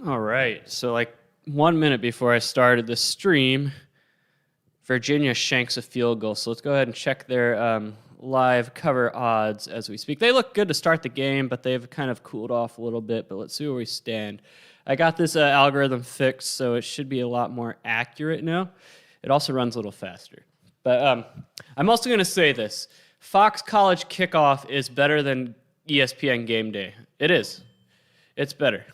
All right. So, like 1 minute before I started the stream, Virginia shanks a field goal. So let's go ahead and check their live cover odds as we speak. They look good to start the game, but they've kind of cooled off a little bit. But let's see where we stand. I got this algorithm fixed, so it should be a lot more accurate now. It also runs a little faster. But I'm also going to say this. Fox College Kickoff is better than ESPN Game Day. It is. It's better.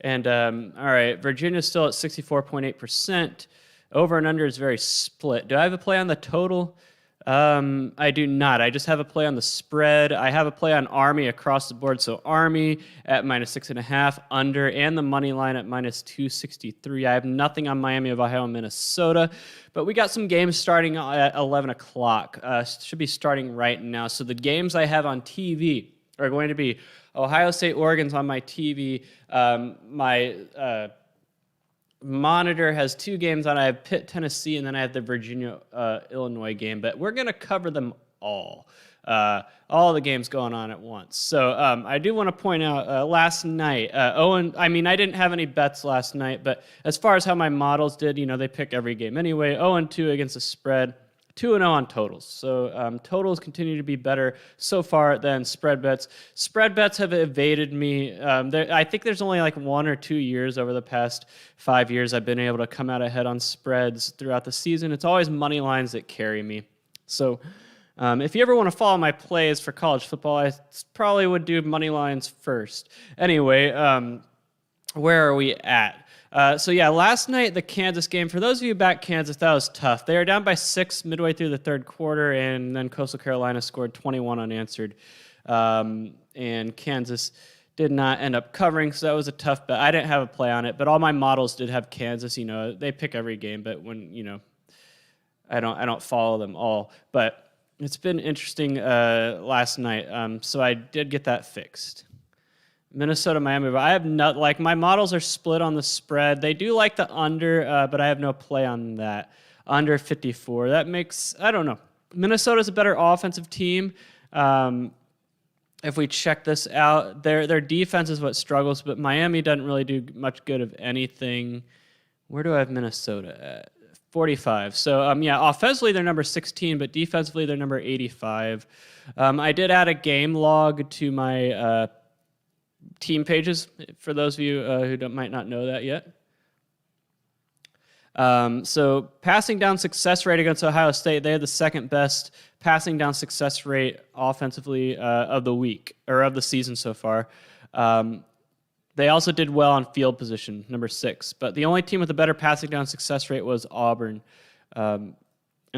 And, all right, Virginia's still at 64.8%. Over and under is very split. Do I have a play on the total? I do not. I just have a play on the spread. I have a play on Army across the board. So Army at -6.5, under, and the money line at -263. I have nothing on Miami of Ohio and Minnesota. But we got some games starting at 11 o'clock. Should be starting right now. So the games I have on TV are going to be Ohio State, Oregon's on my TV. My monitor has 2 games on. I have Pitt, Tennessee, and then I have the Virginia, Illinois game. But we're going to cover them all the games going on at once. So I do want to point out last night, I didn't have any bets last night, but as far as how my models did, they pick every game anyway. 0-2 against the spread. 2-0 on totals. So totals continue to be better so far than spread bets. Spread bets have evaded me. I think there's only like 1 or 2 years over the past 5 years I've been able to come out ahead on spreads throughout the season. It's always money lines that carry me. So if you ever want to follow my plays for college football, I probably would do money lines first. Anyway, where are we at? Last night, the Kansas game, for those of you back Kansas, that was tough. They were down by 6 midway through the third quarter, and then Coastal Carolina scored 21 unanswered. And Kansas did not end up covering, so that was a tough bet. I didn't have a play on it, but all my models did have Kansas. They pick every game, but when, I don't follow them all. But it's been interesting last night, so I did get that fixed. Minnesota, Miami. I have not, my models are split on the spread. They do like the under, but I have no play on that. Under 54. That makes, I don't know. Minnesota's a better offensive team. If we check this out, their defense is what struggles, but Miami doesn't really do much good of anything. Where do I have Minnesota at? 45. So, offensively they're number 16, but defensively they're number 85. I did add a game log to my team pages, for those of you who might not know that yet. So passing down success rate against Ohio State, they had the second best passing down success rate offensively of the week, or of the season so far. They also did well on field position, number 6. But the only team with a better passing down success rate was Auburn. And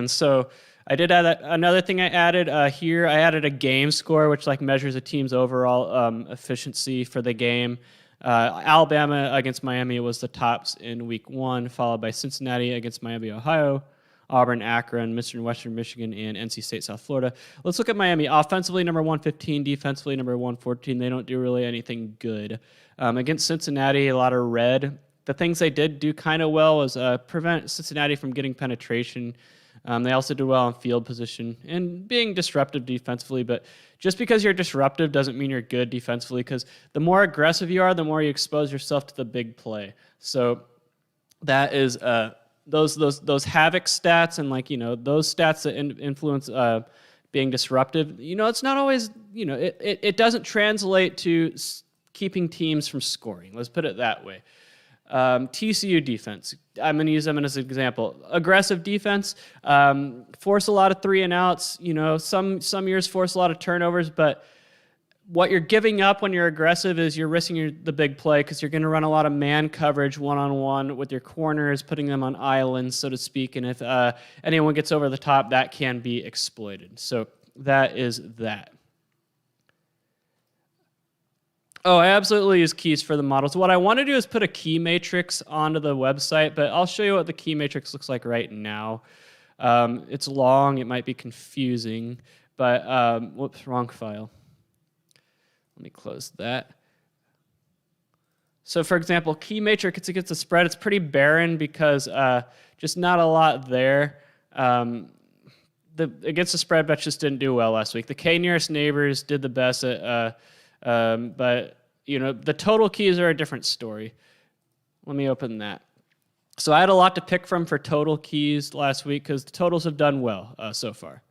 so I did add another thing I added here. I added a game score, which measures a team's overall efficiency for the game. Alabama against Miami was the tops in week 1, followed by Cincinnati against Miami, Ohio, Auburn, Akron, Western Michigan, and NC State, South Florida. Let's look at Miami. Offensively, number 115. Defensively, number 114. They don't do really anything good. Against Cincinnati, a lot of red. The things they did do kind of well was prevent Cincinnati from getting penetration. They also do well on field position and being disruptive defensively, but just because you're disruptive doesn't mean you're good defensively, because the more aggressive you are, the more you expose yourself to the big play. So that is those havoc stats and those stats that influence being disruptive. It's not always, it doesn't translate to keeping teams from scoring. Let's put it that way. TCU defense. I'm going to use them as an example. Aggressive defense, force a lot of 3 and outs. Some years force a lot of turnovers, but what you're giving up when you're aggressive is you're risking the big play, because you're going to run a lot of man coverage one-on-one with your corners, putting them on islands, so to speak. And if anyone gets over the top, that can be exploited. So that is that. Oh, I absolutely use keys for the models. What I want to do is put a key matrix onto the website, but I'll show you what the key matrix looks like right now. It's long. It might be confusing, but whoops, wrong file. Let me close that. So, for example, key matrix against the spread, it's pretty barren because just not a lot there. Against the spread bets just didn't do well last week. The K nearest neighbors did the best at... but the total keys are a different story. Let me open that. So I had a lot to pick from for total keys last week because the totals have done well so far.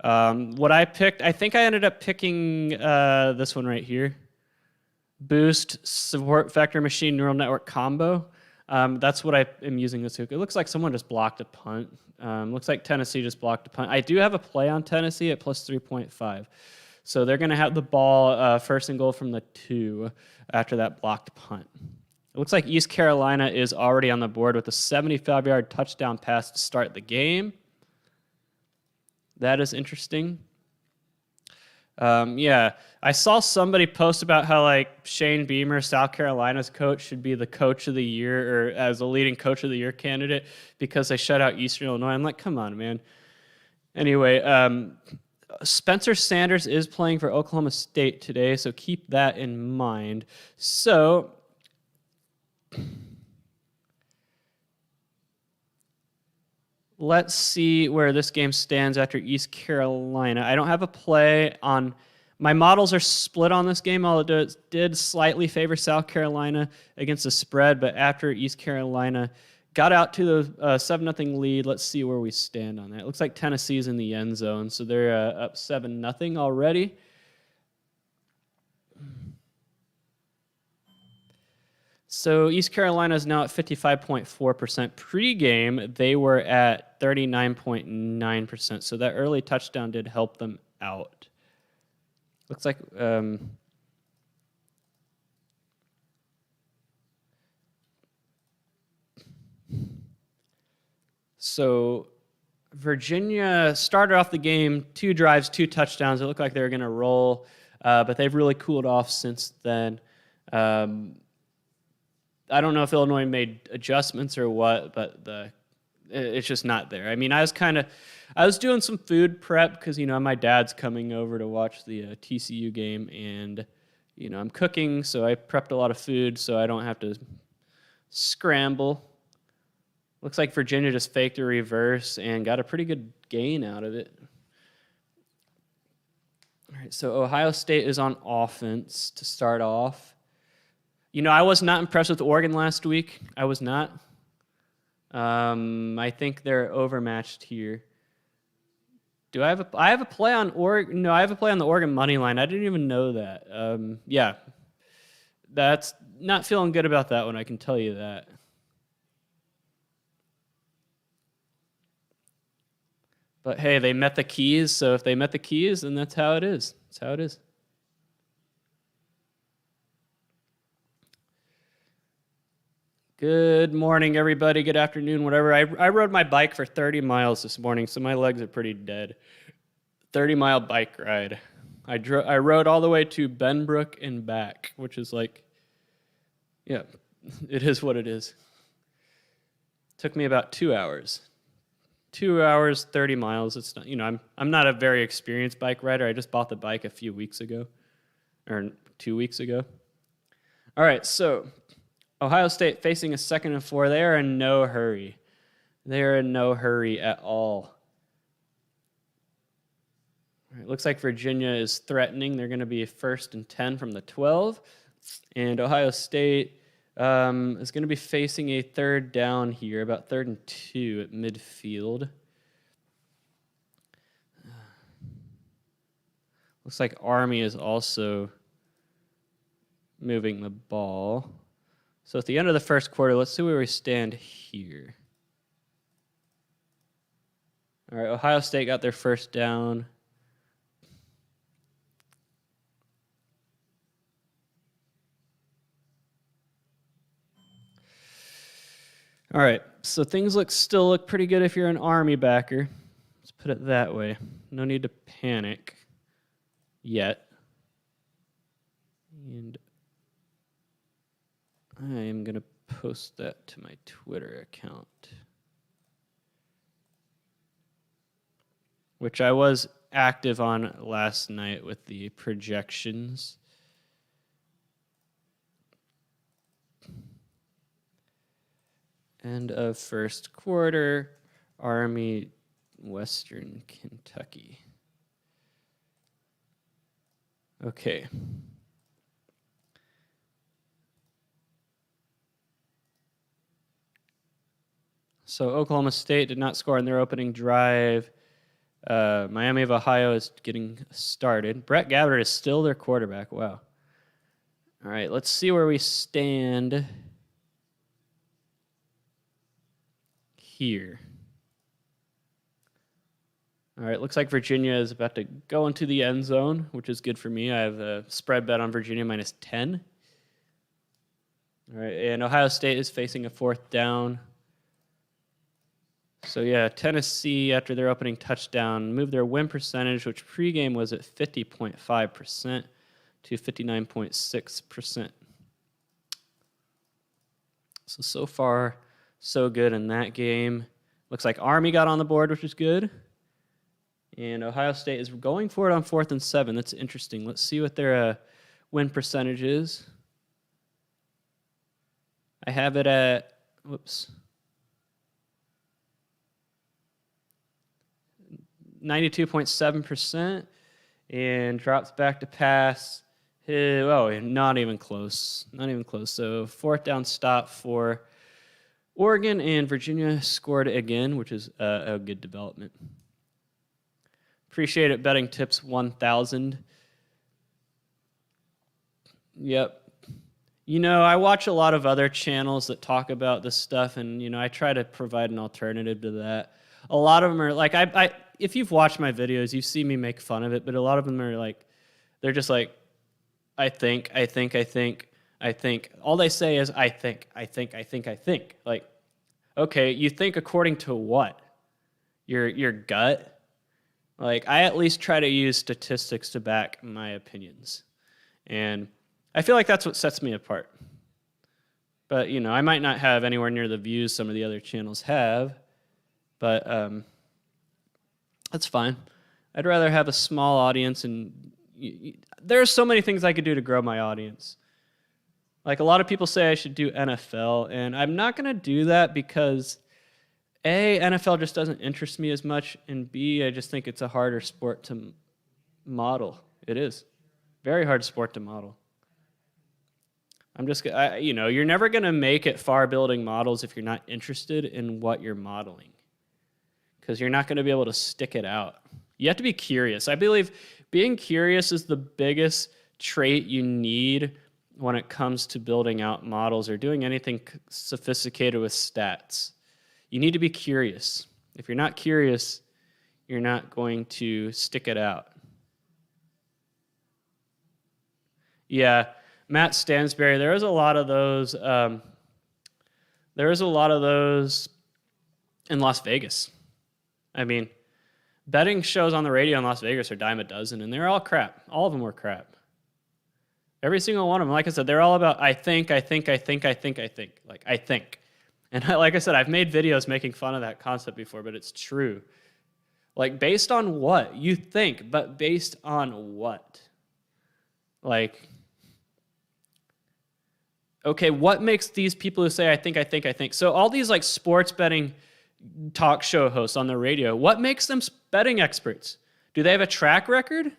What I picked, I think I ended up picking this one right here. Boost support vector machine neural network combo. That's what I am using this week. It looks like someone just blocked a punt. Looks like Tennessee just blocked a punt. I do have a play on Tennessee at plus 3.5. So they're going to have the ball first and goal from the 2 after that blocked punt. It looks like East Carolina is already on the board with a 75-yard touchdown pass to start the game. That is interesting. Yeah, I saw somebody post about how like Shane Beamer, South Carolina's coach, should be the coach of the year or as a leading coach of the year candidate because they shut out Eastern Illinois. I'm like, come on, man. Anyway, Spencer Sanders is playing for Oklahoma State today, so keep that in mind. So let's see where this game stands after East Carolina. I don't have a play on. My models are split on this game. Although it did slightly favor South Carolina against the spread, but after East Carolina got out to the 7-0 lead, let's see where we stand on that. It looks like Tennessee's in the end zone, so they're up 7-0 already. So East Carolina is now at 55.4%. Pregame, they were at 39.9%. So that early touchdown did help them out. Looks like so Virginia started off the game, 2 drives, 2 touchdowns. It looked like they were going to roll, but they've really cooled off since then. I don't know if Illinois made adjustments or what, but it's just not there. I mean, I was doing some food prep because, my dad's coming over to watch the TCU game, and, I'm cooking, so I prepped a lot of food so I don't have to scramble. Looks like Virginia just faked a reverse and got a pretty good gain out of it. All right, so Ohio State is on offense to start off. I was not impressed with Oregon last week. I was not. I think they're overmatched here. Do I have a play on Oregon? No, I have a play on the Oregon money line. I didn't even know that. Yeah, that's not feeling good about that one. I can tell you that. But hey, they met the keys. So if they met the keys, then that's how it is. That's how it is. Good morning, everybody. Good afternoon, whatever. I rode my bike for 30 miles this morning, so my legs are pretty dead. 30-mile bike ride. I rode all the way to Benbrook and back, which is like, yeah, it is what it is. Took me about 2 hours. 2 hours, 30 miles. It's not, I'm not a very experienced bike rider. I just bought the bike a few weeks ago, or 2 weeks ago. All right, so Ohio State facing a 2nd and 4. They are in no hurry. They are in no hurry at all. It looks like Virginia is threatening. They're going to be 1st and 10 from the 12. And Ohio State is going to be facing a 3rd down here, about 3rd and 2 at midfield. Looks like Army is also moving the ball. So at the end of the first quarter, let's see where we stand here. All right, Ohio State got their 1st down. All right, so things still look pretty good if you're an Army backer. Let's put it that way. No need to panic yet. And I am going to post that to my Twitter account, which I was active on last night with the projections. End of first quarter, Army, Western Kentucky. Okay. So Oklahoma State did not score in their opening drive. Miami of Ohio is getting started. Brett Gabbert is still their quarterback. Wow. All right, let's see where we stand here. All right, looks like Virginia is about to go into the end zone, which is good for me. I have a spread bet on Virginia -10. All right, and Ohio State is facing a 4th down. So, yeah, Tennessee, after their opening touchdown, moved their win percentage, which pregame was at 50.5%, to 59.6%. So far, so good in that game. Looks like Army got on the board, which is good. And Ohio State is going for it on 4th and 7. That's interesting. Let's see what their win percentage is. I have it at, 92.7%, and drops back to pass. Not even close. Not even close. So 4th down stop for Oregon, and Virginia scored again, which is a good development. Appreciate it, Betting Tips 1000. Yep. I watch a lot of other channels that talk about this stuff, and, I try to provide an alternative to that. A lot of them are like, if you've watched my videos, you see me make fun of it, but a lot of them are like, they're just like, I think. All they say is, I think. Like, okay, you think according to what? Your gut? Like, I at least try to use statistics to back my opinions. And I feel like that's what sets me apart. But, I might not have anywhere near the views some of the other channels have, but that's fine. I'd rather have a small audience, and there's so many things I could do to grow my audience. Like, a lot of people say I should do NFL, and I'm not going to do that because, A, NFL just doesn't interest me as much, and B, I just think it's a harder sport to model. It is. Very hard sport to model. You're never going to make it far building models if you're not interested in what you're modeling, because you're not going to be able to stick it out. You have to be curious. I believe being curious is the biggest trait you need when it comes to building out models or doing anything sophisticated with stats. You need to be curious. If you're not curious, you're not going to stick it out. Yeah, Matt Stansberry, there was a lot of those. There was a lot of those in Las Vegas. I mean, betting shows on the radio in Las Vegas are dime a dozen, and they're all crap. All of them were crap. Every single one of them, like I said, they're all about I think. Like, I think. And like I said, I've made videos making fun of that concept before, but it's true. Like, based on what? You think, but based on what? Like, okay, what makes these people who say I think? So all these like sports betting talk show hosts on the radio, what makes them betting experts? Do they have a track record?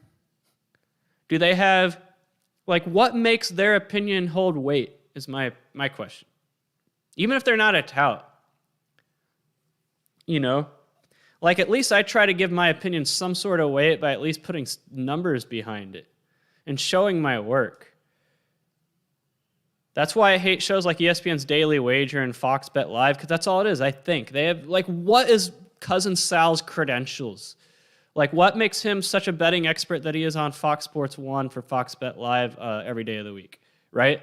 Do they have, like, what makes their opinion hold weight is my question. Even if they're not a tout. Like, at least I try to give my opinion some sort of weight by at least putting numbers behind it and showing my work. That's why I hate shows like ESPN's Daily Wager and Fox Bet Live, because that's all it is, I think. They have, like, what is Cousin Sal's credentials? Like, what makes him such a betting expert that he is on Fox Sports 1 for Fox Bet Live every day of the week, right?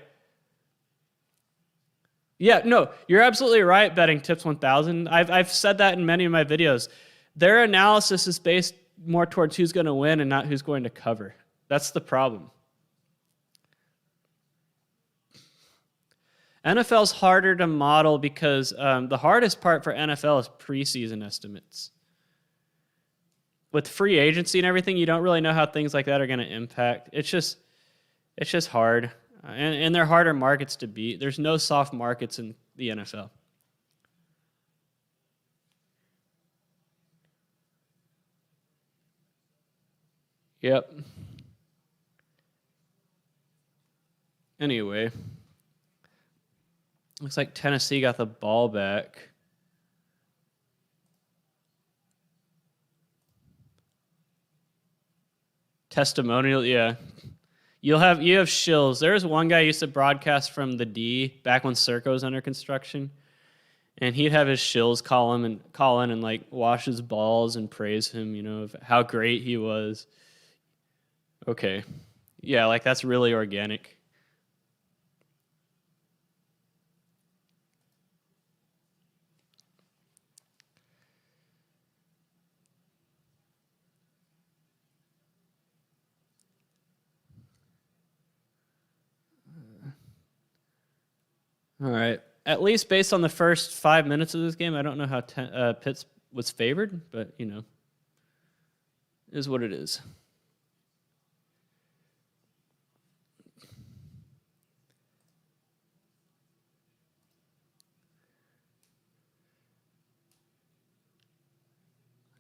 Yeah, no, you're absolutely right, Betting Tips 1000. I've said that in many of my videos. Their analysis is based more towards who's going to win and not who's going to cover. That's the problem. NFL's harder to model because the hardest part for NFL is preseason estimates. With free agency and everything, you don't really know how things like that are going to impact. It's just hard. And they're harder markets to beat. There's no soft markets in the NFL. Yep. Anyway. Looks like Tennessee got the ball back. Testimonial, yeah. You have shills. There was one guy who used to broadcast from the D back when Serco was under construction, and he'd have his shills call in and like wash his balls and praise him, of how great he was. Okay, yeah, like that's really organic. All right. At least based on the first 5 minutes of this game, I don't know how Pitts was favored, but it is what it is.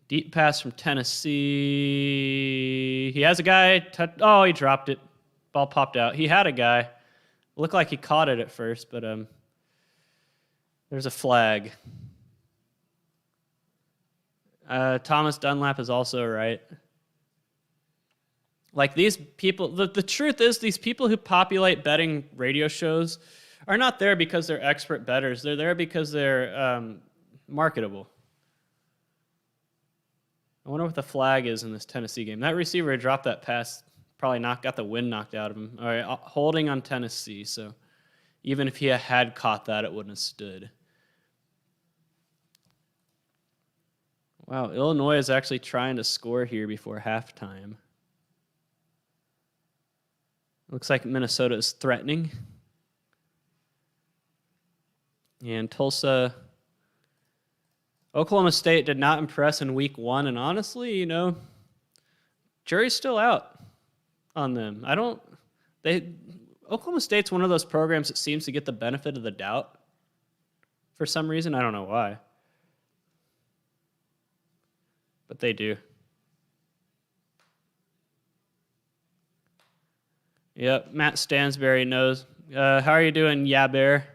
Deep pass from Tennessee. He has a guy. Oh, he dropped it. Ball popped out. He had a guy. Looked like he caught it at first, but there's a flag. Thomas Dunlap is also right. Like these people, the truth is these people who populate betting radio shows are not there because they're expert bettors. They're there because they're marketable. I wonder what the flag is in this Tennessee game. That receiver who dropped that pass probably got the wind knocked out of him. All right, holding on Tennessee, so even if he had caught that, it wouldn't have stood. Wow, Illinois is actually trying to score here before halftime. Looks like Minnesota is threatening. And Tulsa, Oklahoma State did not impress in week 1, and honestly, jury's still out on them. Oklahoma State's one of those programs that seems to get the benefit of the doubt for some reason. I don't know why. But they do. Yep, Matt Stansberry knows. How are you doing, Bear?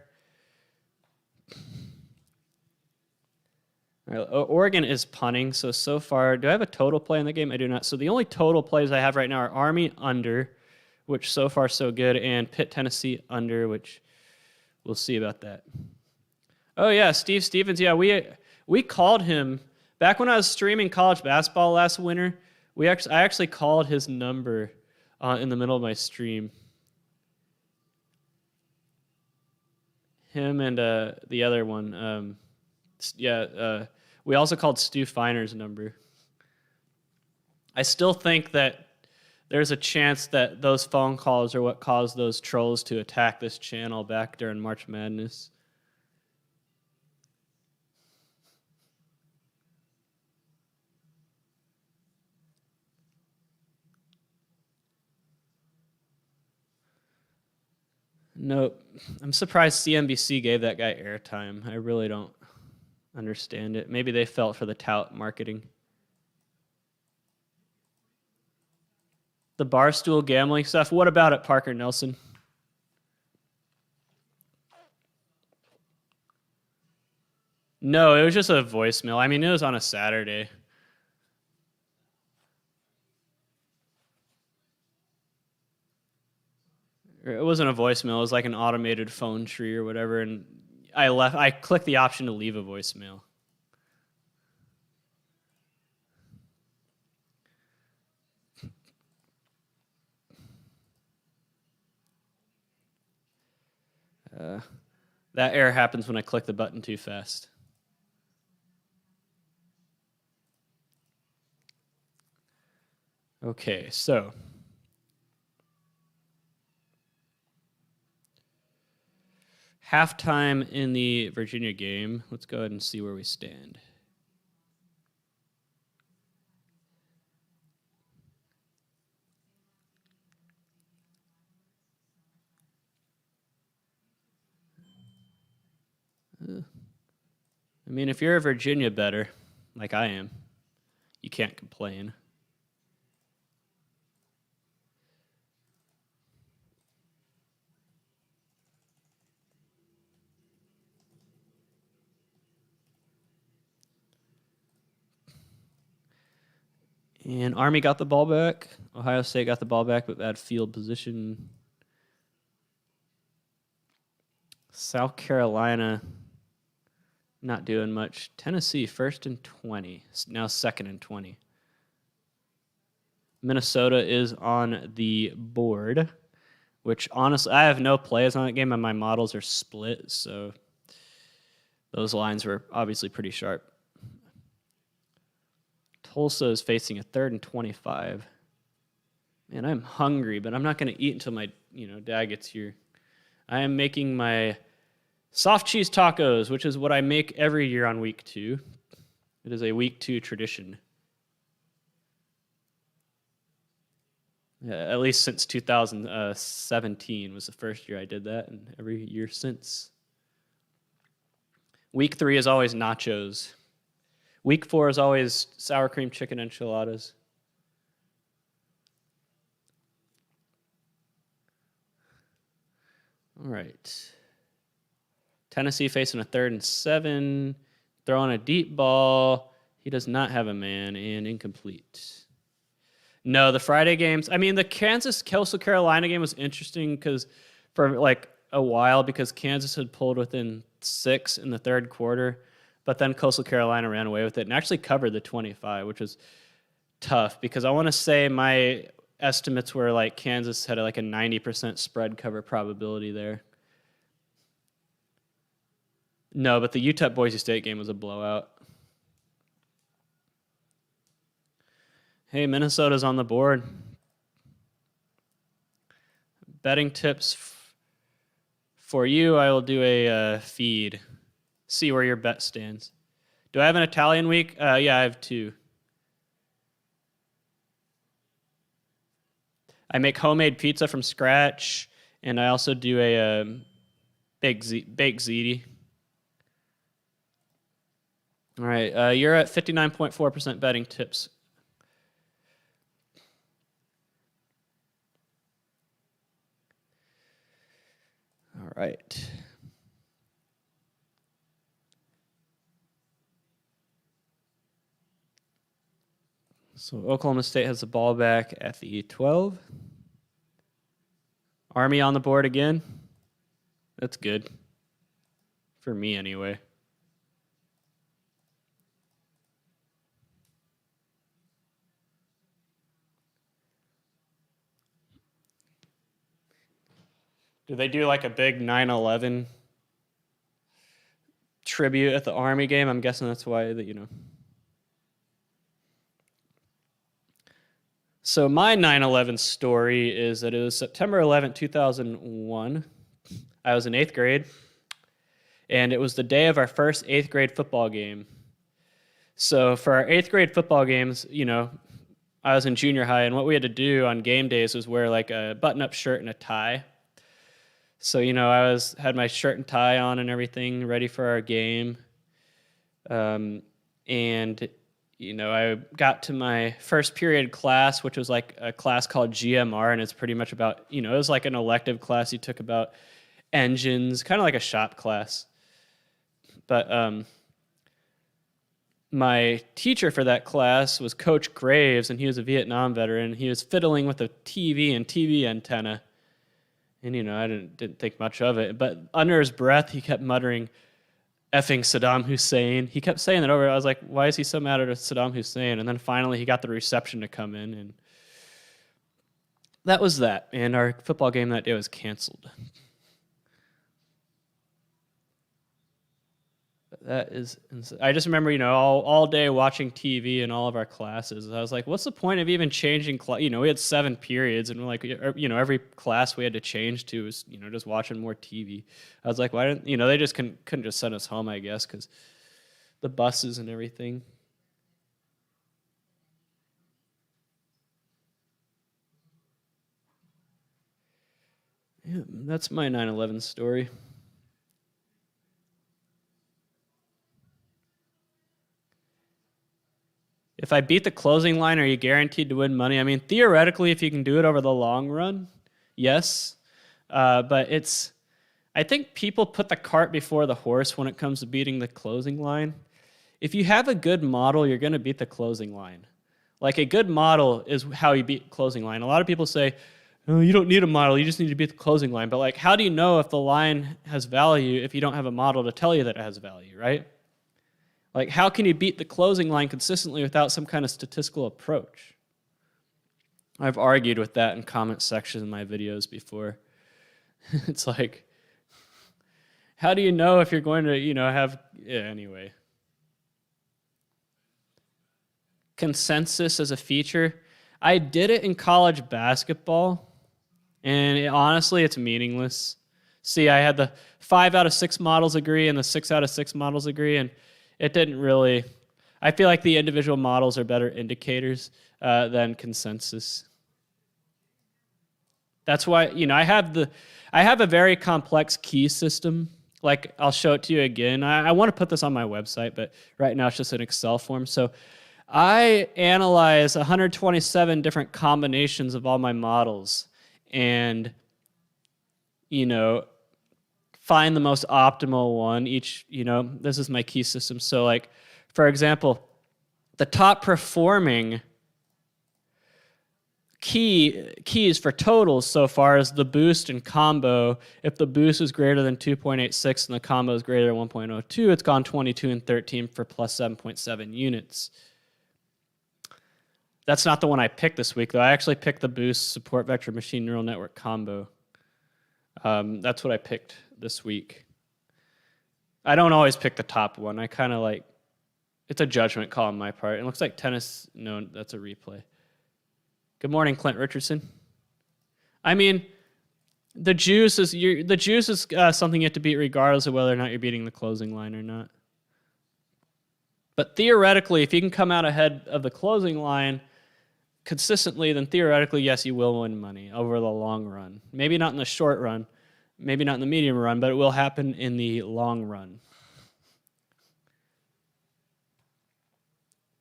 All right, Oregon is punting, so far, do I have a total play in the game? I do not. So the only total plays I have right now are Army under, which so far so good, and Pitt, Tennessee under, which we'll see about that. Oh yeah, Steve Stevens. Yeah, we called him back when I was streaming college basketball last winter. I actually called his number in the middle of my stream. Him and the other one. We also called Stu Finer's number. I still think that there's a chance that those phone calls are what caused those trolls to attack this channel back during March Madness. Nope. I'm surprised CNBC gave that guy airtime. I really don't understand it. Maybe they felt for the tout marketing. The Barstool gambling stuff. What about it, Parker Nelson? No, it was just a voicemail. I mean, it was on a Saturday. It wasn't a voicemail. It was like an automated phone tree or whatever, and I clicked the option to leave a voicemail. That error happens when I click the button too fast. Okay, so halftime in the Virginia game. Let's go ahead and see where we stand. I mean, if you're a Virginia bettor, like I am, you can't complain. And Army got the ball back. Ohio State got the ball back, but bad field position. South Carolina not doing much. Tennessee, 1st and 20. Now 2nd and 20. Minnesota is on the board, which honestly, I have no plays on that game, and my models are split, so those lines were obviously pretty sharp. Tulsa is facing a 3rd and 25. Man, I'm hungry, but I'm not going to eat until my dad gets here. I am making my soft cheese tacos, which is what I make every year on week 2. It is a week 2 tradition. At least since 2017 was the first year I did that, and every year since. Week 3 is always nachos. Week 4 is always sour cream chicken enchiladas. All right. Tennessee facing a 3rd and 7, throwing a deep ball. He does not have a man, and incomplete. No, the Friday games. I mean, the Kansas-Coastal Carolina game was interesting for like a while because Kansas had pulled within 6 in the 3rd quarter, but then Coastal Carolina ran away with it and actually covered the 25, which was tough because I want to say my estimates were like Kansas had like a 90% spread cover probability there. No, but the UTEP-Boise State game was a blowout. Hey, Minnesota's on the board. Betting tips for you, I will do a feed. See where your bet stands. Do I have an Italian week? Yeah, I have 2. I make homemade pizza from scratch, and I also do a baked ziti. All right, you're at 59.4% betting tips. All right. So Oklahoma State has the ball back at the 12. Army on the board again. That's good. For me, anyway. Do they do like a big 9/11 tribute at the Army game? I'm guessing that's why So my 9/11 story is that it was September 11th, 2001. I was in 8th grade, and it was the day of our first 8th grade football game. So for our 8th grade football games, I was in junior high, and what we had to do on game days was wear like a button-up shirt and a tie. So, I had my shirt and tie on and everything ready for our game. And, I got to my first period class, which was like a class called GMR, and it's pretty much about, it was like an elective class you took about engines, kind of like a shop class. But my teacher for that class was Coach Graves, and he was a Vietnam veteran. He was fiddling with a TV and TV antenna. And, I didn't think much of it. But under his breath, he kept muttering, effing Saddam Hussein. He kept saying that over. I was like, why is he so mad at Saddam Hussein? And then finally, he got the reception to come in. And that was that. And our football game that day was canceled. That is, I just remember, all day watching TV in all of our classes. I was like, what's the point of even changing class? We had 7 periods, and we're like, every class we had to change to was, just watching more TV. I was like, why didn't, they just couldn't just send us home, I guess, because the buses and everything. Yeah, that's my 9/11 story. If I beat the closing line, are you guaranteed to win money? I mean, theoretically, if you can do it over the long run, yes. But I think people put the cart before the horse when it comes to beating the closing line. If you have a good model, you're going to beat the closing line. Like a good model is how you beat closing line. A lot of people say, oh, you don't need a model, you just need to beat the closing line. But like, how do you know if the line has value if you don't have a model to tell you that it has value, right? Like, how can you beat the closing line consistently without some kind of statistical approach? I've argued with that in comment sections in my videos before. It's like, how do you know if you're going to, have, anyway. Consensus as a feature. I did it in college basketball, and honestly, it's meaningless. See, I had the 5 out of 6 models agree and the 6 out of 6 models agree, and it didn't really. I feel like the individual models are better indicators than consensus. That's why, I have a very complex key system. Like, I'll show it to you again. I want to put this on my website, but right now it's just an Excel form. So I analyze 127 different combinations of all my models and, find the most optimal one. This is my key system. So, like, for example, the top performing keys for totals so far is the boost and combo. If the boost is greater than 2.86 and the combo is greater than 1.02, it's gone 22 and 13 for plus 7.7 units. That's not the one I picked this week, though. I actually picked the boost support vector machine neural network combo. That's what I picked this week. I don't always pick the top one. I kind of it's a judgment call on my part. It looks like tennis. No, that's a replay. Good morning, Clint Richardson. I mean, the juice is something you have to beat regardless of whether or not you're beating the closing line or not. But theoretically, if you can come out ahead of the closing line consistently, then theoretically, yes, you will win money over the long run. Maybe not in the short run, maybe not in the medium run, but it will happen in the long run.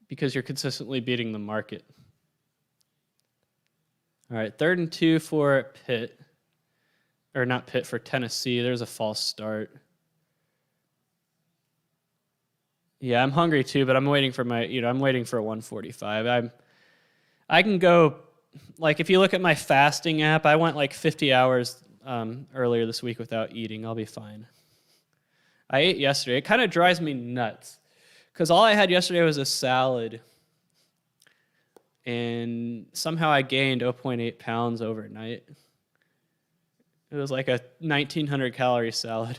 Because you're consistently beating the market. All right, 3rd and 2 for Pitt. Or not Pitt, for Tennessee. There's a false start. Yeah, I'm hungry too, but I'm waiting for I'm waiting for a 145. I can go, if you look at my fasting app, I went 50 hours earlier this week without eating. I'll be fine. I ate yesterday. It kind of drives me nuts because all I had yesterday was a salad, and somehow I gained 0.8 pounds overnight. It was like a 1,900 calorie salad.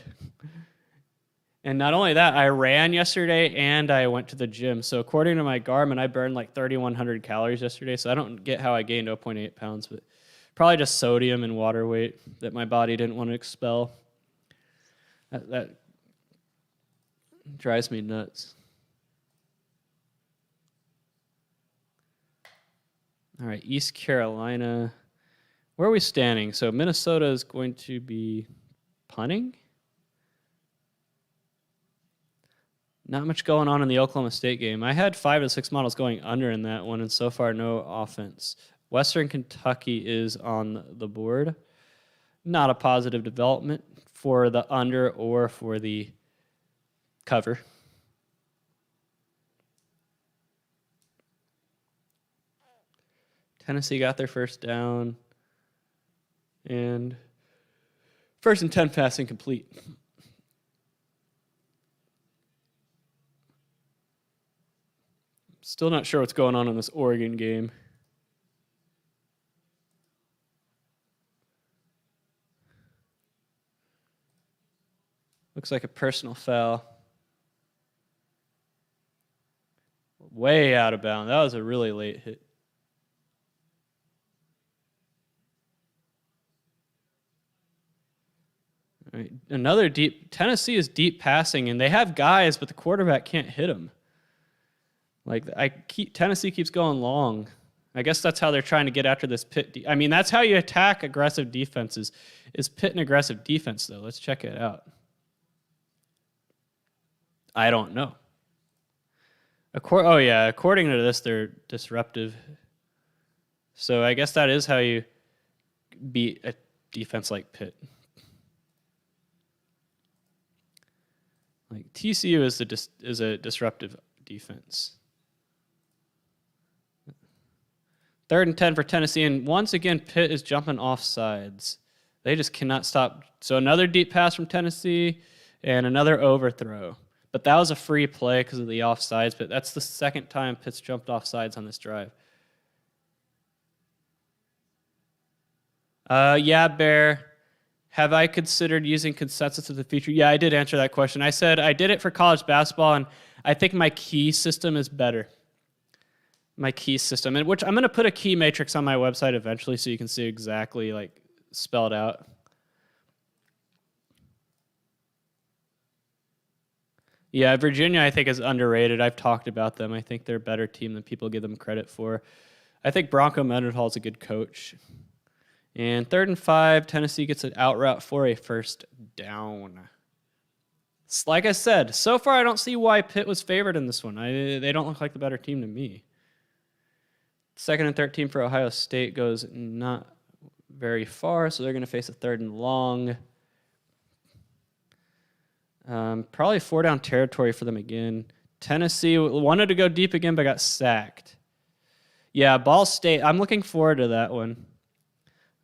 And not only that, I ran yesterday and I went to the gym. So according to my Garmin, I burned 3,100 calories yesterday. So I don't get how I gained 0.8 pounds, but probably just sodium and water weight that my body didn't want to expel. That drives me nuts. All right, East Carolina. Where are we standing? So Minnesota is going to be punting. Not much going on in the Oklahoma State game. I had 5 to 6 models going under in that one, and so far no offense. Western Kentucky is on the board. Not a positive development for the under or for the cover. Tennessee got their first down. And 1st and 10 passing complete. Still not sure what's going on in this Oregon game. Looks like a personal foul. Way out of bounds. That was a really late hit. All right, another deep. Tennessee is deep passing, and they have guys, but the quarterback can't hit them. Tennessee keeps going long. I guess that's how they're trying to get after this Pitt. That's how you attack aggressive defenses. Is Pitt an aggressive defense, though? Let's check it out. I don't know. According to this, they're disruptive. So I guess that is how you beat a defense like Pitt. TCU is a disruptive defense. 3rd and 10 for Tennessee, and once again, Pitt is jumping off sides. They just cannot stop. So another deep pass from Tennessee and another overthrow. But that was a free play because of the offsides, but that's the second time Pitt's jumped off sides on this drive. Yeah, Bear. Have I considered using consensus as a feature? Yeah, I did answer that question. I said I did it for college basketball, and I think my key system is better. My key system, which I'm going to put a key matrix on my website eventually so you can see exactly like spelled out. Yeah, Virginia I think is underrated. I've talked about them. I think they're a better team than people give them credit for. I think Bronco Mendenhall is a good coach. And 3rd and 5, Tennessee gets an out route for a first down. It's like I said, so far I don't see why Pitt was favored in this one. They don't look like the better team to me. 2nd and 13 for Ohio State goes not very far, so they're going to face a 3rd and long. Probably 4-down territory for them again. Tennessee wanted to go deep again, but got sacked. Yeah, Ball State, I'm looking forward to that one.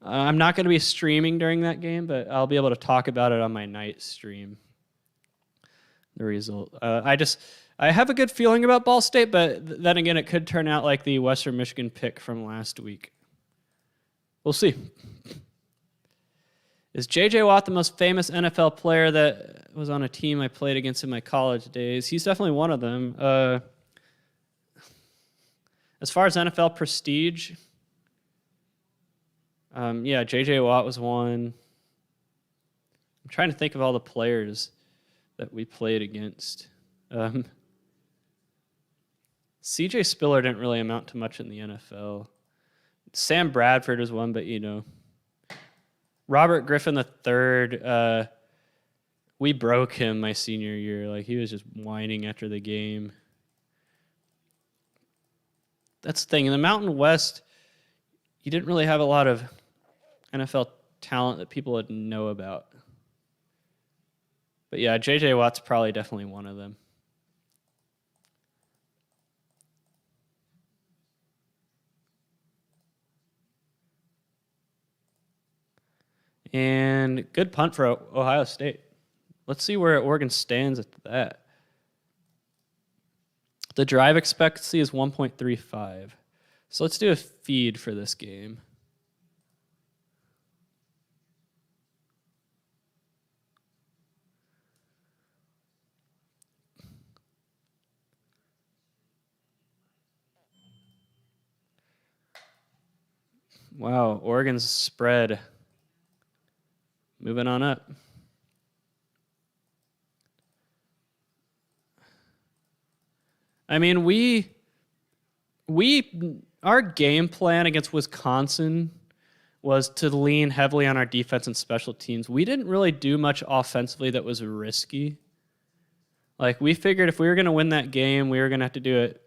I'm not going to be streaming during that game, but I'll be able to talk about it on my night stream. The result. I have a good feeling about Ball State, but then again, it could turn out like the Western Michigan pick from last week. We'll see. Is J.J. Watt the most famous NFL player that was on a team I played against in my college days? He's definitely one of them. As far as NFL prestige, yeah, J.J. Watt was one. I'm trying to think of all the players that we played against. C.J. Spiller didn't really amount to much in the NFL. Sam Bradford was one, but, you know. Robert Griffin III, we broke him my senior year. Like, he was just whining after the game. That's the thing. In the Mountain West, you didn't really have a lot of NFL talent that people would know about. But yeah, J.J. Watt's probably definitely one of them. And good punt for Ohio State. Let's see where Oregon stands at that. The drive expectancy is 1.35. So let's do a feed for this game. Wow, Oregon's spread. Moving on up. I mean, our game plan against Wisconsin was to lean heavily on our defense and special teams. We didn't really do much offensively that was risky. Like, we figured if we were going to win that game, we were going to have to do it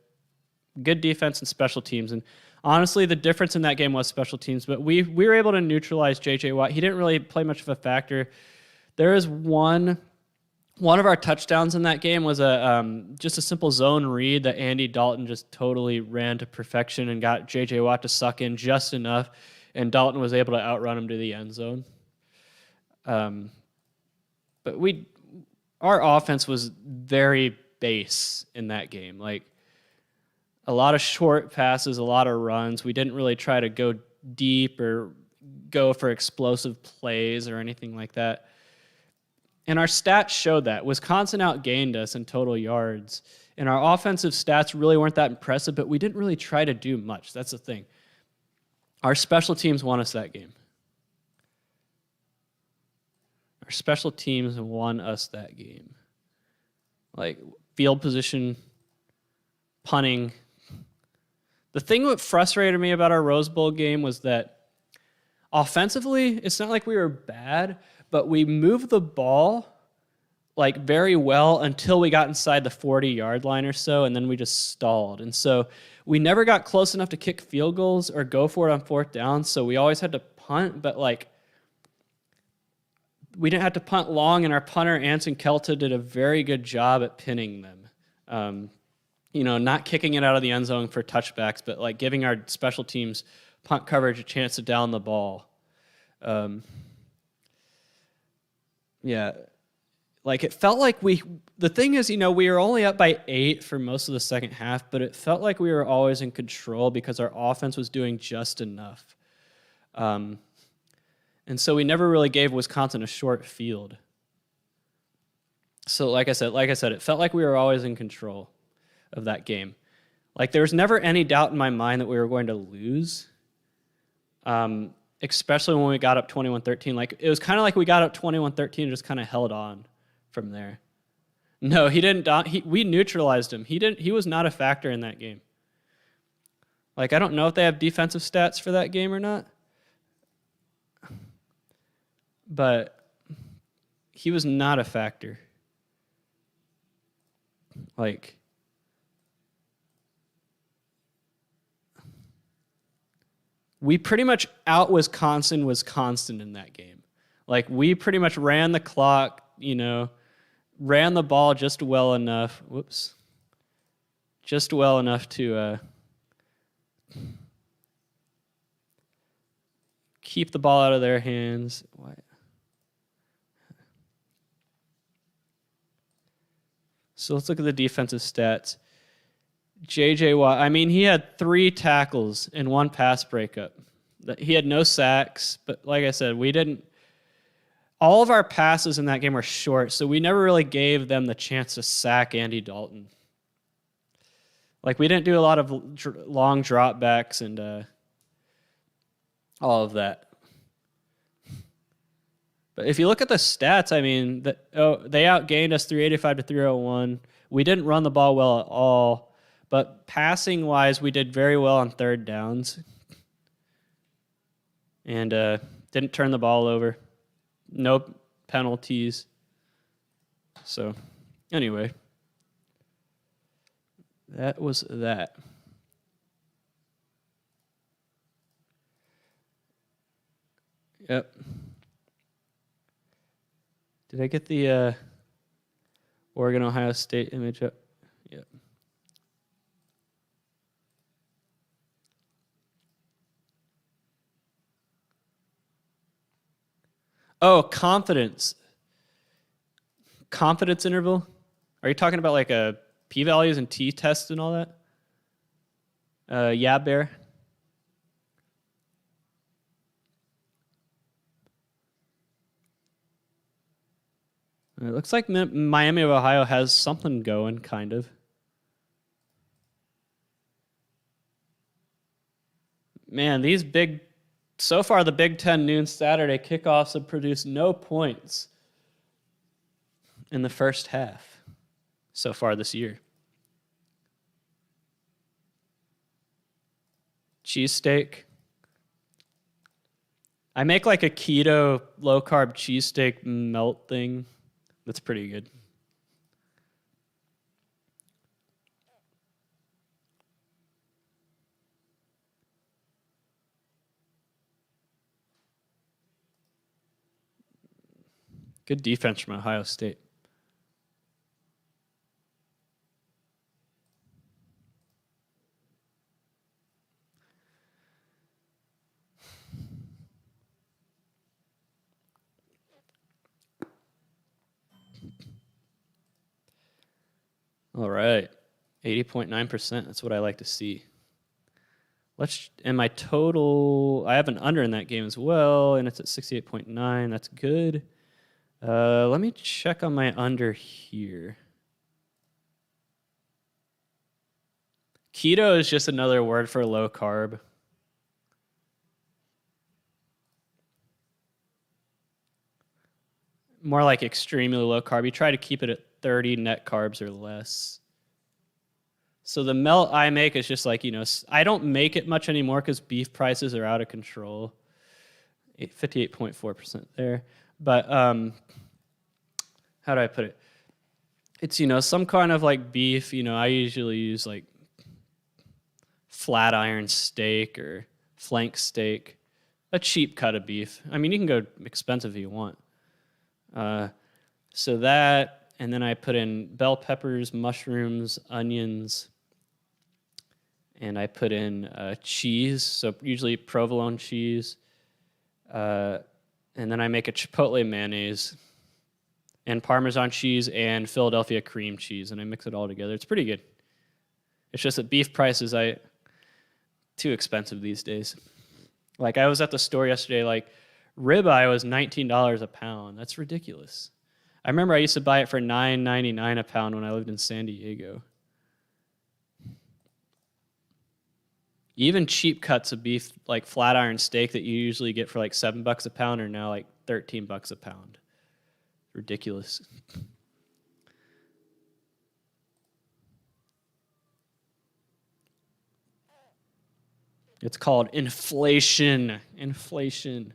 good defense and special teams. And honestly, the difference in that game was special teams, but we were able to neutralize J.J. Watt. He didn't really play much of a factor. There is one of our touchdowns in that game was just a simple zone read that Andy Dalton just totally ran to perfection and got J.J. Watt to suck in just enough, and Dalton was able to outrun him to the end zone. But our offense was very base in that game. Like, a lot of short passes, a lot of runs. We didn't really try to go deep or go for explosive plays or anything like that. And our stats showed that. Wisconsin outgained us in total yards. And our offensive stats really weren't that impressive, but we didn't really try to do much. That's the thing. Our special teams won us that game. Our special teams won us that game. Like, field position, punting. The thing that frustrated me about our Rose Bowl game was that offensively, it's not like we were bad, but we moved the ball like very well until we got inside the 40-yard line or so, and then we just stalled. And so we never got close enough to kick field goals or go for it on 4th down, so we always had to punt, but like we didn't have to punt long, and our punter, Anson Kelta, did a very good job at pinning them. not kicking it out of the end zone for touchbacks, but like giving our special teams punt coverage a chance to down the ball. Yeah. Like it felt like the thing is, we were only up by 8 for most of the second half, but it felt like we were always in control because our offense was doing just enough. And so we never really gave Wisconsin a short field. So like I said, it felt like we were always in control of that game. Like there was never any doubt in my mind that we were going to lose. Especially when we got up 21-13. Like it was kind of like we got up 21-13 and just kind of held on from there. No, he didn't. We neutralized him. He was not a factor in that game. Like I don't know if they have defensive stats for that game or not, but he was not a factor. Like we pretty much out Wisconsin in that game. Like we pretty much ran the clock, ran the ball just well enough. Just well enough to keep the ball out of their hands. What? So let's look at the defensive stats. J.J. Watt, he had 3 tackles and 1 pass breakup. He had no sacks, but like I said, all of our passes in that game were short, so we never really gave them the chance to sack Andy Dalton. Like, we didn't do a lot of long dropbacks and all of that. But if you look at the stats, they outgained us 385 to 301. We didn't run the ball well at all. But passing-wise, we did very well on third downs. And didn't turn the ball over. No penalties. So, anyway. That was that. Yep. Did I get the Oregon-Ohio State image up? Yep. Oh, confidence. Confidence interval? Are you talking about like a p-values and t-test and all that? Yeah, Bear. It looks like Miami of Ohio has something going, kind of. Man, so far the Big Ten noon Saturday kickoffs have produced no points in the first half so far this year. Cheesesteak. I make like a keto low-carb cheesesteak melt thing. That's pretty good. Good defense from Ohio State. All right, 80.9%. That's what I like to see. And my total, I have an under in that game as well, and it's at 68.9. That's good. Let me check on my under here. Keto is just another word for low carb. More like extremely low carb. You try to keep it at 30 net carbs or less. So the melt I make is just like, I don't make it much anymore because beef prices are out of control. 58.4% there. But how do I put it? It's, some kind of like beef. I usually use like flat iron steak or flank steak, a cheap cut of beef. You can go expensive if you want. So that, and then I put in bell peppers, mushrooms, onions, and I put in cheese, so usually provolone cheese, and then I make a chipotle mayonnaise and Parmesan cheese and Philadelphia cream cheese, and I mix it all together. It's pretty good. It's just that beef prices too expensive these days. Like I was at the store yesterday, like ribeye was $19 a pound. That's ridiculous. I remember I used to buy it for $9.99 a pound when I lived in San Diego. Even cheap cuts of beef, like flat iron steak that you usually get for like $7 a pound, are now like $13 a pound. Ridiculous. It's called inflation. Inflation.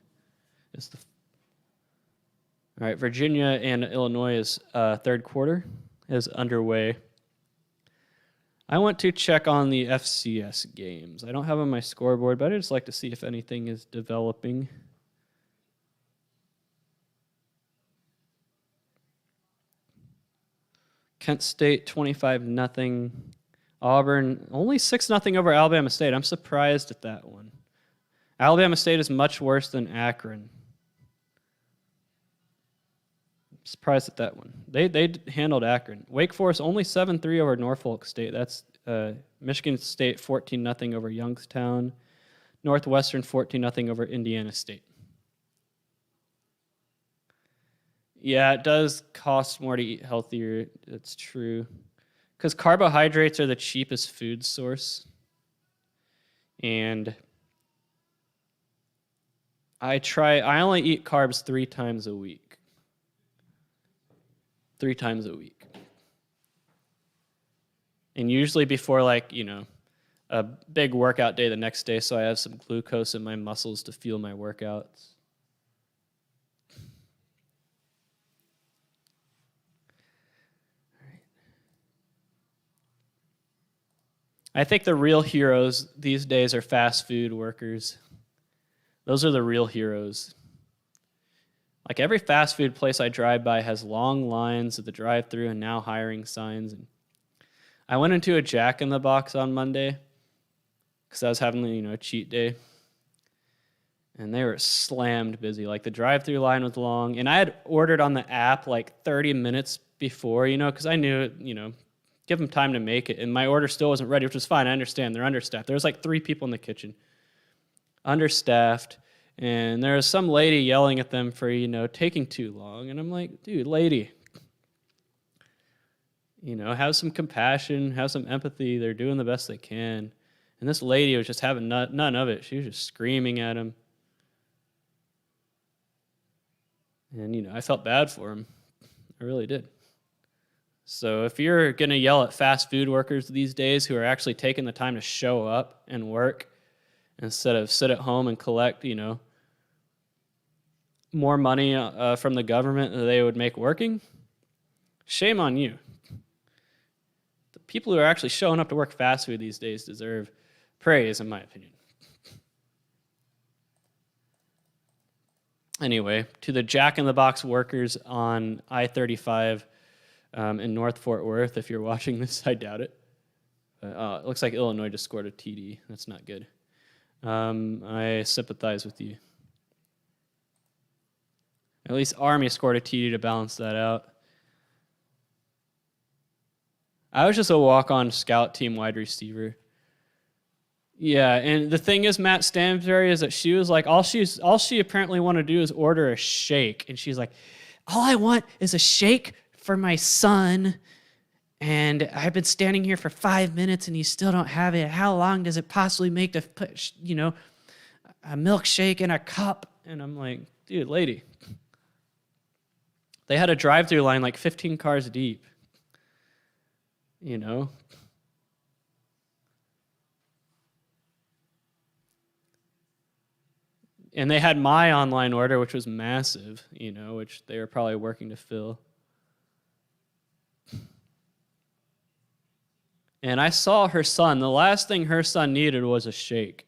All right, Virginia and Illinois' third quarter is underway. I want to check on the FCS games. I don't have on my scoreboard, but I just like to see if anything is developing. Kent State 25-0. Auburn only 6-0 over Alabama State. I'm surprised at that one. Alabama State is much worse than Akron. Surprised at that one. They handled Akron. Wake Forest only 7-3 over Norfolk State. That's Michigan State 14-0 over Youngstown. Northwestern 14-0 over Indiana State. Yeah, it does cost more to eat healthier. It's true. Because carbohydrates are the cheapest food source. And I only eat carbs 3 times a week. 3 times a week. And usually before a big workout day the next day, so I have some glucose in my muscles to fuel my workouts. I think the real heroes these days are fast food workers. Those are the real heroes. Like every fast food place I drive by has long lines at the drive-thru and now hiring signs. And I went into a Jack in the Box on Monday because I was having a cheat day, and they were slammed busy. Like the drive-thru line was long, and I had ordered on the app like 30 minutes before, because I knew give them time to make it, and my order still wasn't ready, which was fine. I understand they're understaffed. There was like 3 people in the kitchen, understaffed. And there was some lady yelling at them for, taking too long. And I'm like, dude, lady, have some compassion, have some empathy. They're doing the best they can. And this lady was just having none of it. She was just screaming at him. And, I felt bad for him. I really did. So if you're going to yell at fast food workers these days who are actually taking the time to show up and work instead of sit at home and collect, more money from the government than they would make working, shame on you. The people who are actually showing up to work fast food these days deserve praise, in my opinion. Anyway, to the Jack in the Box workers on I-35 in North Fort Worth, if you're watching this, I doubt it. It looks like Illinois just scored a TD. That's not good. I sympathize with you. At least Army scored a TD to balance that out. I was just a walk-on scout team wide receiver. Yeah, and the thing is, Matt Stansbury, is that she was like, all she apparently wanted to do is order a shake. And she's like, all I want is a shake for my son. And I've been standing here for 5 minutes and you still don't have it. How long does it possibly make to put, a milkshake in a cup? And I'm like, dude, lady. They had a drive-through line like 15 cars deep. And they had my online order, which was massive, which they were probably working to fill. And I saw her son. The last thing her son needed was a shake.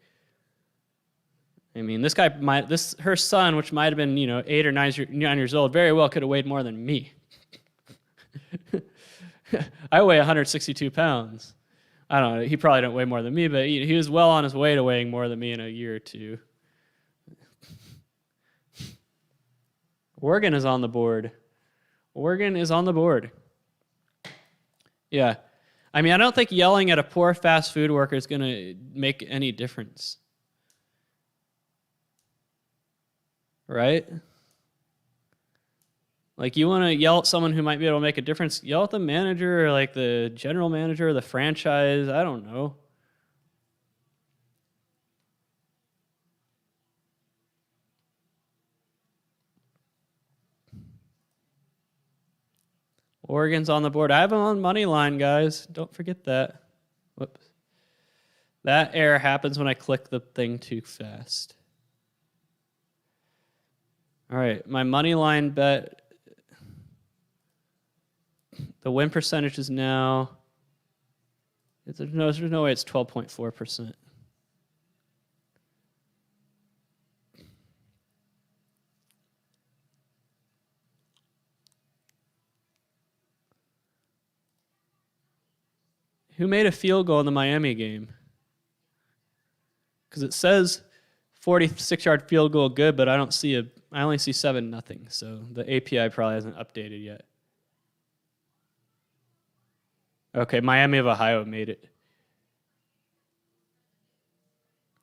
I mean, her son, which might have been, 8 or 9 years old, very well could have weighed more than me. I weigh 162 pounds. I don't know. He probably don't weigh more than me, but he was well on his way to weighing more than me in a year or two. Oregon is on the board. Oregon is on the board. Yeah. I mean, I don't think yelling at a poor fast food worker is going to make any difference. Right? Like, you want to yell at someone who might be able to make a difference, yell at the manager or like the general manager or the franchise. I don't know. Oregon's on the board. I have them on money line, guys. Don't forget that. Whoops. That error happens when I click the thing too fast. All right, my money line bet. The win percentage is now. There's no way it's 12.4%. Who made a field goal in the Miami game? Because it says 46-yard field goal good, but I don't see I only see 7-0. So the API probably hasn't updated yet. Okay, Miami of Ohio made it.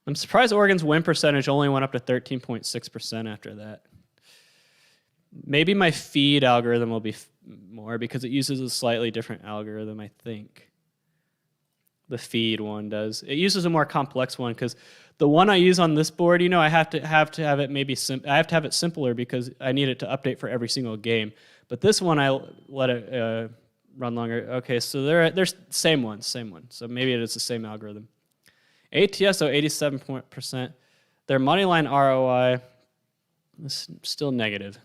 I'm surprised Oregon's win percentage only went up to 13.6% after that. Maybe my feed algorithm will be more because it uses a slightly different algorithm, I think. The feed one does. It uses a more complex one because the one I use on this board, I have to have it maybe I have to have it simpler because I need it to update for every single game. But this one I let it run longer. Okay, so they're same one. So maybe it is the same algorithm. ATS 87%. Their moneyline ROI is still negative.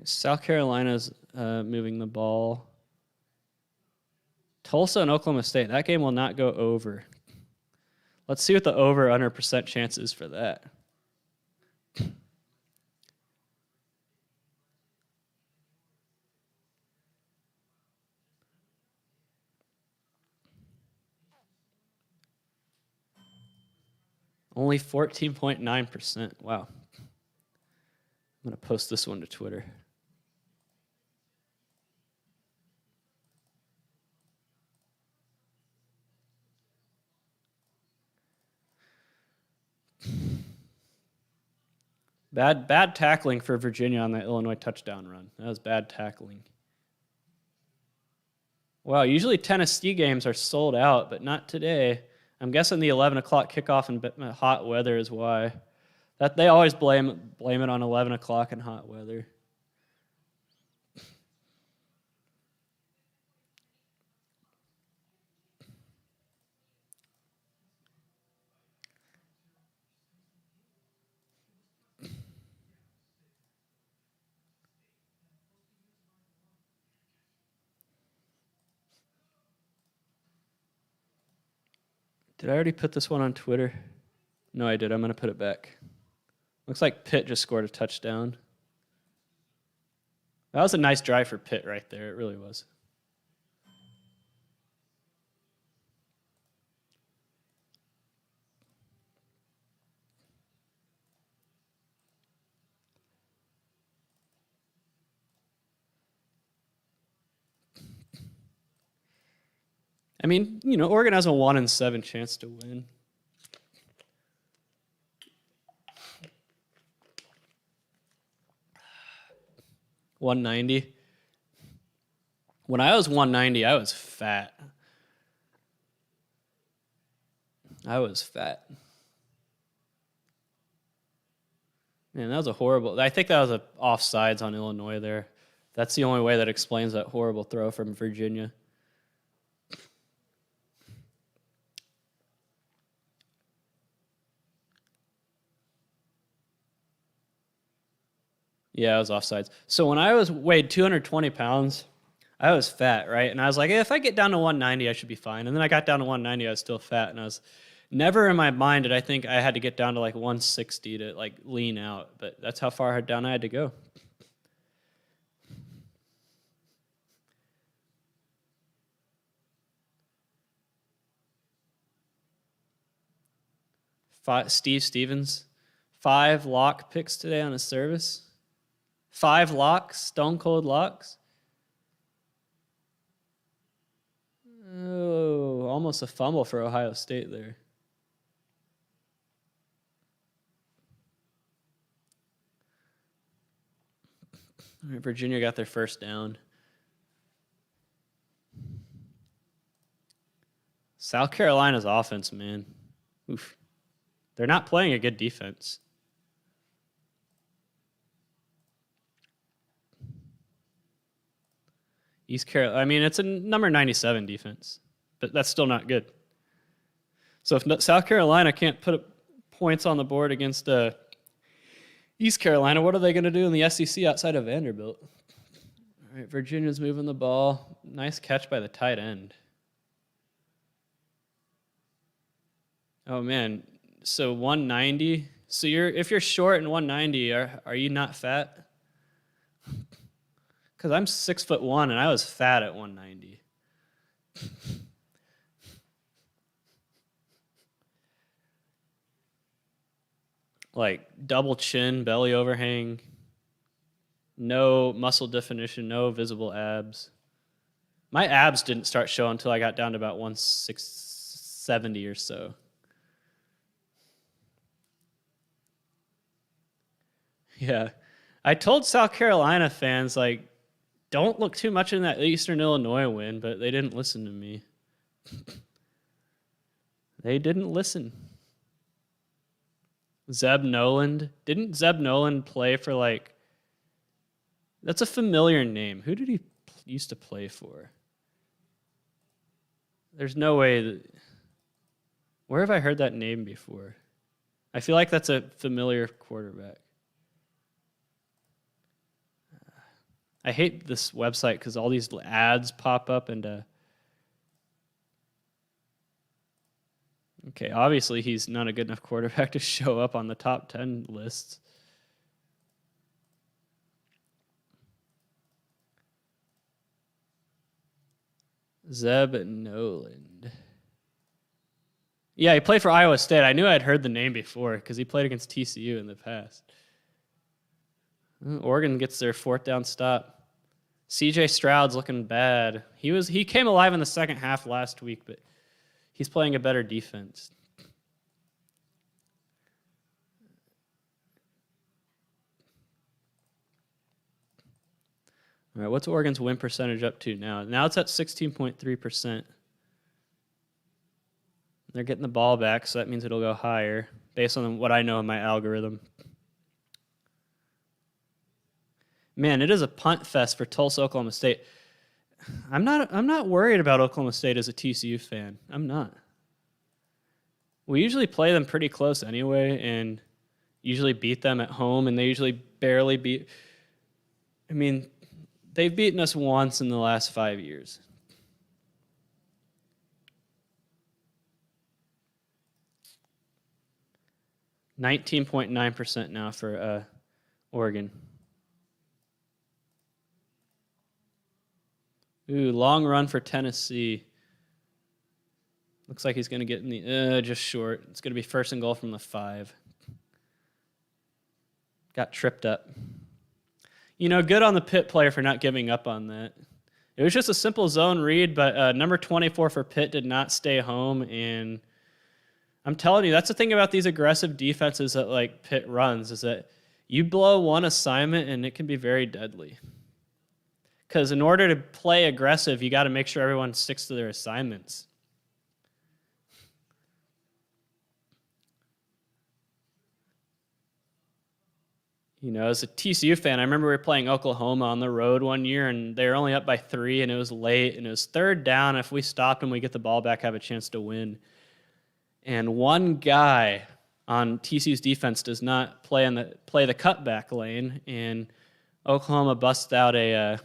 South Carolina's moving the ball. Tulsa and Oklahoma State. That game will not go over. Let's see what the over under percent chance is for that. Only 14.9%. Wow. I'm going to post this one to Twitter. Bad tackling for Virginia on the Illinois touchdown run. That was bad tackling. Wow, usually Tennessee games are sold out, but not today. I'm guessing the 11 o'clock kickoff and hot weather is why. That they always blame it on 11 o'clock and hot weather. Did I already put this one on Twitter? No, I did. I'm going to put it back. Looks like Pitt just scored a touchdown. That was a nice drive for Pitt right there. It really was. I mean, Oregon has a 1 in 7 chance to win. $190. When I was 190, I was fat. Man, that was a horrible. I think that was a offsides on Illinois there. That's the only way that explains that horrible throw from Virginia. Yeah, I was offsides. So when I weighed 220 pounds, I was fat, right? And I was like, hey, if I get down to 190, I should be fine. And then I got down to 190, I was still fat. And I was never in my mind did I think I had to get down to like 160 to like lean out. But that's how far down I had to go. Steve Stevens, 5 lock picks today on his service. 5 locks, stone cold locks. Oh, almost a fumble for Ohio State there. All right, Virginia got their first down. South Carolina's offense, man. Oof. They're not playing a good defense. East Carolina, I mean, it's a number 97 defense, but that's still not good. So if South Carolina can't put points on the board against East Carolina, what are they going to do in the SEC outside of Vanderbilt? All right, Virginia's moving the ball. Nice catch by the tight end. Oh, man. So 190. So if you're short and 190, are you not fat? Because I'm 6'1" and I was fat at 190. Like double chin, belly overhang, no muscle definition, no visible abs. My abs didn't start showing until I got down to about 170 or so. Yeah. I told South Carolina fans, like, don't look too much in that Eastern Illinois win, but they didn't listen to me. They didn't listen. Zeb Noland. Didn't Zeb Noland play for, like... That's a familiar name. Who did he used to play for? There's no way that... Where have I heard that name before? I feel like that's a familiar quarterback. I hate this website because all these ads pop up and... Okay, obviously he's not a good enough quarterback to show up on the top 10 lists. Zeb Noland. Yeah, he played for Iowa State. I knew I'd heard the name before because he played against TCU in the past. Oregon gets their 4th down stop. CJ Stroud's looking bad. He came alive in the second half last week, but he's playing a better defense. All right, what's Oregon's win percentage up to now? Now it's at 16.3%. They're getting the ball back, so that means it'll go higher based on what I know in my algorithm. Man, it is a punt fest for Tulsa, Oklahoma State. I'm not worried about Oklahoma State as a TCU fan. I'm not. We usually play them pretty close anyway, and usually beat them at home, and they usually barely beat. I mean, they've beaten us once in the last 5 years. %19.9% now for Oregon. Ooh, long run for Tennessee. Looks like he's going to get in the, just short. It's going to be 1st and goal from the 5. Got tripped up. You know, good on the Pitt player for not giving up on that. It was just a simple zone read, but number 24 for Pitt did not stay home. And I'm telling you, that's the thing about these aggressive defenses that like Pitt runs is that you blow one assignment and it can be very deadly. Because in order to play aggressive, you got to make sure everyone sticks to their assignments. You know, as a TCU fan, I remember we were playing Oklahoma on the road one year, and they were only up by 3, and it was late, and it was 3rd down. If we stopped and we get the ball back, have a chance to win. And one guy on TCU's defense does not play the cutback lane, and Oklahoma busts out a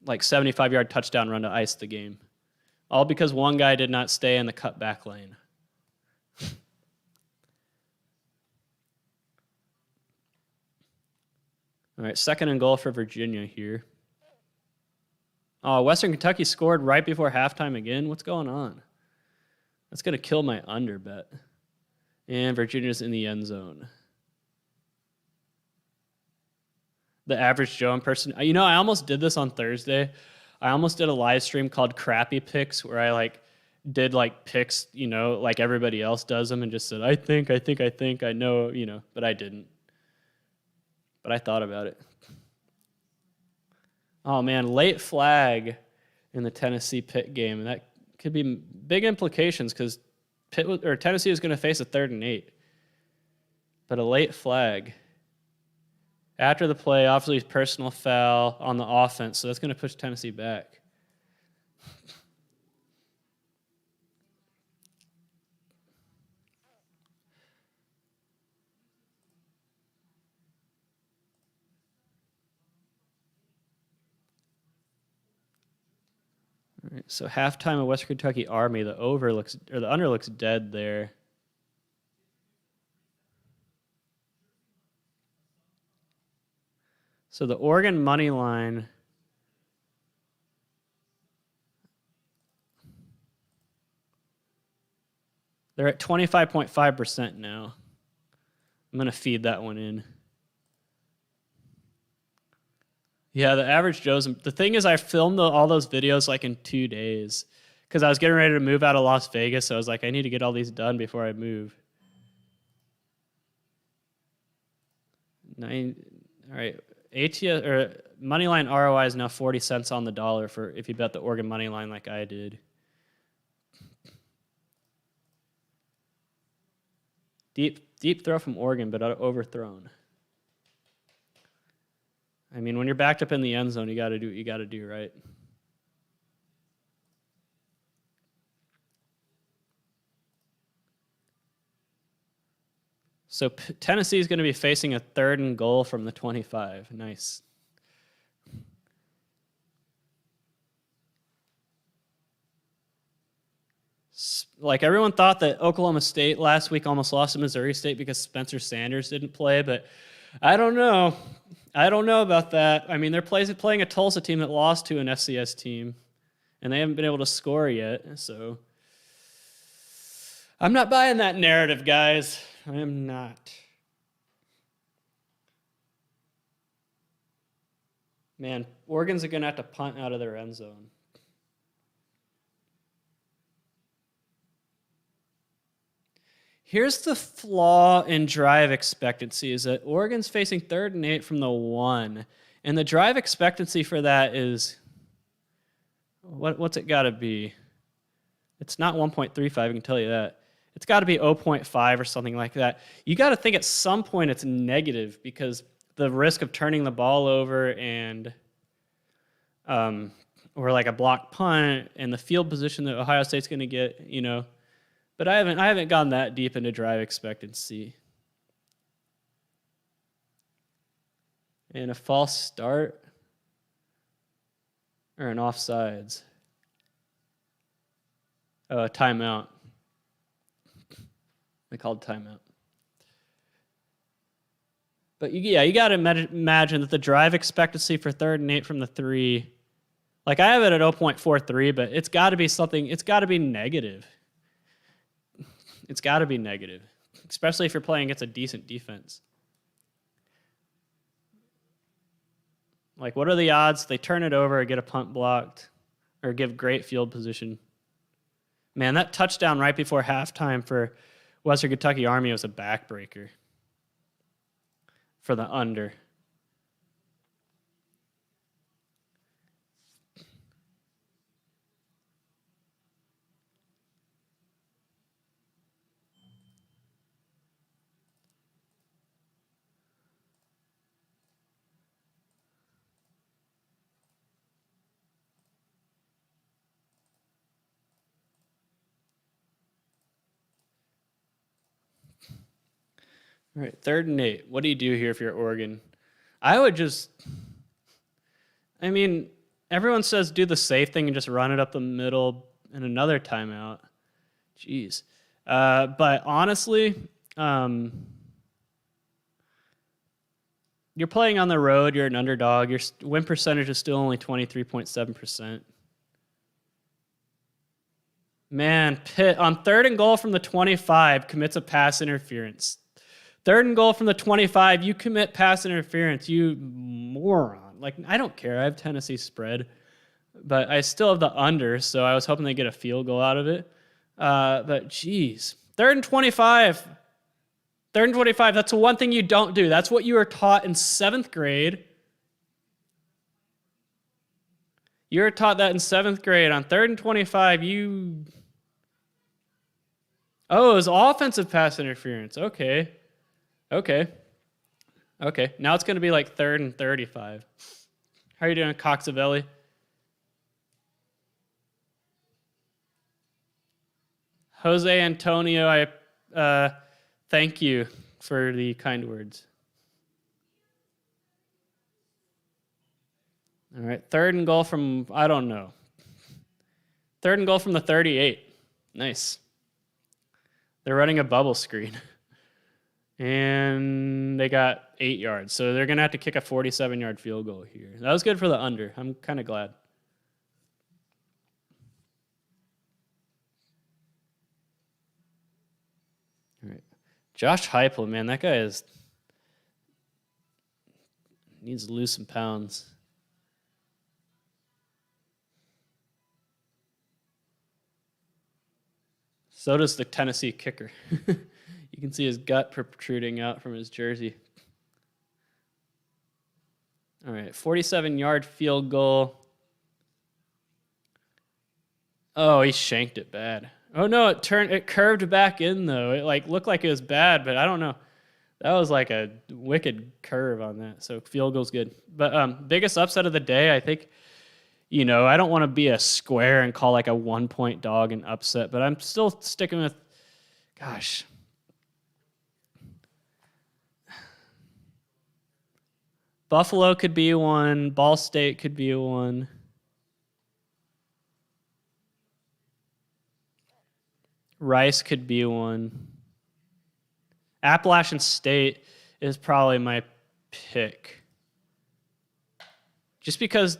75-yard touchdown run to ice the game. All because one guy did not stay in the cutback lane. All right, 2nd and goal for Virginia here. Oh, Western Kentucky scored right before halftime again. What's going on? That's going to kill my under bet. And Virginia's in the end zone. The average Joe in person. You know, I almost did this on Thursday. I almost did a live stream called Crappy Picks where I did picks, you know, like everybody else does them and just said, I think, I know, you know, but I didn't. But I thought about it. Oh man, late flag in the Tennessee-Pitt game. And that could be big implications because Tennessee is going to face a 3rd and 8. But a late flag. After the play, obviously personal foul on the offense, so that's going to push Tennessee back. All right, so halftime of Western Kentucky Army, the under looks dead there. So the Oregon money line, they're at 25.5% now. I'm going to feed that one in. Yeah, the average Joe's. The thing is, I filmed all those videos in 2 days because I was getting ready to move out of Las Vegas. So I was like, I need to get all these done before I move. All right. ATS or moneyline ROI is now 40 cents on the dollar for if you bet the Oregon money line like I did. Deep throw from Oregon, but overthrown. I mean, when you're backed up in the end zone, you got to do what you got to do, right? So Tennessee is going to be facing a 3rd and goal from the 25. Nice. Everyone thought that Oklahoma State last week almost lost to Missouri State because Spencer Sanders didn't play, but I don't know. I don't know about that. I mean, they're playing a Tulsa team that lost to an FCS team, and they haven't been able to score yet. So I'm not buying that narrative, guys. I am not. Man, Oregon's going to have to punt out of their end zone. Here's the flaw in drive expectancy is that Oregon's facing 3rd and 8 from the 1. And the drive expectancy for that is, what's it got to be? It's not 1.35, I can tell you that. It's got to be 0.5 or something like that. You got to think at some point it's negative because the risk of turning the ball over and or a block punt and the field position that Ohio State's going to get, you know. But I haven't gone that deep into drive expectancy. And a false start or an offsides. Oh, a timeout. They called timeout. But you got to imagine that the drive expectancy for 3rd and 8 from the 3, I have it at 0.43, but it's got to be something. It's got to be negative. It's got to be negative, especially if you're playing against a decent defense. What are the odds they turn it over or get a punt blocked or give great field position? Man, that touchdown right before halftime for Western Kentucky Army was a backbreaker for the under. All right, 3rd and 8. What do you do here if you're Oregon? I would everyone says do the safe thing and just run it up the middle and another timeout. Jeez. But honestly, you're playing on the road. You're an underdog. Your win percentage is still only 23.7%. Man, Pitt, on 3rd and goal from the 25, commits a pass interference. 3rd and goal from the 25, you commit pass interference, you moron. Like, I don't care. I have Tennessee spread, but I still have the under, so I was hoping they get a field goal out of it. But, geez. 3rd and 25. 3rd and 25, that's the one thing you don't do. That's what you were taught in 7th grade. You were taught that in 7th grade. On 3rd and 25, you... Oh, it was offensive pass interference. Okay. Now it's going to be like 3rd and 35. How are you doing, Coxavelli? Jose Antonio, I thank you for the kind words. All right, 3rd and goal from, I don't know. 3rd and goal from the 38. Nice. They're running a bubble screen. And they got 8 yards. So they're going to have to kick a 47-yard field goal here. That was good for the under. I'm kind of glad. All right. Josh Heupel, man, that guy needs to lose some pounds. So does the Tennessee kicker. You can see his gut protruding out from his jersey. All right, 47-yard field goal. Oh, he shanked it bad. Oh no, it curved back in though. It looked like it was bad, but I don't know. That was like a wicked curve on that. So field goal's good. But biggest upset of the day, I think. I don't want to be a square and call like a 1-point dog an upset, but I'm still sticking with, gosh. Buffalo could be one. Ball State could be one. Rice could be one. Appalachian State is probably my pick. Just because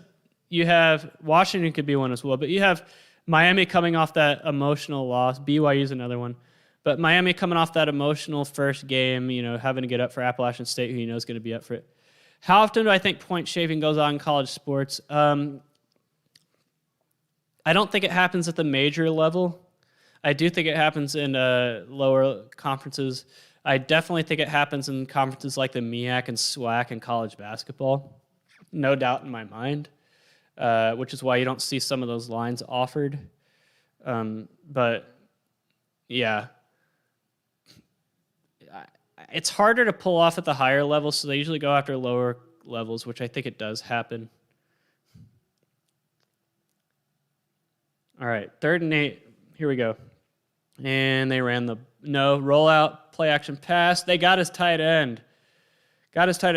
you have Washington could be one as well, but you have Miami coming off that emotional loss. BYU's another one. But Miami coming off that emotional first game, having to get up for Appalachian State, who is going to be up for it. How often do I think point shaving goes on in college sports? I don't think it happens at the major level. I do think it happens in lower conferences. I definitely think it happens in conferences like the MEAC and SWAC and college basketball. No doubt in my mind. Which is why you don't see some of those lines offered. But, yeah. It's harder to pull off at the higher levels, so they usually go after lower levels, which I think it does happen. All right, 3rd and 8. Here we go. And they ran rollout, play action pass. They got his tight end.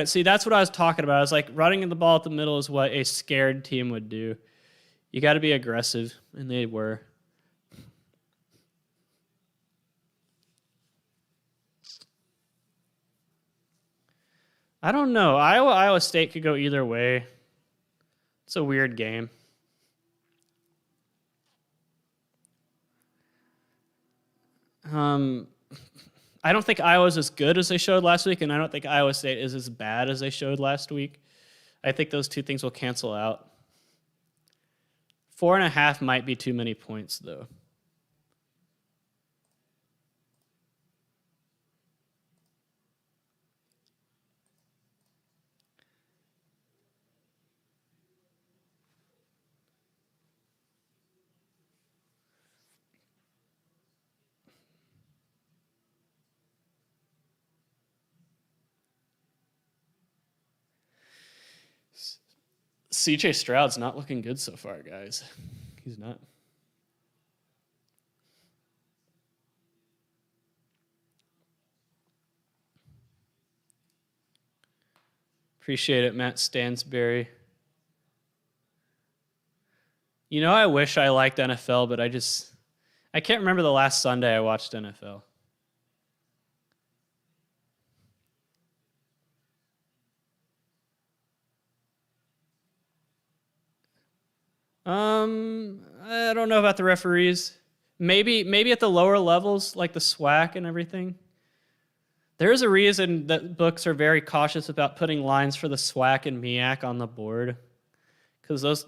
See, that's what I was talking about. I was like, running the ball at the middle is what a scared team would do. You got to be aggressive, and they were. I don't know. Iowa State could go either way. It's a weird game. I don't think Iowa's as good as they showed last week, and I don't think Iowa State is as bad as they showed last week. I think those two things will cancel out. 4.5 might be too many points, though. CJ Stroud's not looking good so far, guys. He's not. Appreciate it, Matt Stansberry. I wish I liked NFL, but I can't remember the last Sunday I watched NFL. I don't know about the referees. Maybe at the lower levels, like the SWAC and everything. There's a reason that books are very cautious about putting lines for the SWAC and MEAC on the board, because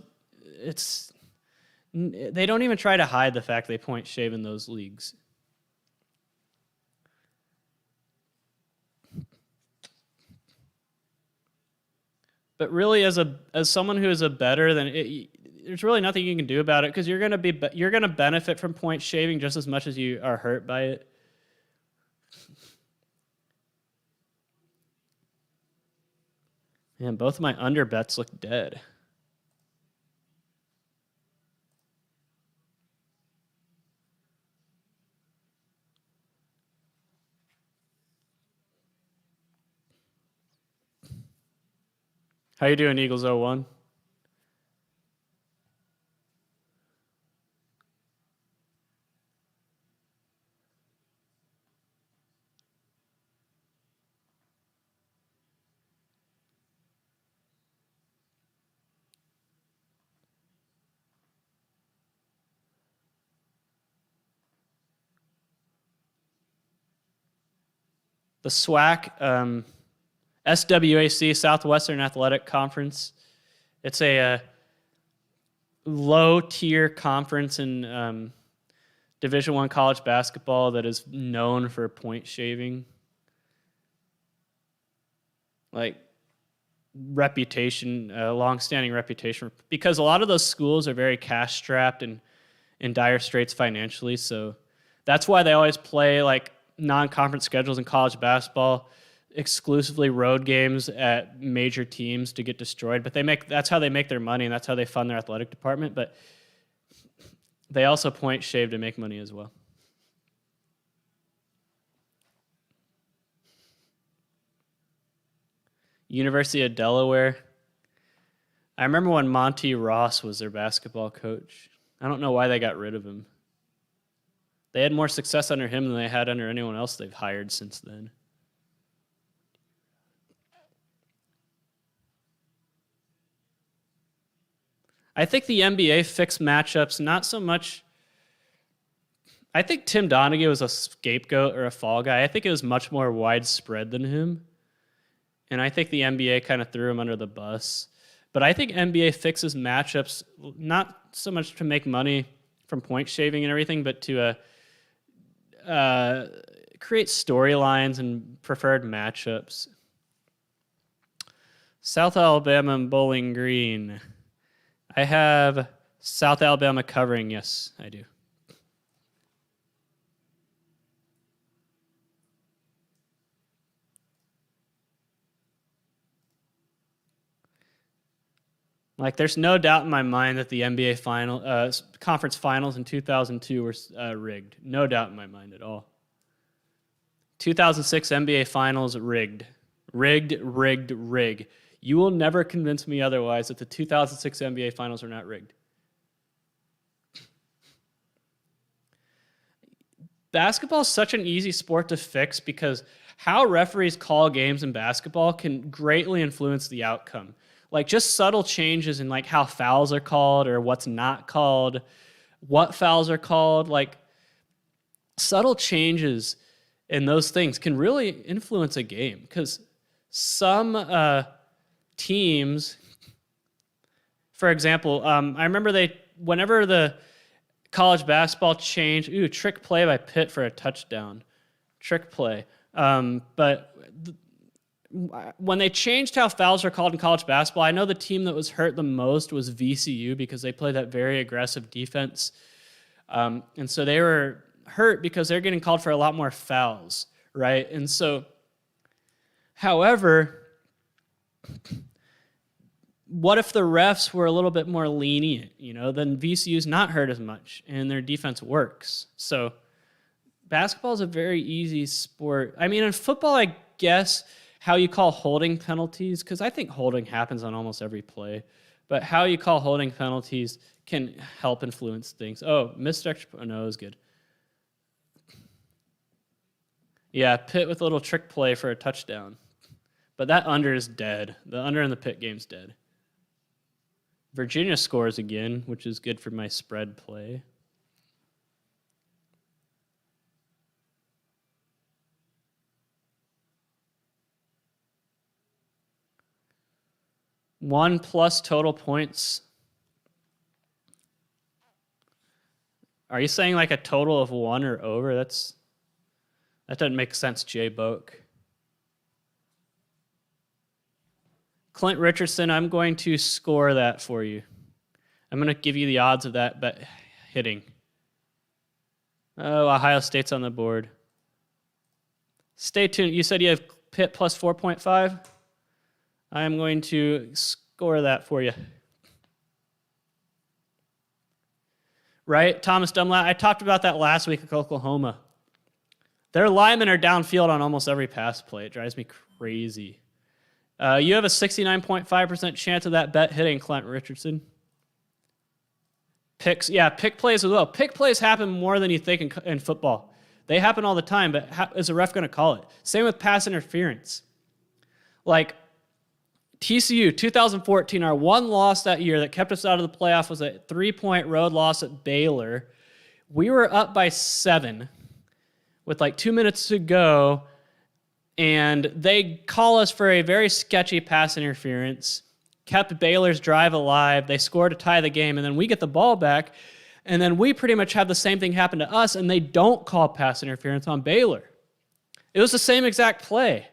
they don't even try to hide the fact they point shave in those leagues. But really, as someone who is a better, there's really nothing you can do about it, because you're gonna benefit from point shaving just as much as you are hurt by it. Man, both of my under bets look dead. How you doing, Eagles 01? The SWAC, SWAC, Southwestern Athletic Conference. It's a low-tier conference in Division I college basketball that is known for point shaving. Like, reputation, long-standing reputation, because a lot of those schools are very cash-strapped and in dire straits financially, so that's why they always play, like, non-conference schedules in college basketball, exclusively road games at major teams to get destroyed. But that's how they make their money, and that's how they fund their athletic department. But they also point shave to make money as well. University of Delaware. I remember when Monty Ross was their basketball coach. I don't know why they got rid of him. They had more success under him than they had under anyone else they've hired since then. I think the NBA fixed matchups not so much. I think Tim Donaghy was a scapegoat or a fall guy. I think it was much more widespread than him. And I think the NBA kind of threw him under the bus. But I think NBA fixes matchups not so much to make money from point shaving and everything, but to create storylines and preferred matchups. South Alabama and Bowling Green. I have South Alabama covering. Yes, I do. Like, there's no doubt in my mind that the NBA conference finals in 2002 were rigged. No doubt in my mind at all. 2006 NBA finals rigged. Rigged. You will never convince me otherwise that the 2006 NBA finals are not rigged. Basketball is such an easy sport to fix because how referees call games in basketball can greatly influence the outcome. Like, just subtle changes in, like, how fouls are called or what's not called, what fouls are called, like, subtle changes in those things can really influence a game, because some teams, for example, I remember whenever the college basketball changed, trick play by Pitt for a touchdown, trick play, when they changed how fouls are called in college basketball, I know the team that was hurt the most was VCU because they play that very aggressive defense. And so they were hurt because they're getting called for a lot more fouls, right? And so, however, what if the refs were a little bit more lenient? Then VCU's not hurt as much and their defense works. So basketball is a very easy sport. I mean, in football, I guess how you call holding penalties, because I think holding happens on almost every play, but how you call holding penalties can help influence things. Oh, missed extra, no, it was good. Yeah, Pitt with a little trick play for a touchdown. But that under is dead. The under in the Pitt game's dead. Virginia scores again, which is good for my spread play. 1 plus total points. Are you saying like a total of 1 or over? That doesn't make sense, Jay Boak. Clint Richardson, I'm going to score that for you. I'm going to give you the odds of that bet hitting. Oh, Ohio State's on the board. Stay tuned. You said you have Pitt plus 4.5? I am going to score that for you. Right? Thomas Dunlap. I talked about that last week at Oklahoma. Their linemen are downfield on almost every pass play. It drives me crazy. You have a 69.5% chance of that bet hitting, Clint Richardson. Picks, yeah, pick plays as well. Pick plays happen more than you think in football. They happen all the time, but is a ref going to call it? Same with pass interference. Like TCU, 2014, our one loss that year that kept us out of the playoff was a 3-point road loss at Baylor. We were up by 7 with like 2 minutes to go, and they call us for a very sketchy pass interference, kept Baylor's drive alive. They scored to tie the game, and then we get the ball back, and then we pretty much have the same thing happen to us, and they don't call pass interference on Baylor. It was the same exact play.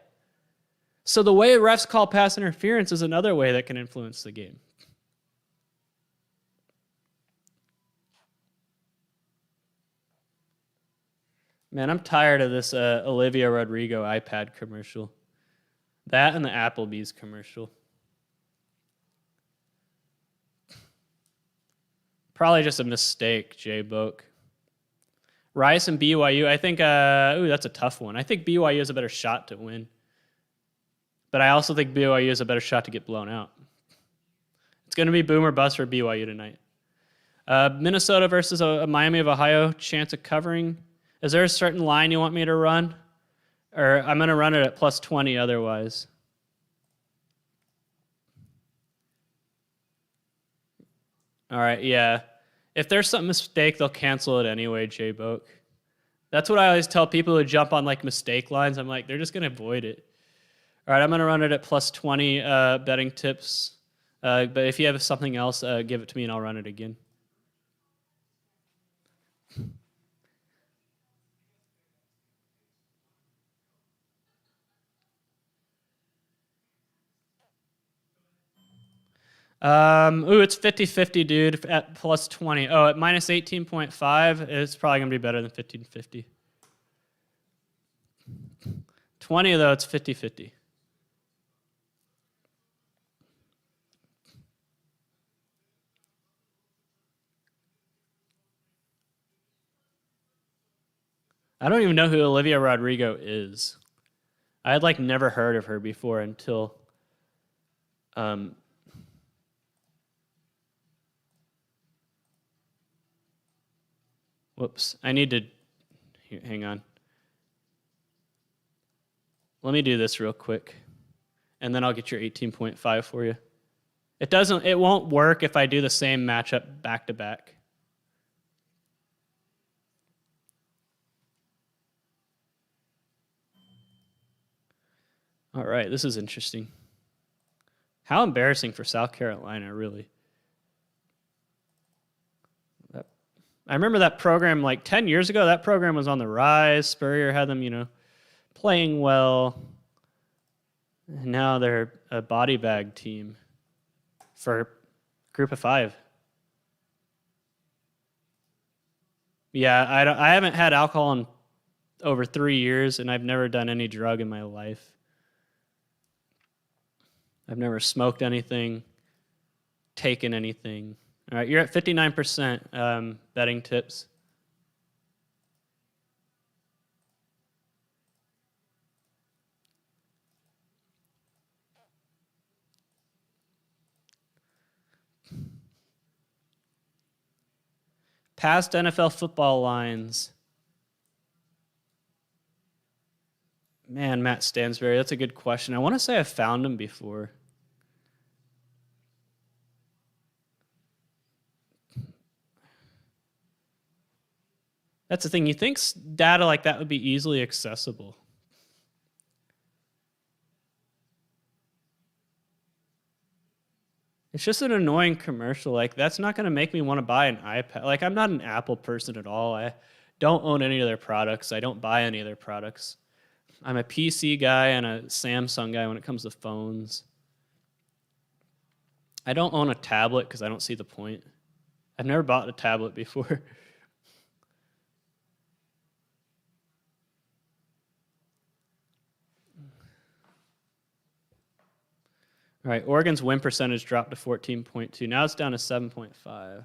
So the way refs call pass interference is another way that can influence the game. Man, I'm tired of this Olivia Rodrigo iPad commercial. That and the Applebee's commercial. Probably just a mistake, Jay Boak. Rice and BYU, I think, that's a tough one. I think BYU has a better shot to win. But I also think BYU has a better shot to get blown out. It's going to be boom or bust for BYU tonight. Minnesota versus a Miami of Ohio, chance of covering. Is there a certain line you want me to run? Or I'm going to run it at plus 20 otherwise. All right, yeah. If there's some mistake, they'll cancel it anyway, Jay Boak. That's what I always tell people who jump on like mistake lines. I'm like, they're just going to avoid it. All right, I'm going to run it at plus 20 betting tips. But if you have something else, give it to me and I'll run it again. It's 50-50, dude, at plus 20. Oh, at minus 18.5, it's probably going to be better than 15-50. 20, though, it's 50-50. I don't even know who Olivia Rodrigo is. I had like never heard of her before until whoops. I need to hang on. Let me do this real quick, and then I'll get your 18.5 for you. It won't work if I do the same matchup back to back. All right, this is interesting. How embarrassing for South Carolina, really. I remember that program like 10 years ago. That program was on the rise. Spurrier had them, playing well. And now they're a body bag team for Group of 5. Yeah, I haven't had alcohol in over 3 years, and I've never done any drug in my life. I've never smoked anything, taken anything. All right, you're at 59% betting tips. Past NFL football lines. Man, Matt Stansberry, that's a good question. I want to say I've found him before. That's the thing. You think data like that would be easily accessible. It's just an annoying commercial. Like, that's not going to make me want to buy an iPad. Like, I'm not an Apple person at all. I don't own any of their products. I don't buy any of their products. I'm a PC guy and a Samsung guy when it comes to phones. I don't own a tablet because I don't see the point. I've never bought a tablet before. All right, Oregon's win percentage dropped to 14.2. Now it's down to 7.5.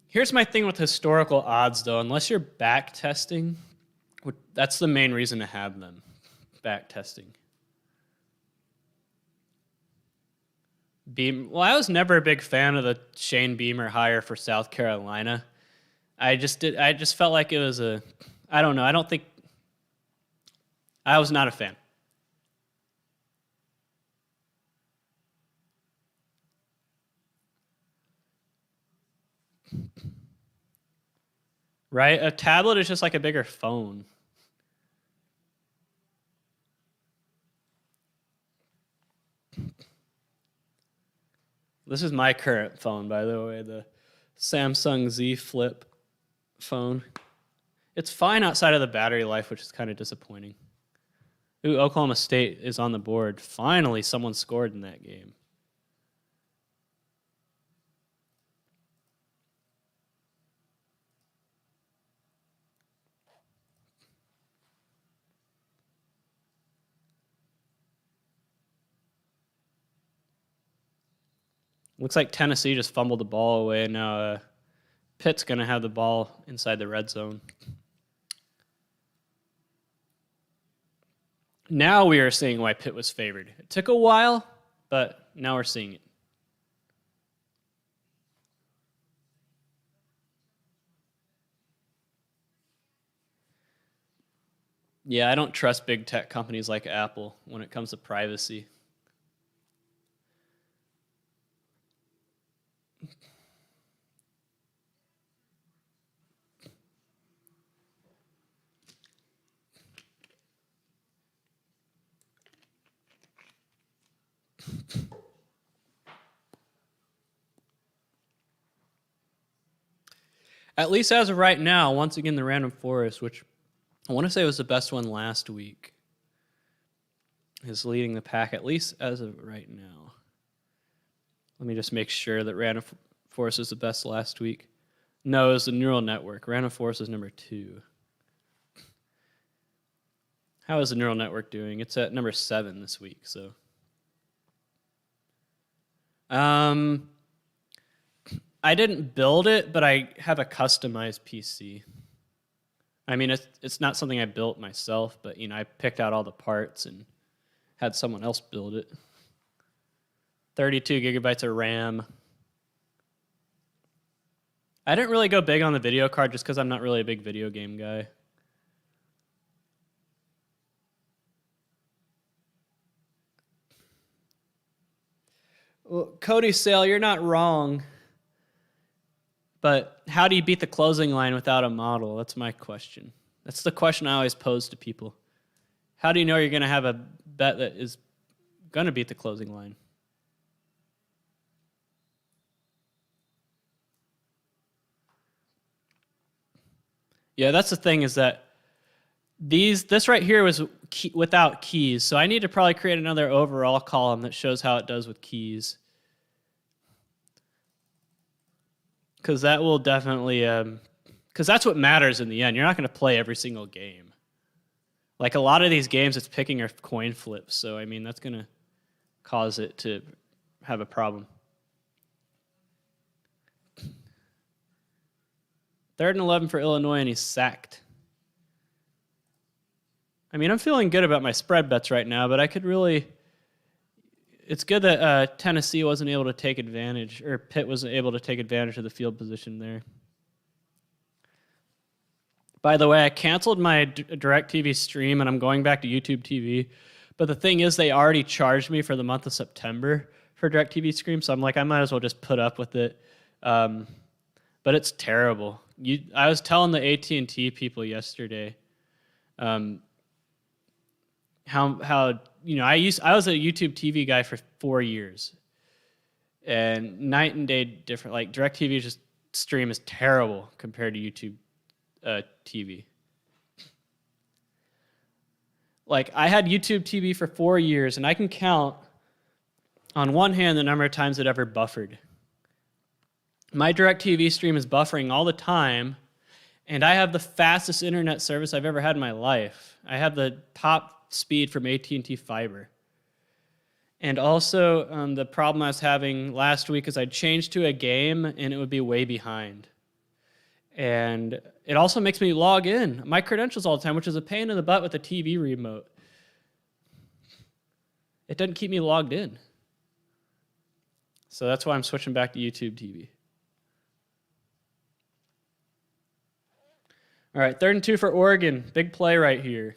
Here's my thing with historical odds, though. Unless you're back testing, that's the main reason to have them, back testing. Well, I was never a big fan of the Shane Beamer hire for South Carolina. I just felt like it was I don't know. I was not a fan. Right? A tablet is just like a bigger phone. This is my current phone, by the way, the Samsung Z Flip phone. It's fine outside of the battery life, which is kind of disappointing. Ooh, Oklahoma State is on the board. Finally, someone scored in that game. Looks like Tennessee just fumbled the ball away, and now Pitt's going to have the ball inside the red zone. Now we are seeing why Pitt was favored. It took a while, but now we're seeing it. Yeah, I don't trust big tech companies like Apple when it comes to privacy. At least as of right now, once again, the Random Forest, which I want to say was the best one last week, is leading the pack, at least as of right now. Let me just make sure that Random Forest is the best last week. No, it was the Neural Network. Random Forest is number 2. How is the Neural Network doing? It's at number 7 this week, so. I didn't build it, but I have a customized PC. I mean, it's not something I built myself, but I picked out all the parts and had someone else build it. 32 gigabytes of RAM. I didn't really go big on the video card just because I'm not really a big video game guy. Well, Cody Sale, you're not wrong. But how do you beat the closing line without a model? That's my question. That's the question I always pose to people. How do you know you're going to have a bet that is going to beat the closing line? Yeah, that's the thing is that this right here was without keys. So I need to probably create another overall column that shows how it does with keys. Because that will definitely, because that's what matters in the end. You're not going to play every single game. Like a lot of these games, it's picking or coin flips. So, I mean, that's going to cause it to have a problem. 3rd and 11 for Illinois, and he's sacked. I mean, I'm feeling good about my spread bets right now, but I could really... It's good that Tennessee wasn't able to take advantage, or Pitt wasn't able to take advantage of the field position there. By the way, I canceled my DirecTV stream, and I'm going back to YouTube TV. But the thing is, they already charged me for the month of September for DirecTV Stream, so I'm like, I might as well just put up with it. But it's terrible. I was telling the AT&T people yesterday how I was a YouTube TV guy for 4 years, and night and day different. Like DirecTV just stream is terrible compared to YouTube TV. Like I had YouTube TV for 4 years, and I can count on one hand the number of times it ever buffered. My DirecTV stream is buffering all the time, and I have the fastest internet service I've ever had in my life. I have the top speed from AT&T Fiber. And also, the problem I was having last week is I'd change to a game, and it would be way behind. And it also makes me log in my credentials all the time, which is a pain in the butt with the TV remote. It doesn't keep me logged in. So that's why I'm switching back to YouTube TV. All right, 3rd and 2 for Oregon. Big play right here.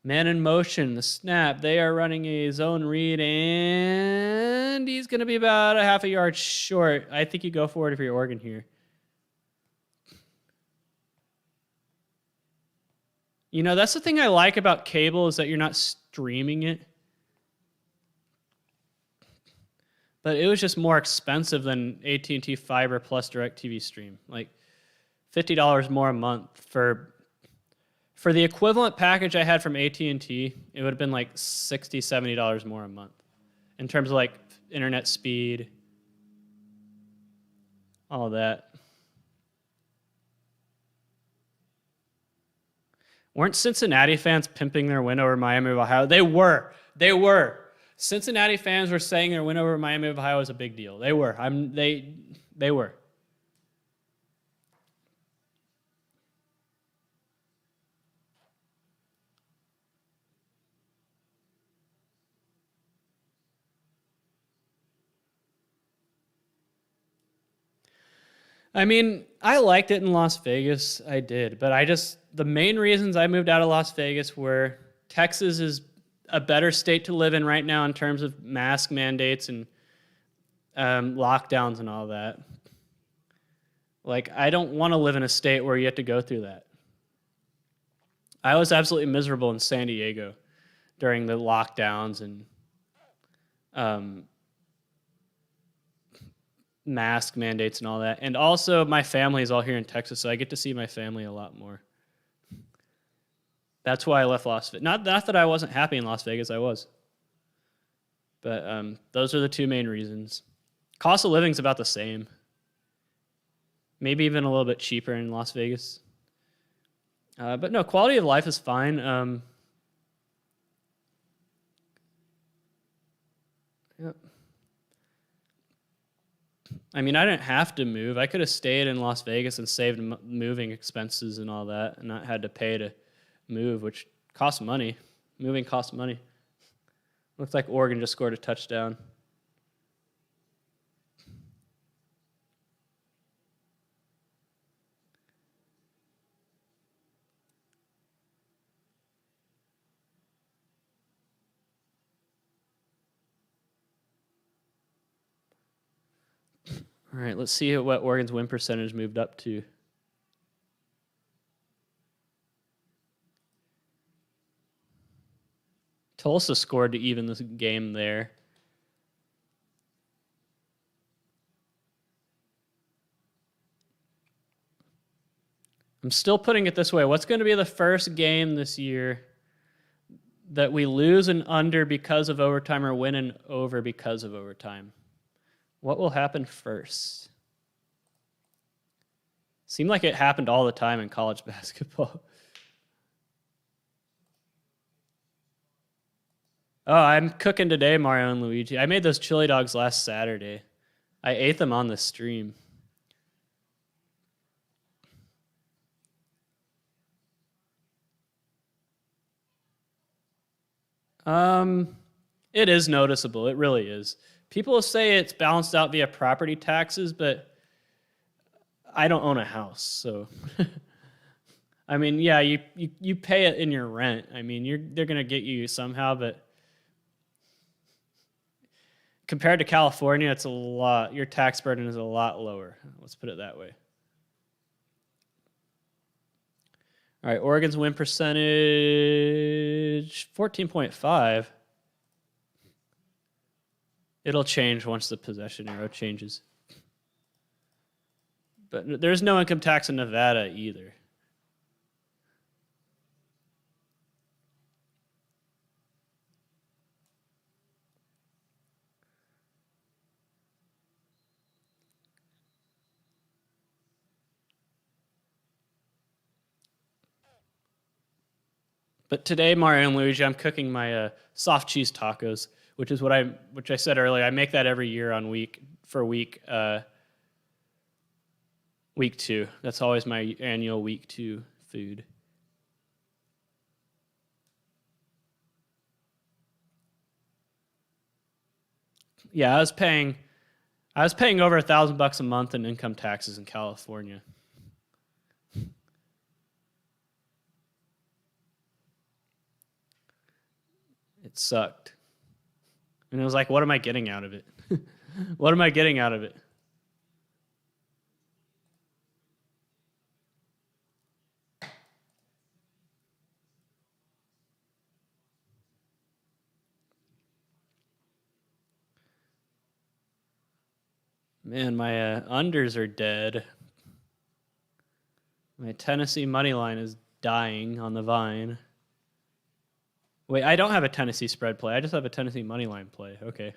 Man in motion, the snap. They are running a zone read, and he's going to be about a half a yard short. I think you go for it if you're Oregon here. You know, that's the thing I like about cable is that you're not streaming it. But it was just more expensive than AT&T Fiber plus DirecTV Stream. Like $50 more a month for the equivalent package I had from AT&T. It would have been like $60, $70 more a month in terms of like internet speed, all that. Weren't Cincinnati fans pimping their win over Miami of Ohio? They were. Cincinnati fans were saying their win over Miami of Ohio was a big deal. They were. They were. I mean, I liked it in Las Vegas. I did. But the main reasons I moved out of Las Vegas were Texas is a better state to live in right now in terms of mask mandates and lockdowns and all that. Like, I don't want to live in a state where you have to go through that. I was absolutely miserable in San Diego during the lockdowns and mask mandates and all that. And also, my family is all here in Texas, so I get to see my family a lot more. That's why I left Las Vegas. Not that I wasn't happy in Las Vegas, I was. But those are the two main reasons. Cost of living is about the same. Maybe even a little bit cheaper in Las Vegas. But no, quality of life is fine. Yep. I mean, I didn't have to move. I could have stayed in Las Vegas and saved moving expenses and all that and not had to pay to move, which costs money. Moving costs money. Looks like Oregon just scored a touchdown. All right, let's see what Oregon's win percentage moved up to. Tulsa scored to even this game there. I'm still putting it this way. What's going to be the first game this year that we lose an under because of overtime or win an over because of overtime? What will happen first? Seemed like it happened all the time in college basketball. Oh, I'm cooking today, Mario and Luigi. I made those chili dogs last Saturday. I ate them on the stream. It is noticeable. It really is. People say it's balanced out via property taxes, but I don't own a house, so I mean, yeah, you pay it in your rent. I mean, they're gonna get you somehow, but Compared to California, it's a lot. Your tax burden is a lot lower. Let's put it that way. All right, Oregon's win percentage 14.5. It'll change once the possession arrow changes. But there's no income tax in Nevada either. But today, Mario and Luigi, I'm cooking my soft cheese tacos, which is which I said earlier. I make that every year on week 2. That's always my annual week 2 food. Yeah, I was paying over $1,000 a month in income taxes in California. It sucked. And it was like, what am I getting out of it? What am I getting out of it? Man, my unders are dead. My Tennessee money line is dying on the vine. Wait, I don't have a Tennessee spread play. I just have a Tennessee money line play. Okay.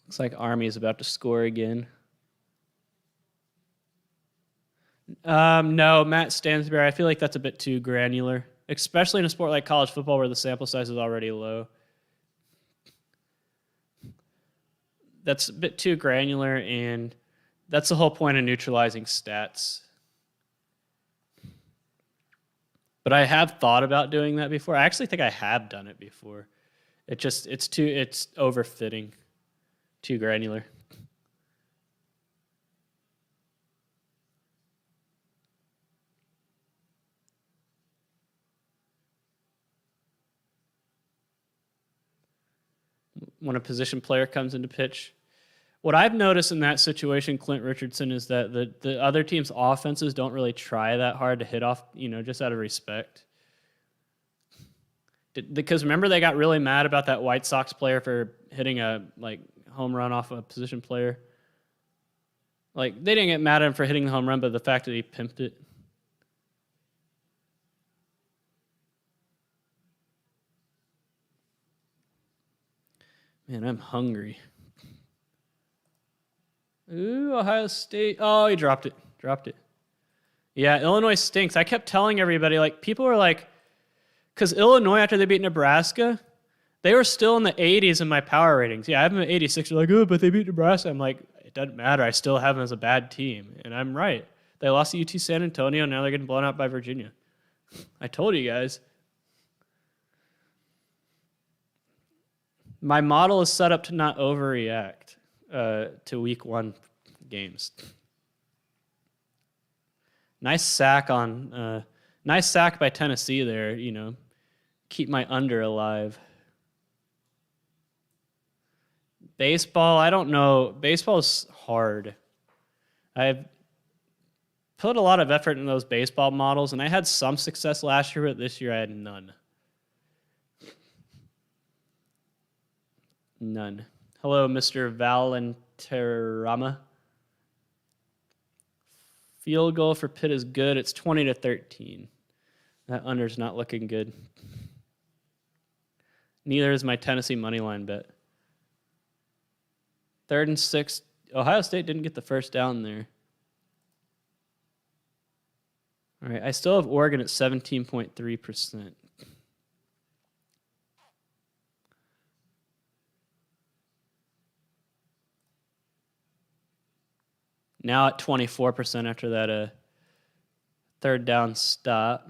Looks like Army is about to score again. No, Matt Stansberry. I feel like that's a bit too granular, especially in a sport like college football where the sample size is already low. That's a bit too granular, and that's the whole point of neutralizing stats. But I have thought about doing that before. I actually think I have done it before. It's overfitting, too granular. When a position player comes into pitch. What I've noticed in that situation, Clint Richardson, is that the other team's offenses don't really try that hard to hit off, just out of respect. Because remember they got really mad about that White Sox player for hitting a home run off a position player? They didn't get mad at him for hitting the home run, but the fact that he pimped it. Man, I'm hungry. Ooh, Ohio State. Oh, he dropped it. Yeah, Illinois stinks. I kept telling everybody, people were like, because Illinois, after they beat Nebraska, they were still in the 80s in my power ratings. Yeah, I have them at 86. They're like, oh, but they beat Nebraska. I'm like, it doesn't matter. I still have them as a bad team. And I'm right. They lost to UT San Antonio, and now they're getting blown out by Virginia. I told you guys. My model is set up to not overreact to week 1 games. Nice sack by Tennessee there, keep my under alive. Baseball, I don't know. Baseball is hard. I've put a lot of effort in those baseball models, and I had some success last year, but this year I had none. None. Hello, Mr. Valenterama. Field goal for Pitt is good. It's 20-13. That under's not looking good. Neither is my Tennessee money line bet. 3rd and 6. Ohio State didn't get the first down there. All right, I still have Oregon at 17.3%. Now at 24% after that 3rd down stop.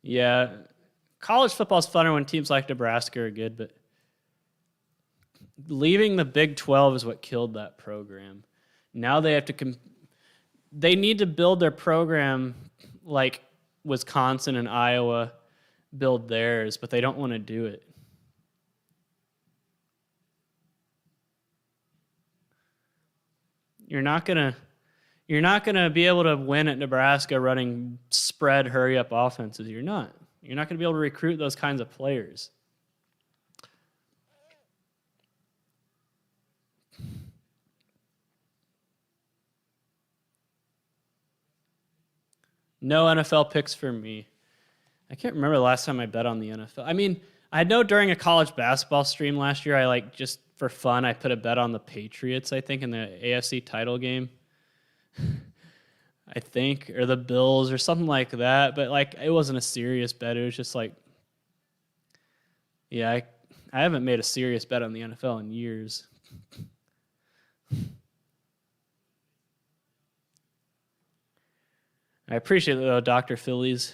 Yeah, college football's funner when teams like Nebraska are good, but leaving the Big 12 is what killed that program. Now they have to they need to build their program like Wisconsin and Iowa build theirs, but they don't want to do it. You're not gonna be able to win at Nebraska running spread hurry up offenses. You're not gonna be able to recruit those kinds of players. No NFL picks for me. I can't remember the last time I bet on the NFL. I mean, I know during a college basketball stream last year, I just for fun, I put a bet on the Patriots, I think, in the AFC title game. I think, or the Bills or something like that. But it wasn't a serious bet. It was just yeah, I haven't made a serious bet on the NFL in years. I appreciate it, though, Dr. Phillies.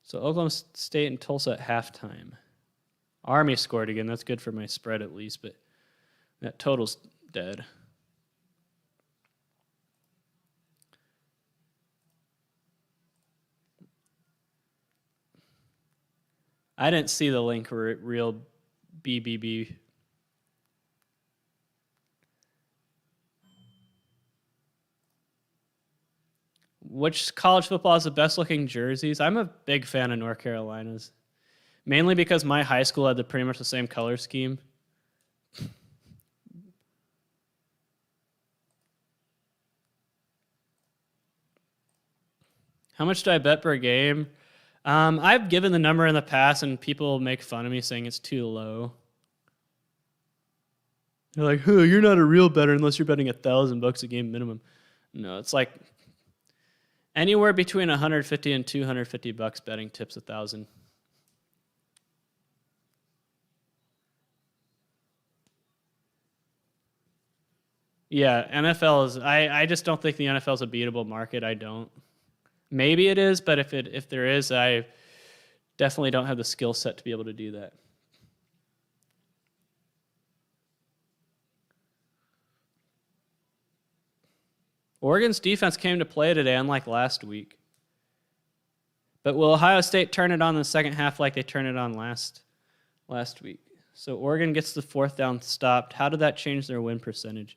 So Oklahoma State and Tulsa at halftime. Army scored again. That's good for my spread at least, but that total's dead. I didn't see the link for real BBB. Which college football has the best looking jerseys? I'm a big fan of North Carolina's. Mainly because my high school had pretty much the same color scheme. How much do I bet per game? I've given the number in the past, and people make fun of me saying it's too low. They're like, "Huh, you're not a real bettor unless you're betting $1,000 a game minimum." No, it's like anywhere between $150 and $250 betting tips $1,000. Yeah, NFL is. I just don't think the NFL is a beatable market. I don't. Maybe it is, but if there is, I definitely don't have the skill set to be able to do that. Oregon's defense came to play today, unlike last week. But will Ohio State turn it on in the second half like they turned it on last week? So Oregon gets the fourth down stopped. How did that change their win percentage?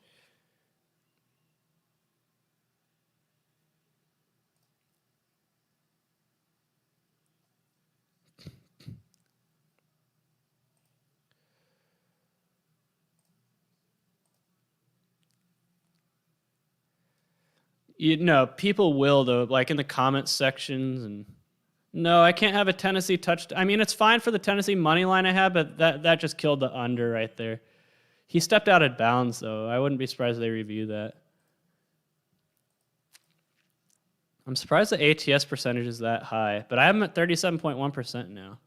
People will, though, like in the comments sections. And no, I can't have a Tennessee touchdown. I mean, it's fine for the Tennessee money line I have, but that just killed the under right there. He stepped out of bounds, though. I wouldn't be surprised if they review that. I'm surprised the ATS percentage is that high, but I have him at 37.1% now.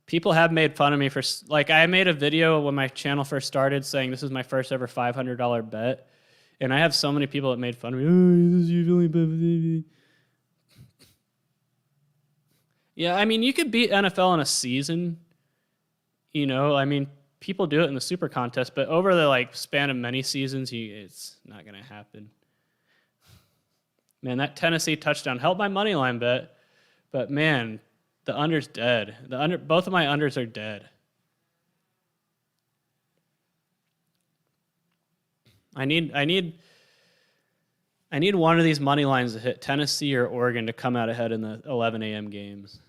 People have made fun of me for, I made a video when my channel first started saying this is my first ever $500 bet. And I have so many people that made fun of me. Oh, this is your only bet. Yeah, I mean, you could beat NFL in a season. I mean, people do it in the Super Contest, but over the span of many seasons, it's not going to happen. Man, that Tennessee touchdown helped my money line bet, but man, the under's dead. Both of my unders are dead. I need one of these money lines to hit, Tennessee or Oregon, to come out ahead in the 11 a.m. games.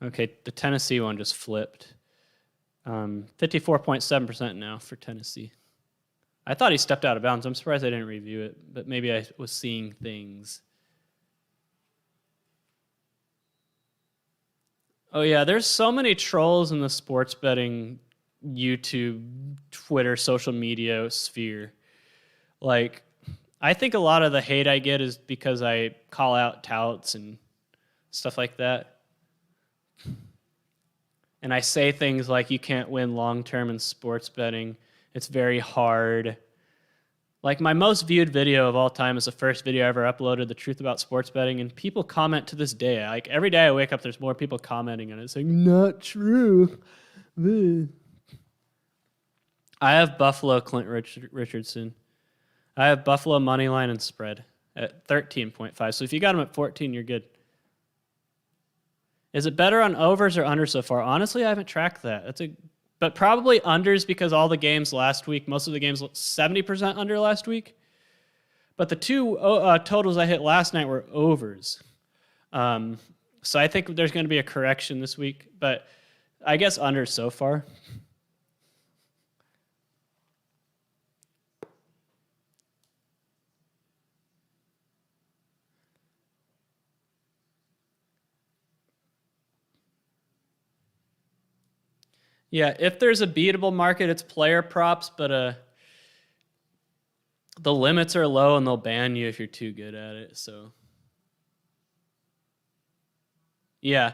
Okay, the Tennessee one just flipped. 54.7% now for Tennessee. I thought he stepped out of bounds. I'm surprised I didn't review it, but maybe I was seeing things. Oh yeah, there's so many trolls in the sports betting YouTube, Twitter, social media sphere. Like, I think a lot of the hate I get is because I call out touts and stuff like that. And I say things like you can't win long term in sports betting. It's very hard. Like, my most viewed video of all time is the first video I ever uploaded, The Truth About Sports Betting, and people comment to this day. Like, every day I wake up, there's more people commenting on it saying, not true. I have Buffalo Clint Richardson. I have Buffalo money line and spread at 13.5. So if you got them at 14, you're good. Is it better on overs or unders so far? Honestly, I haven't tracked that. But probably unders because all the games last week, most of the games 70% under last week. But the two totals I hit last night were overs. So I think there's going to be a correction this week. But I guess unders so far. Yeah, if there's a beatable market, it's player props, but the limits are low and they'll ban you if you're too good at it. So, yeah,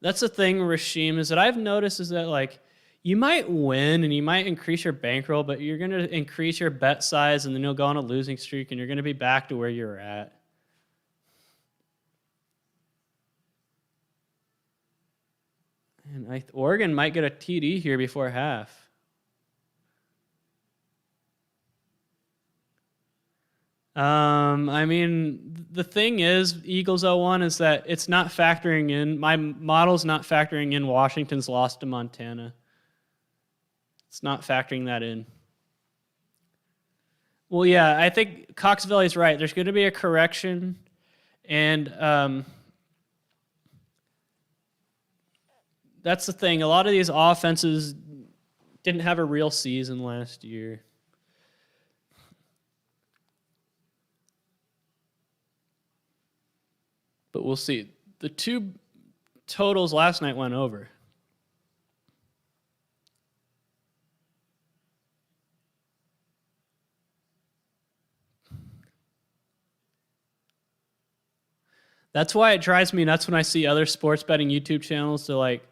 that's the thing, Rashim, is that I've noticed is that, like, you might win and you might increase your bankroll, but you're going to increase your bet size and then you'll go on a losing streak and you're going to be back to where you're at. And Oregon might get a TD here before half. I mean, the thing is, Eagles 0-1 is that it's not factoring in, my model's not factoring in Washington's loss to Montana. It's not factoring that in. Well, yeah, I think Coxville is right. There's going to be a correction, and that's the thing. A lot of these offenses didn't have a real season last year. But we'll see. The two totals last night went over. That's why it drives me nuts when I see other sports betting YouTube channels to like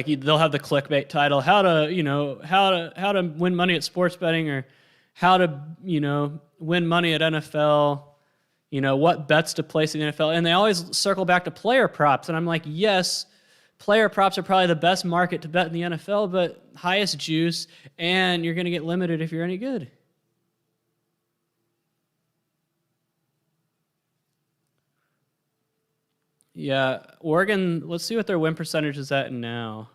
they'll have the clickbait title, how to win money at sports betting, or how to, win money at NFL, what bets to place in the NFL. And they always circle back to player props. And I'm like, yes, player props are probably the best market to bet in the NFL, but highest juice, and you're going to get limited if you're any good. Yeah, Oregon, let's see what their win percentage is at now.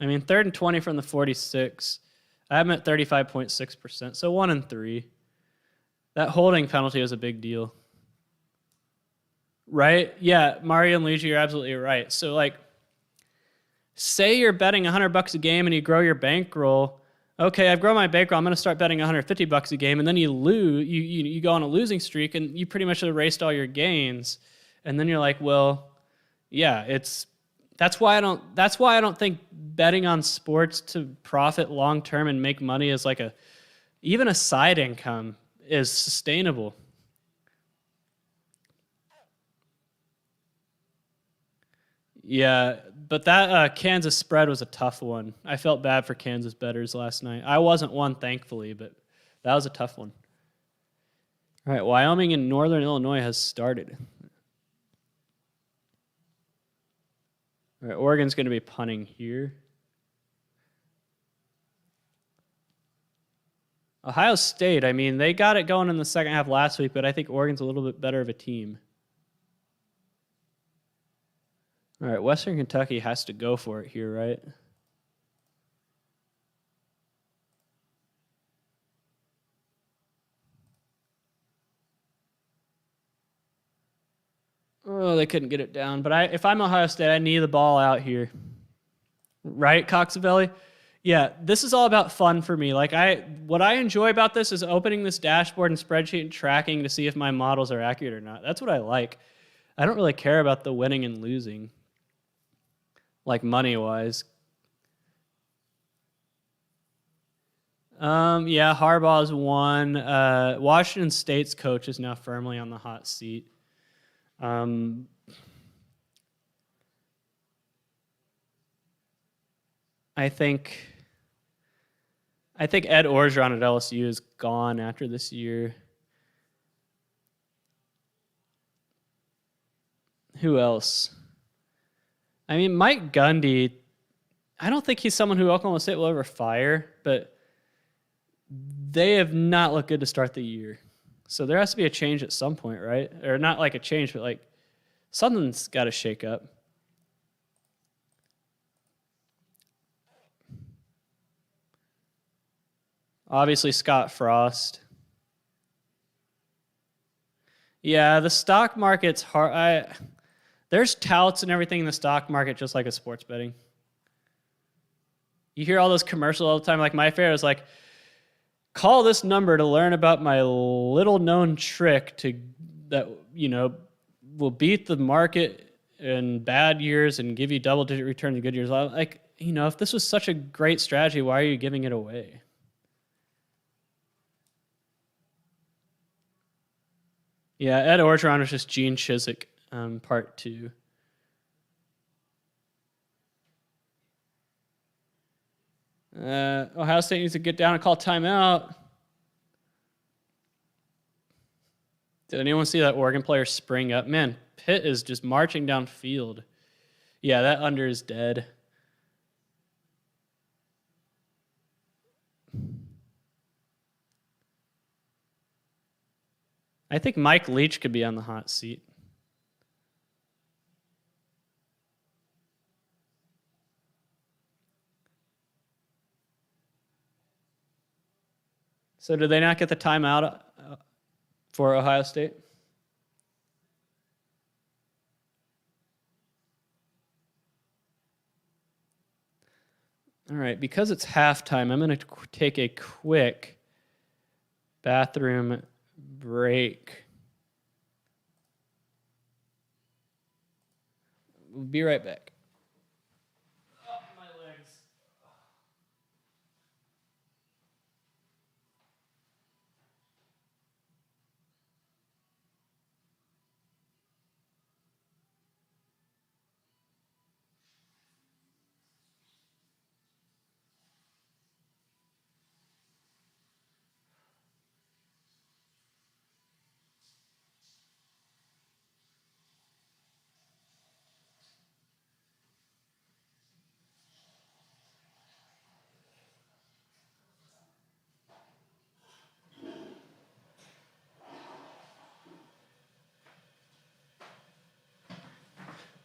I mean, 3rd and 20 from the 46. I'm at 35.6%, so 1 and 3. That holding penalty was a big deal. Right? Yeah, Mario and Luigi, you're absolutely right. So, like, say you're betting $100 a game and you grow your bankroll. Okay, I've grown my bankroll. I'm going to start betting $150 a game, and then you lose. You go on a losing streak, and you pretty much erased all your gains. And then you're like, well, yeah, that's why I don't think betting on sports to profit long term and make money is like even a side income is sustainable. Yeah, but that Kansas spread was a tough one. I felt bad for Kansas bettors last night. I wasn't one, thankfully, but that was a tough one. All right, Wyoming and Northern Illinois has started. All right, Oregon's going to be punting here. Ohio State, I mean, they got it going in the second half last week, but I think Oregon's a little bit better of a team. All right, Western Kentucky has to go for it here, right? Oh, they couldn't get it down. But if I'm Ohio State, I need the ball out here. Right, Coxavelli? Yeah, this is all about fun for me. Like what I enjoy about this is opening this dashboard and spreadsheet and tracking to see if my models are accurate or not. That's what I like. I don't really care about the winning and losing, like money-wise. Yeah, Harbaugh's won. Washington State's coach is now firmly on the hot seat. I think Ed Orgeron at LSU is gone after this year. Who else? I mean, Mike Gundy, I don't think he's someone who Oklahoma State will ever fire, but they have not looked good to start the year. So there has to be a change at some point, right? Or not like a change, but like something's got to shake up. Obviously, Scott Frost. Yeah, the stock market's hard. There's touts and everything in the stock market, just like a sports betting. You hear all those commercials all the time. Like my favorite is like, call this number to learn about my little known trick that will beat the market in bad years and give you double-digit return in good years. Like, if this was such a great strategy, why are you giving it away? Yeah, Ed Orgeron was just Gene Chizik, part 2. Ohio State needs to get down and call timeout. Did anyone see that Oregon player spring up? Man, Pitt is just marching downfield. Yeah, that under is dead. I think Mike Leach could be on the hot seat. So did they not get the timeout for Ohio State? All right, because it's halftime, I'm going to take a quick bathroom break. We'll be right back. Oh, my legs.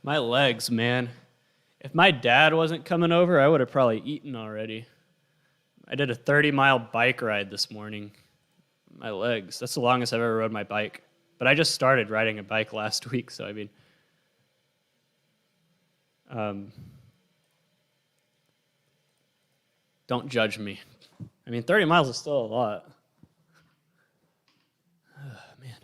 My legs, man. If my dad wasn't coming over, I would have probably eaten already. I did a 30-mile bike ride this morning. My legs. That's the longest I've ever rode my bike. But I just started riding a bike last week, so I mean... don't judge me. I mean, 30 miles is still a lot. Oh, man.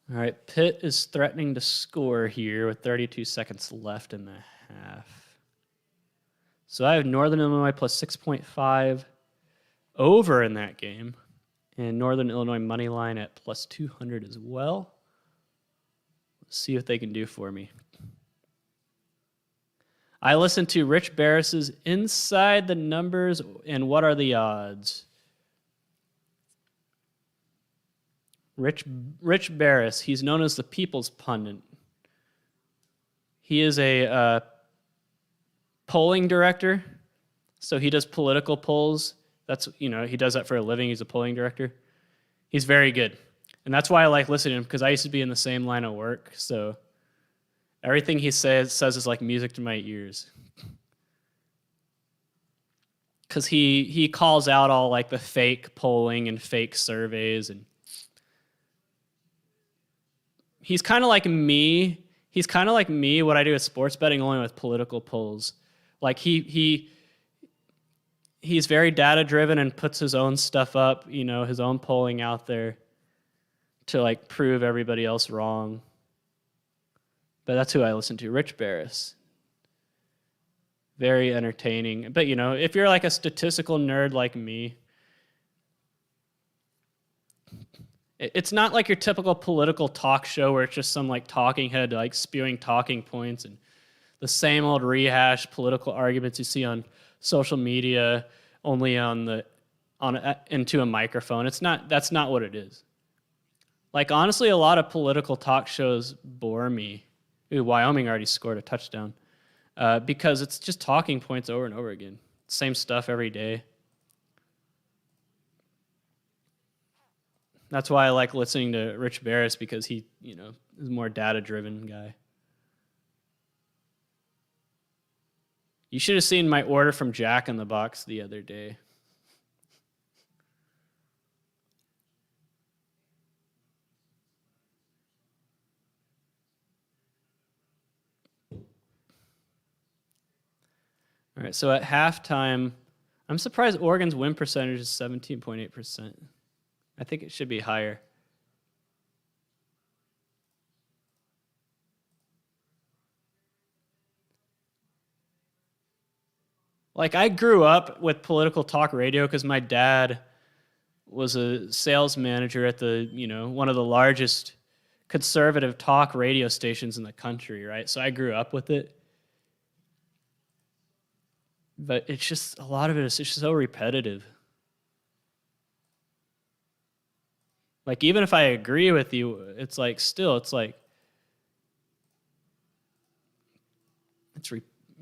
All right, Pitt is threatening to score here with 32 seconds left in the half. So I have Northern Illinois plus 6.5 over in that game, and Northern Illinois money line at plus 200 as well. Let's see what they can do for me. I listened to Rich Barris's Inside the Numbers and What Are the Odds? Rich Barris, he's known as the People's Pundit. He is a polling director, so he does political polls. That's, he does that for a living. He's a polling director. He's very good. And that's why I like listening to him, because I used to be in the same line of work, so everything he says is like music to my ears. because he calls out all like the fake polling and fake surveys, and he's kind of like me. He's kind of like me. What I do with sports betting, only with political polls. Like he's very data driven and puts his own stuff up, his own polling out there to like prove everybody else wrong. But that's who I listen to, Rich Barris. Very entertaining. But if you're like a statistical nerd like me, it's not like your typical political talk show where it's just some like talking head like spewing talking points and the same old rehashed political arguments you see on social media, only into a microphone. That's not what it is. Like honestly, a lot of political talk shows bore me. Ooh, Wyoming already scored a touchdown. Because it's just talking points over and over again. Same stuff every day. That's why I like listening to Rich Barris, because he, is a more data-driven guy. You should have seen my order from Jack in the Box the other day. All right, so at halftime, I'm surprised Oregon's win percentage is 17.8%. I think it should be higher. Like, I grew up with political talk radio because my dad was a sales manager at one of the largest conservative talk radio stations in the country, right? So I grew up with it. But it's just, a lot of it is just so repetitive. Like, even if I agree with you, it's like, it's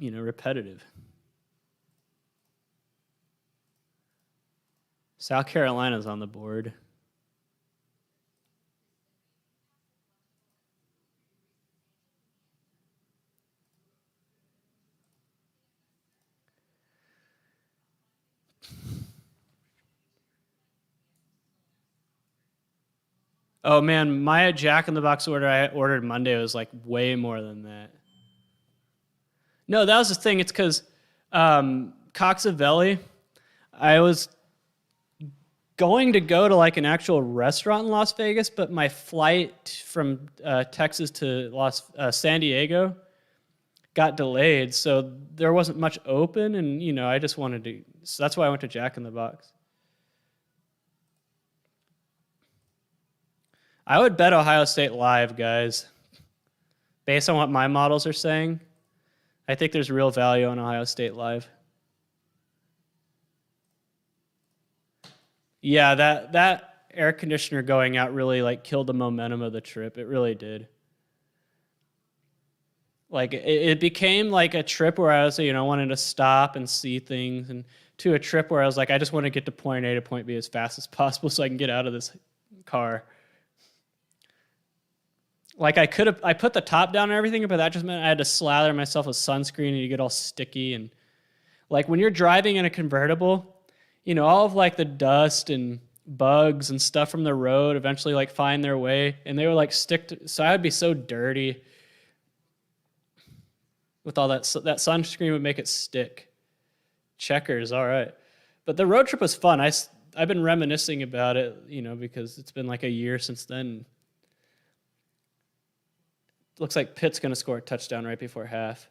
repetitive. South Carolina's on the board. Oh man, my Jack in the Box order I ordered Monday was like way more than that. No, that was the thing. It's because Coxavelli, I was going to go to like an actual restaurant in Las Vegas, but my flight from Texas to San Diego got delayed, so there wasn't much open, and I just wanted to. So that's why I went to Jack in the Box. I would bet Ohio State live, guys. Based on what my models are saying, I think there's real value on Ohio State live. Yeah, that air conditioner going out really like killed the momentum of the trip. It really did. Like it became like a trip where I was, wanting to stop and see things, and to a trip where I was like, I just want to get to point A to point B as fast as possible so I can get out of this car. Like I put the top down and everything, but that just meant I had to slather myself with sunscreen and you get all sticky. And like when you're driving in a convertible, all of like the dust and bugs and stuff from the road eventually like find their way, and they would like so I would be so dirty with all that sunscreen would make it stick. Checkers, all right. But the road trip was fun. I've been reminiscing about it, because it's been like a year since then. Looks like Pitt's going to score a touchdown right before half.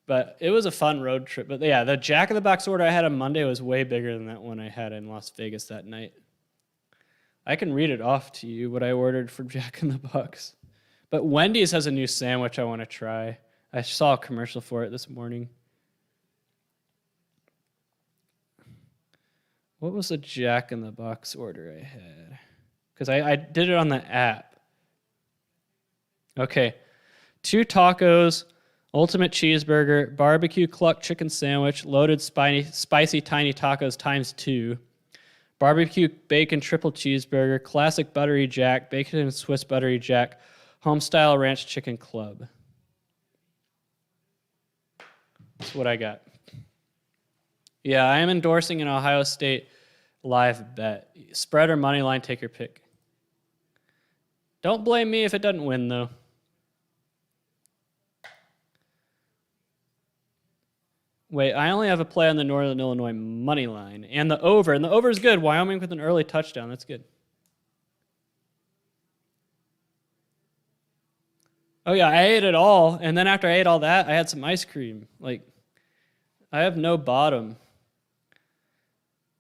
But it was a fun road trip. But yeah, the Jack in the Box order I had on Monday was way bigger than that one I had in Las Vegas that night. I can read it off to you, what I ordered from Jack in the Box. But Wendy's has a new sandwich I want to try. I saw a commercial for it this morning. What was the Jack in the Box order I had? Because I did it on the app. Okay. 2 tacos, ultimate cheeseburger, barbecue cluck chicken sandwich, loaded spicy tiny tacos times 2, barbecue bacon triple cheeseburger, classic buttery jack, bacon and Swiss buttery jack, homestyle ranch chicken club. That's what I got. Yeah, I am endorsing an Ohio State live bet. Spread or money line, take your pick. Don't blame me if it doesn't win, though. Wait, I only have a play on the Northern Illinois money line and the over. And the over is good. Wyoming with an early touchdown. That's good. Oh, yeah, I ate it all. And then after I ate all that, I had some ice cream. Like, I have no bottom.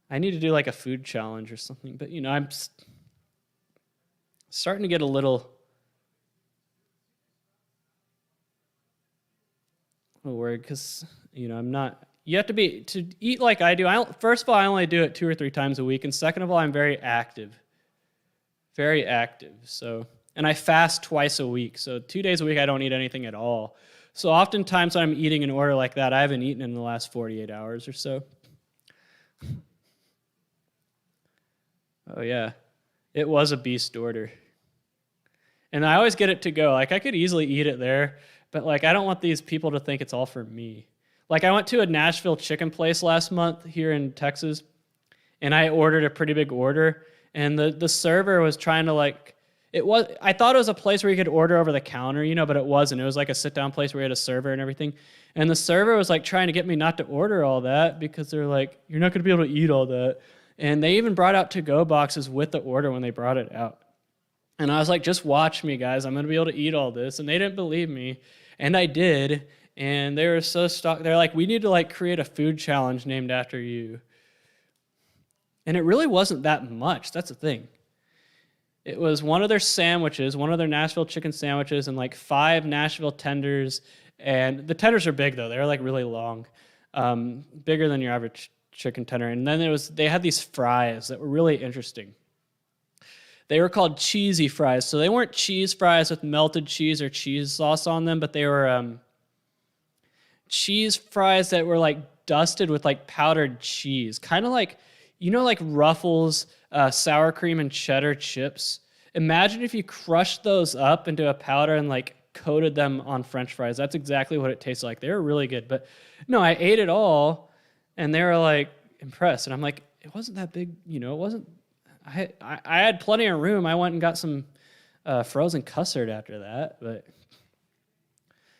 I need to do like a food challenge or something. But, I'm starting to get a little worried because, I'm not. You have to eat like I do. First of all, I only do it 2 or 3 times a week. And second of all, I'm very active. Very active. And I fast twice a week. So 2 days a week, I don't eat anything at all. So oftentimes when I'm eating in order like that, I haven't eaten in the last 48 hours or so. Oh, yeah. It was a beast order. And I always get it to go. Like, I could easily eat it there, but, like, I don't want these people to think it's all for me. Like, I went to a Nashville chicken place last month here in Texas, and I ordered a pretty big order, and the server was trying to, like, I thought it was a place where you could order over the counter, but it wasn't. It was like a sit-down place where you had a server and everything. And the server was, like, trying to get me not to order all that because they're like, you're not going to be able to eat all that. And they even brought out to-go boxes with the order when they brought it out. And I was like, just watch me, guys. I'm going to be able to eat all this. And they didn't believe me. And I did. And they were so stuck. They're like, we need to like create a food challenge named after you. And it really wasn't that much. That's the thing. It was one of their sandwiches, one of their Nashville chicken sandwiches, and like 5 Nashville tenders. And the tenders are big, though. They're like really long, bigger than your average chicken tender. And then they had these fries that were really interesting. They were called cheesy fries. So they weren't cheese fries with melted cheese or cheese sauce on them, but they were cheese fries that were like dusted with like powdered cheese. Kind of like, like Ruffles, sour cream and cheddar chips. Imagine if you crushed those up into a powder and like coated them on French fries. That's exactly what it tasted like. They were really good. But no, I ate it all and they were like impressed. And I'm like, it wasn't that big, it wasn't. I had plenty of room. I went and got some frozen custard after that, but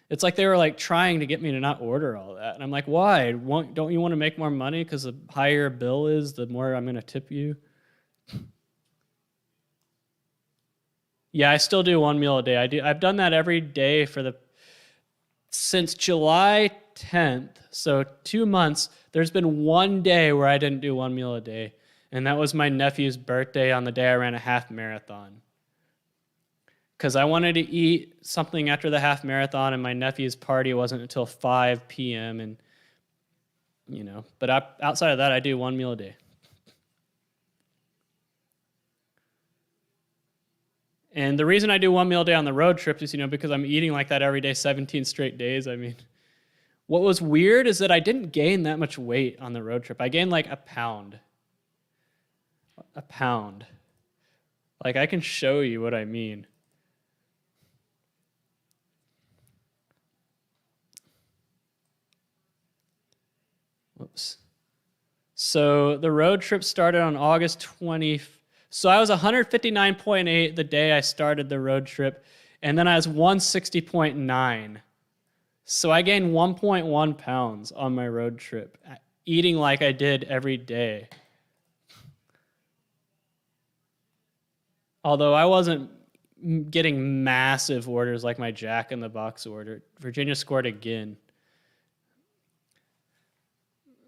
it's like they were like trying to get me to not order all that. And I'm like, why? Don't you want to make more money? Because the higher your bill is, the more I'm going to tip you. Yeah, I still do 1 meal a day. I've done that every day since July 10th. So 2 months. There's been 1 day where I didn't do 1 meal a day. And that was my nephew's birthday on the day I ran a half marathon. Because I wanted to eat something after the half marathon, and my nephew's party wasn't until 5 p.m. And, but outside of that, I do 1 meal a day. And the reason I do 1 meal a day on the road trips is, because I'm eating like that every day, 17 straight days. I mean, what was weird is that I didn't gain that much weight on the road trip. I gained like a pound. A pound. Like, I can show you what I mean. Whoops. So the road trip started on August 20th. So I was 159.8 the day I started the road trip, and then I was 160.9. So I gained 1.1 pounds on my road trip, eating like I did every day. Although I wasn't getting massive orders like my Jack in the Box order. Virginia scored again.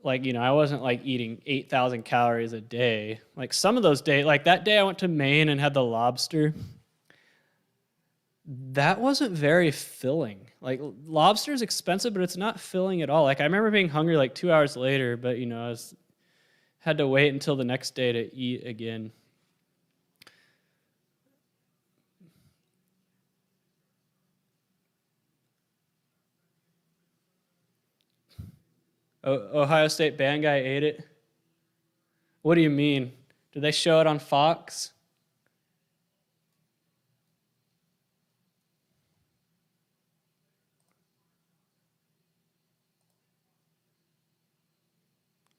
Like, I wasn't like eating 8,000 calories a day. Like some of those days, like that day I went to Maine and had the lobster. That wasn't very filling. Like lobster is expensive, but it's not filling at all. Like I remember being hungry like 2 hours later, but I had to wait until the next day to eat again. Ohio State band guy ate it? What do you mean? Did they show it on Fox?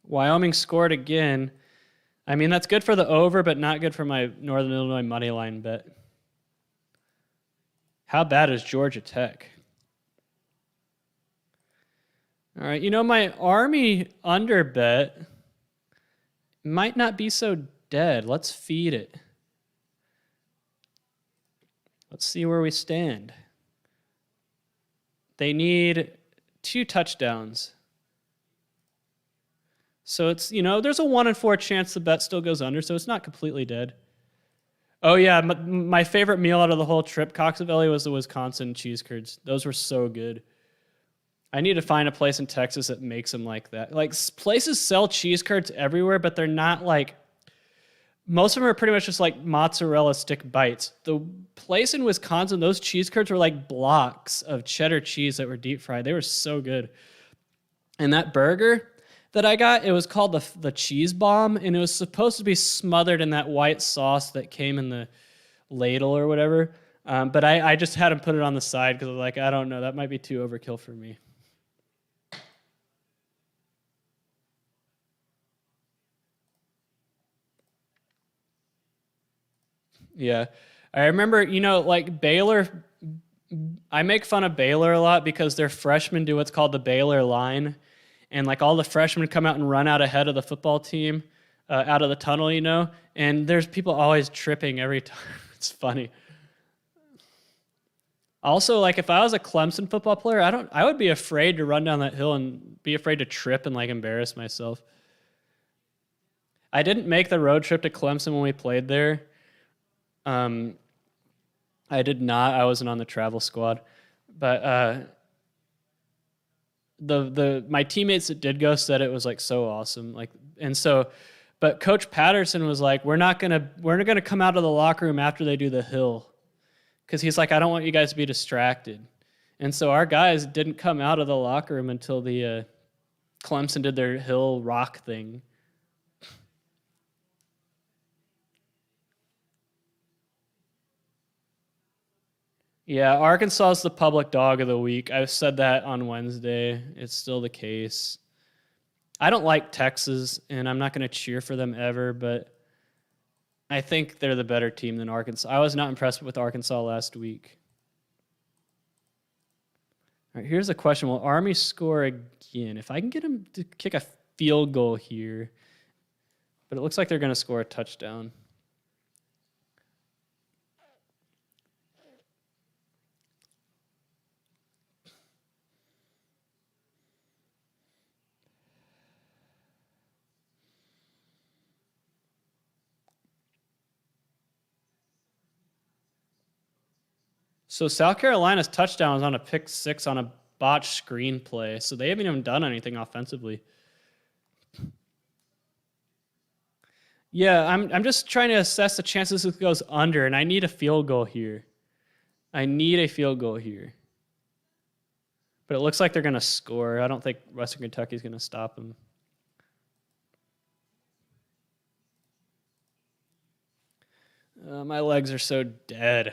Wyoming scored again. I mean, that's good for the over, but not good for my Northern Illinois money line bet. How bad is Georgia Tech? All right, my Army under bet might not be so dead. Let's feed it. Let's see where we stand. They need 2 touchdowns. So it's, there's a 1 in 4 chance the bet still goes under, so it's not completely dead. Oh yeah, my favorite meal out of the whole trip, Coxavelli, was the Wisconsin cheese curds. Those were so good. I need to find a place in Texas that makes them like that. Like, places sell cheese curds everywhere, but they're not like, most of them are pretty much just like mozzarella stick bites. The place in Wisconsin, those cheese curds were like blocks of cheddar cheese that were deep fried. They were so good. And that burger that I got, it was called the cheese bomb, and it was supposed to be smothered in that white sauce that came in the ladle or whatever. But I just had him put it on the side because I was like, I don't know, that might be too overkill for me. Yeah. I remember, like Baylor, I make fun of Baylor a lot because their freshmen do what's called the Baylor line. And like all the freshmen come out and run out ahead of the football team, out of the tunnel, and there's people always tripping every time. It's funny. Also, like if I was a Clemson football player, I would be afraid to run down that hill and be afraid to trip and like embarrass myself. I didn't make the road trip to Clemson when we played there. I did not. I wasn't on the travel squad, but my teammates that did go said it was like so awesome. Like, and so, but Coach Patterson was like, we're not gonna come out of the locker room after they do the hill, because he's like, I don't want you guys to be distracted. And so our guys didn't come out of the locker room until the Clemson did their hill rock thing. Yeah, Arkansas is the public dog of the week. I've said that on Wednesday. It's still the case. I don't like Texas, and I'm not going to cheer for them ever, but I think they're the better team than Arkansas. I was not impressed with Arkansas last week. All right, here's a question. Will Army score again? If I can get them to kick a field goal here, but it looks like they're going to score a touchdown. So South Carolina's touchdown was on a pick 6 on a botched screenplay, so they haven't even done anything offensively. Yeah, I'm just trying to assess the chances this goes under, and I need a field goal here. But it looks like they're going to score. I don't think Western Kentucky's going to stop them. My legs are so dead.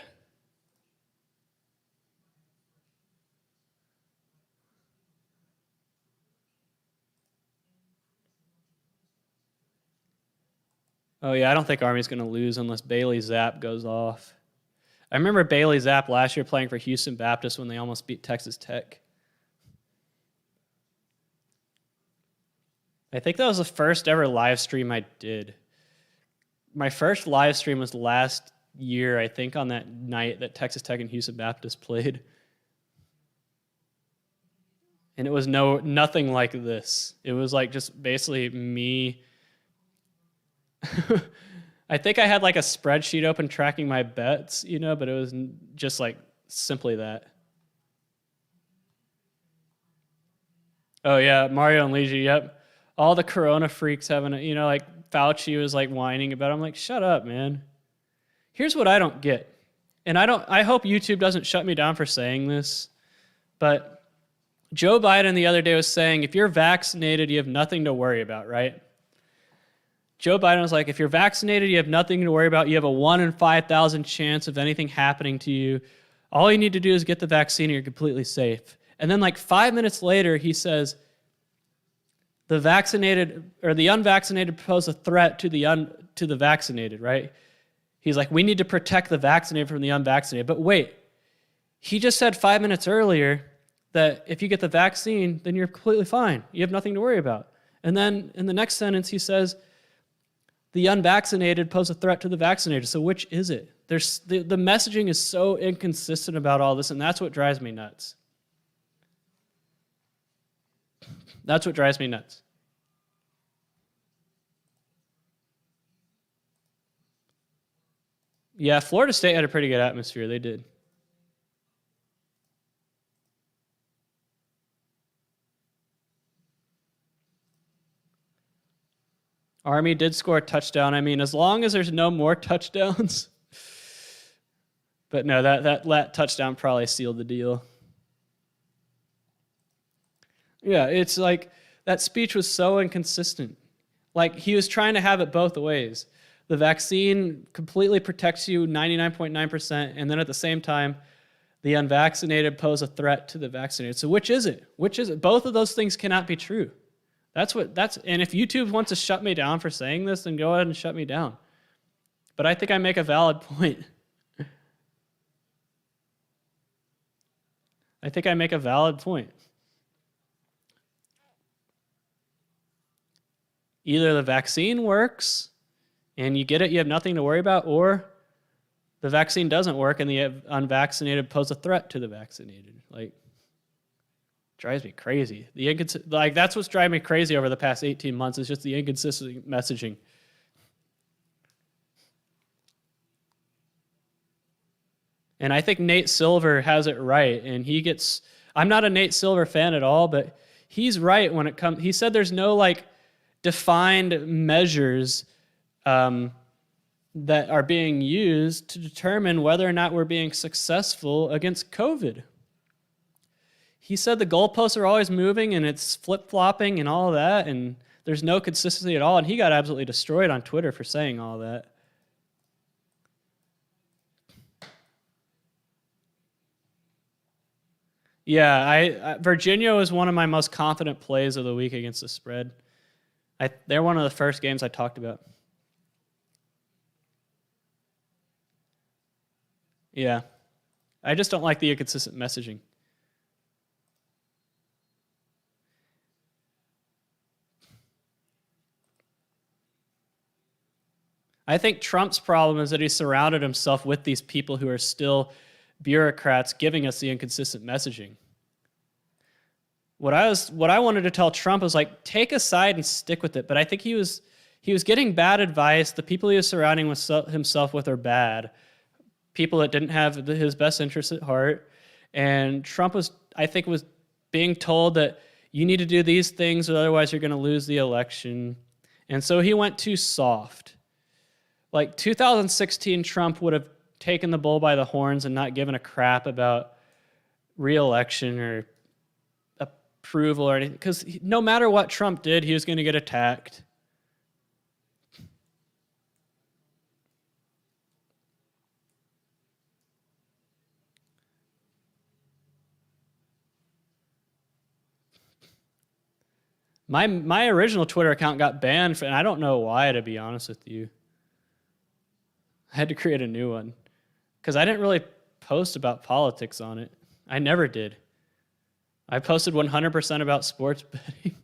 Oh, yeah, I don't think Army's going to lose unless Bailey Zapp goes off. I remember Bailey Zapp last year playing for Houston Baptist when they almost beat Texas Tech. I think that was the first ever live stream I did. My first live stream was last year, I think, on that night that Texas Tech and Houston Baptist played. And it was nothing like this. It was like just basically me. I think I had like a spreadsheet open tracking my bets, but it was just like simply that. Oh yeah, Mario and Luigi, yep. All the Corona freaks having it, like Fauci was like whining about it. I'm like, shut up, man. Here's what I don't get. And I hope YouTube doesn't shut me down for saying this, but Joe Biden the other day was saying, if you're vaccinated, you have nothing to worry about, right? Joe Biden was like, if you're vaccinated, you have nothing to worry about. You have a 1 in 5,000 chance of anything happening to you. All you need to do is get the vaccine and you're completely safe. And then like 5 minutes later, he says, the vaccinated or the unvaccinated pose a threat to the vaccinated, right? He's like, we need to protect the vaccinated from the unvaccinated. But wait, he just said 5 minutes earlier that if you get the vaccine, then you're completely fine. You have nothing to worry about. And then in the next sentence, he says, the unvaccinated pose a threat to the vaccinated. So which is it? The messaging is so inconsistent about all this, and that's what drives me nuts. That's what drives me nuts. Yeah, Florida State had a pretty good atmosphere. They did. Army did score a touchdown. I mean, as long as there's no more touchdowns. But no, that touchdown probably sealed the deal. Yeah, it's like that speech was so inconsistent. Like he was trying to have it both ways. The vaccine completely protects you 99.9%, and then at the same time, the unvaccinated pose a threat to the vaccinated. So which is it? Which is it? Both of those things cannot be true. And if YouTube wants to shut me down for saying this, then go ahead and shut me down. But I think I make a valid point. I think I make a valid point. Either the vaccine works and you get it, you have nothing to worry about, or the vaccine doesn't work and the unvaccinated pose a threat to the vaccinated. Like, drives me crazy. That's what's driving me crazy over the past 18 months is just the inconsistent messaging. And I think Nate Silver has it right, and I'm not a Nate Silver fan at all, but he's right when it comes. He said there's no defined measures that are being used to determine whether or not we're being successful against COVID. He said the goalposts are always moving and it's flip-flopping and all that, and there's no consistency at all, and he got absolutely destroyed on Twitter for saying all that. Yeah, Virginia was one of my most confident plays of the week against the spread. They're one of the first games I talked about. Yeah. I just don't like the inconsistent messaging. I think Trump's problem is that he surrounded himself with these people who are still bureaucrats giving us the inconsistent messaging. What I wanted to tell Trump was take a side and stick with it. But I think he was getting bad advice. The people he was surrounding himself with are bad. People that didn't have his best interests at heart. And Trump was being told that you need to do these things or otherwise you're going to lose the election. And so he went too soft. 2016 Trump would have taken the bull by the horns and not given a crap about re-election or approval or anything. Because no matter what Trump did, he was going to get attacked. My original Twitter account got banned, and I don't know why, to be honest with you. I had to create a new one because I didn't really post about politics on it. I never did. I posted 100% about sports betting.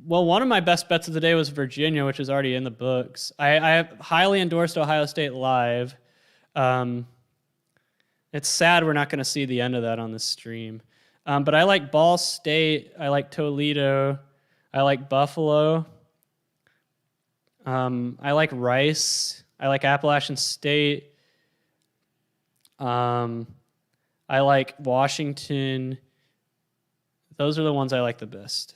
Well, one of my best bets of the day was Virginia, which is already in the books. I highly endorsed Ohio State live. It's sad we're not going to see the end of that on this stream. But I like Ball State. I like Toledo. I like Buffalo. I like Rice. I like Appalachian State. I like Washington. Those are the ones I like the best.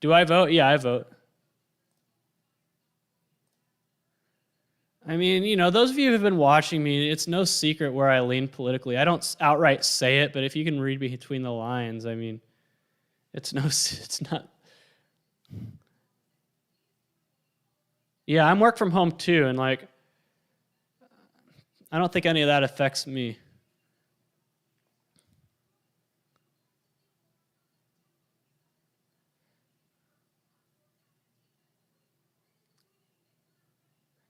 Do I vote? Yeah, I vote. I mean, those of you who have been watching me, it's no secret where I lean politically. I don't outright say it, but if you can read between the lines, I mean, it's not. Yeah, I'm work from home too, and I don't think any of that affects me.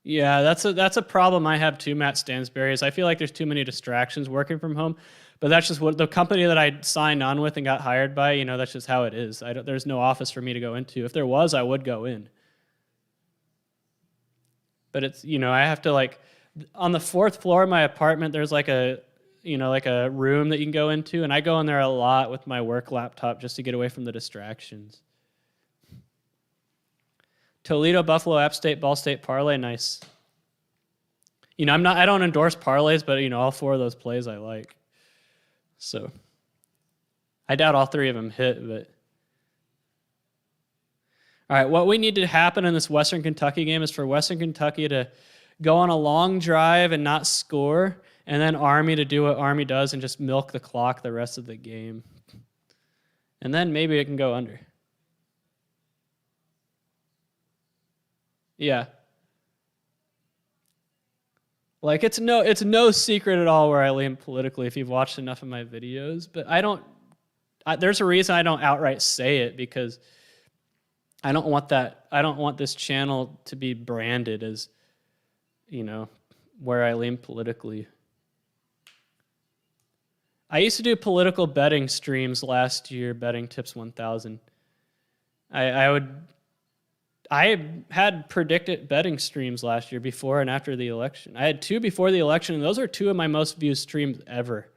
Yeah, that's a problem I have too, Matt Stansberry, is I feel like there's too many distractions working from home. But that's just what the company that I signed on with and got hired by, that's just how it is. There's no office for me to go into. If there was, I would go in. But it's, I have to on the 4th floor of my apartment, there's like a room that you can go into, and I go in there a lot with my work laptop just to get away from the distractions. Toledo, Buffalo, App State, Ball State parlay, nice. I don't endorse parlays, but all 4 of those plays I like. So I doubt all 3 of them hit, but all right, what we need to happen in this Western Kentucky game is for Western Kentucky to go on a long drive and not score, and then Army to do what Army does and just milk the clock the rest of the game. And then maybe it can go under. Yeah. It's no secret at all where I lean politically if you've watched enough of my videos, but there's a reason I don't outright say it, because I don't want this channel to be branded as, where I lean politically. I used to do political betting streams last year, Betting Tips 1000. I had predicted betting streams last year before and after the election. I had 2 before the election, and those are 2 of my most viewed streams ever.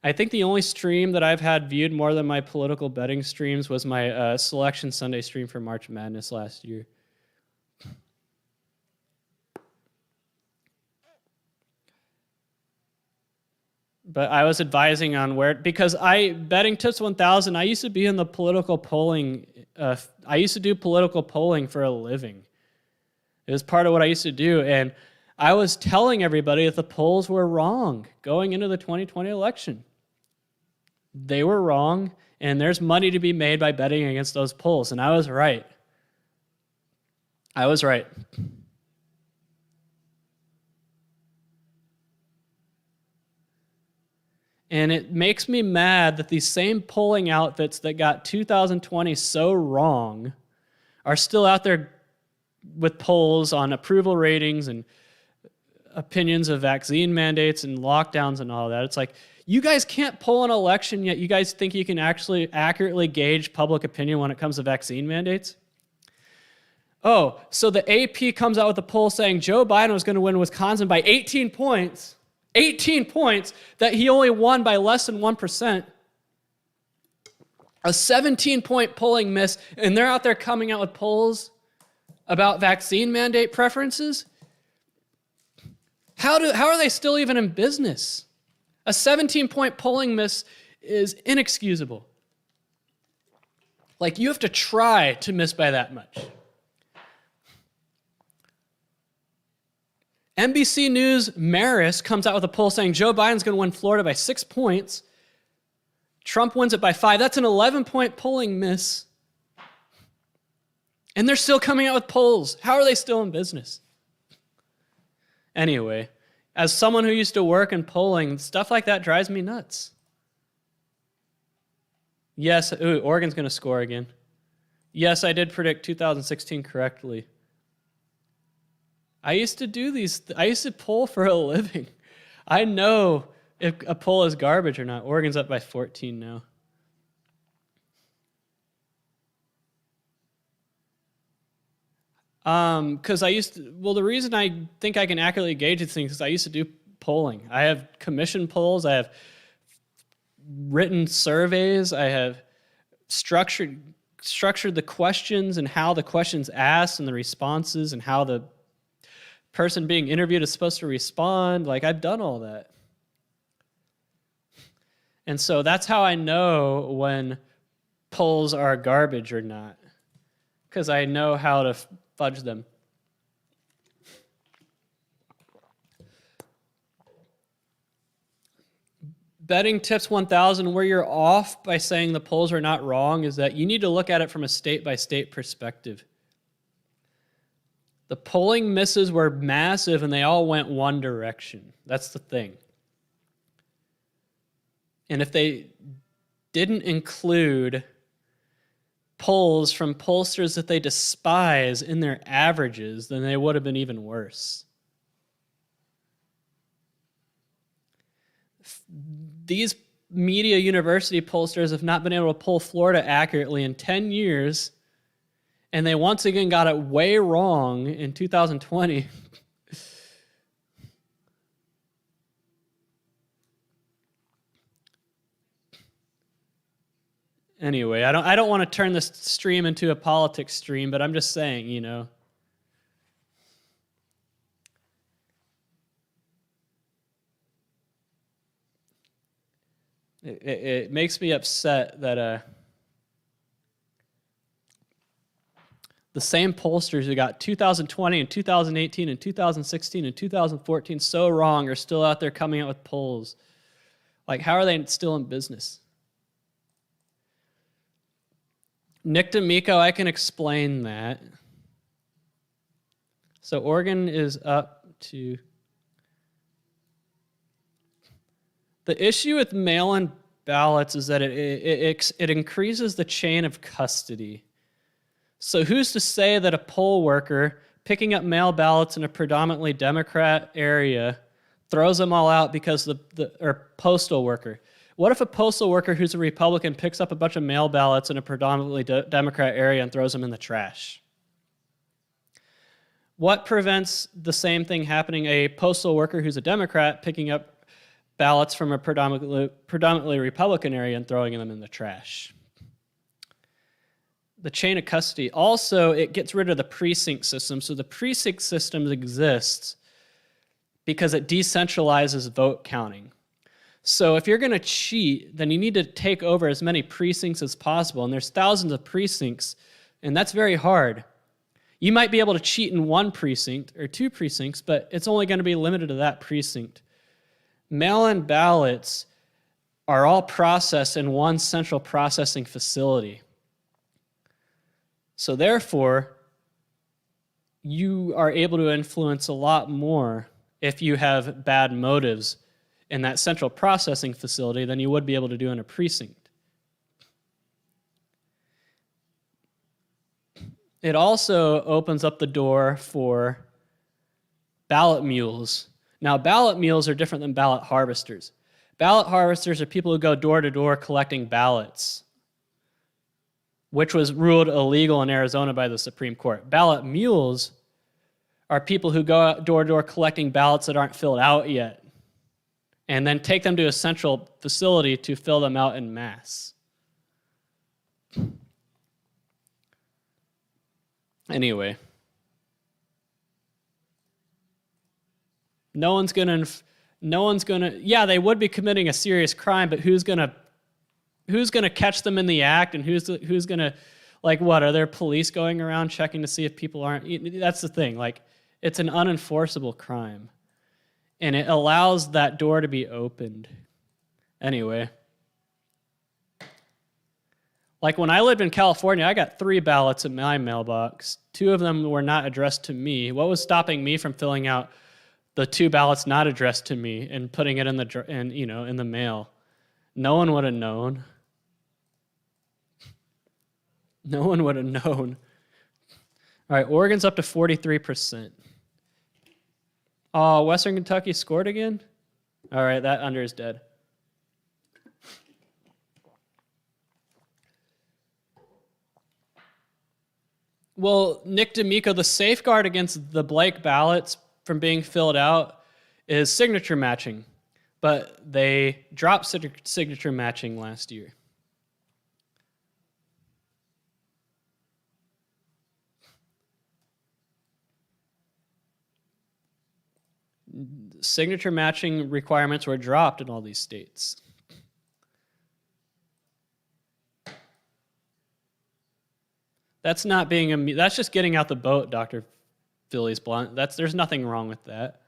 I think the only stream that I've had viewed more than my political betting streams was my Selection Sunday stream for March Madness last year. But I was advising on because Betting Tips 1000, I used to be in the political polling. I used to do political polling for a living. It was part of what I used to do. And I was telling everybody that the polls were wrong going into the 2020 election. They were wrong, and there's money to be made by betting against those polls. And I was right. I was right. And it makes me mad that these same polling outfits that got 2020 so wrong are still out there with polls on approval ratings and opinions of vaccine mandates and lockdowns and all that. It's like, you guys can't poll an election, yet you guys think you can actually accurately gauge public opinion when it comes to vaccine mandates? Oh, so the AP comes out with a poll saying Joe Biden was going to win Wisconsin by 18 points. 18 points, that he only won by less than 1%. A 17-point polling miss, and they're out there coming out with polls about vaccine mandate preferences? How are they still even in business? A 17-point polling miss is inexcusable. You have to try to miss by that much. NBC News Maris comes out with a poll saying Joe Biden's going to win Florida by 6 points. Trump wins it by 5. That's an 11-point polling miss. And they're still coming out with polls. How are they still in business? Anyway, as someone who used to work in polling, stuff like that drives me nuts. Yes, Oregon's going to score again. Yes, I did predict 2016 correctly. I used to poll for a living. I know if a poll is garbage or not. Oregon's up by 14 now. Because the reason I think I can accurately gauge these things is I used to do polling. I have commission polls. I have written surveys. I have structured the questions and how the questions asked and the responses and how the person being interviewed is supposed to respond. I've done all that. And so that's how I know when polls are garbage or not, because I know how to fudge them. Betting Tips 1000, where you're off by saying the polls are not wrong, is that you need to look at it from a state-by-state perspective. The polling misses were massive, and they all went one direction. That's the thing. And if they didn't include polls from pollsters that they despise in their averages, then they would have been even worse. These media university pollsters have not been able to poll Florida accurately in 10 years, and they once again got it way wrong in 2020. Anyway, I don't want to turn this stream into a politics stream, but I'm just saying, you know. It makes me upset that the same pollsters who got 2020 and 2018 and 2016 and 2014 so wrong are still out there coming out with polls. Like, how are they still in business? Nick D'Amico, I can explain that. So Oregon is up to... The issue with mail-in ballots is that it increases the chain of custody. So who's to say that a poll worker picking up mail ballots in a predominantly Democrat area throws them all out because or postal worker? What if a postal worker who's a Republican picks up a bunch of mail ballots in a predominantly Democrat area and throws them in the trash? What prevents the same thing happening, a postal worker who's a Democrat picking up ballots from a predominantly Republican area and throwing them in the trash? The chain of custody. Also, it gets rid of the precinct system. So the precinct system exists because it decentralizes vote counting. So if you're going to cheat, then you need to take over as many precincts as possible. And there's thousands of precincts, and that's very hard. You might be able to cheat in one precinct or two precincts, but it's only going to be limited to that precinct. Mail-in ballots are all processed in one central processing facility. So therefore, you are able to influence a lot more if you have bad motives in that central processing facility than you would be able to do in a precinct. It also opens up the door for ballot mules. Now, ballot mules are different than ballot harvesters. Ballot harvesters are people who go door to door collecting ballots, which was ruled illegal in Arizona by the Supreme Court. Ballot mules are people who go out door to door collecting ballots that aren't filled out yet, and then take them to a central facility to fill them out en masse. Anyway, no one's gonna, yeah, they would be committing a serious crime, but who's gonna catch them in the act, and who's gonna, like, what, are there police going around checking to see if people aren't, that's the thing, like, it's an unenforceable crime. And it allows that door to be opened. Anyway. Like when I lived in California, I got 3 ballots in my mailbox. 2 of them were not addressed to me. What was stopping me from filling out the 2 ballots not addressed to me and putting it in the mail? No one would have known. No one would have known. All right, Oregon's up to 43%. Oh, Western Kentucky scored again? All right, that under is dead. Well, Nick D'Amico, the safeguard against the blank ballots from being filled out is signature matching, but they dropped signature matching last year. Signature matching requirements were dropped in all these states. That's not being that's just getting out the boat, Dr. Phillies Blunt. There's nothing wrong with that.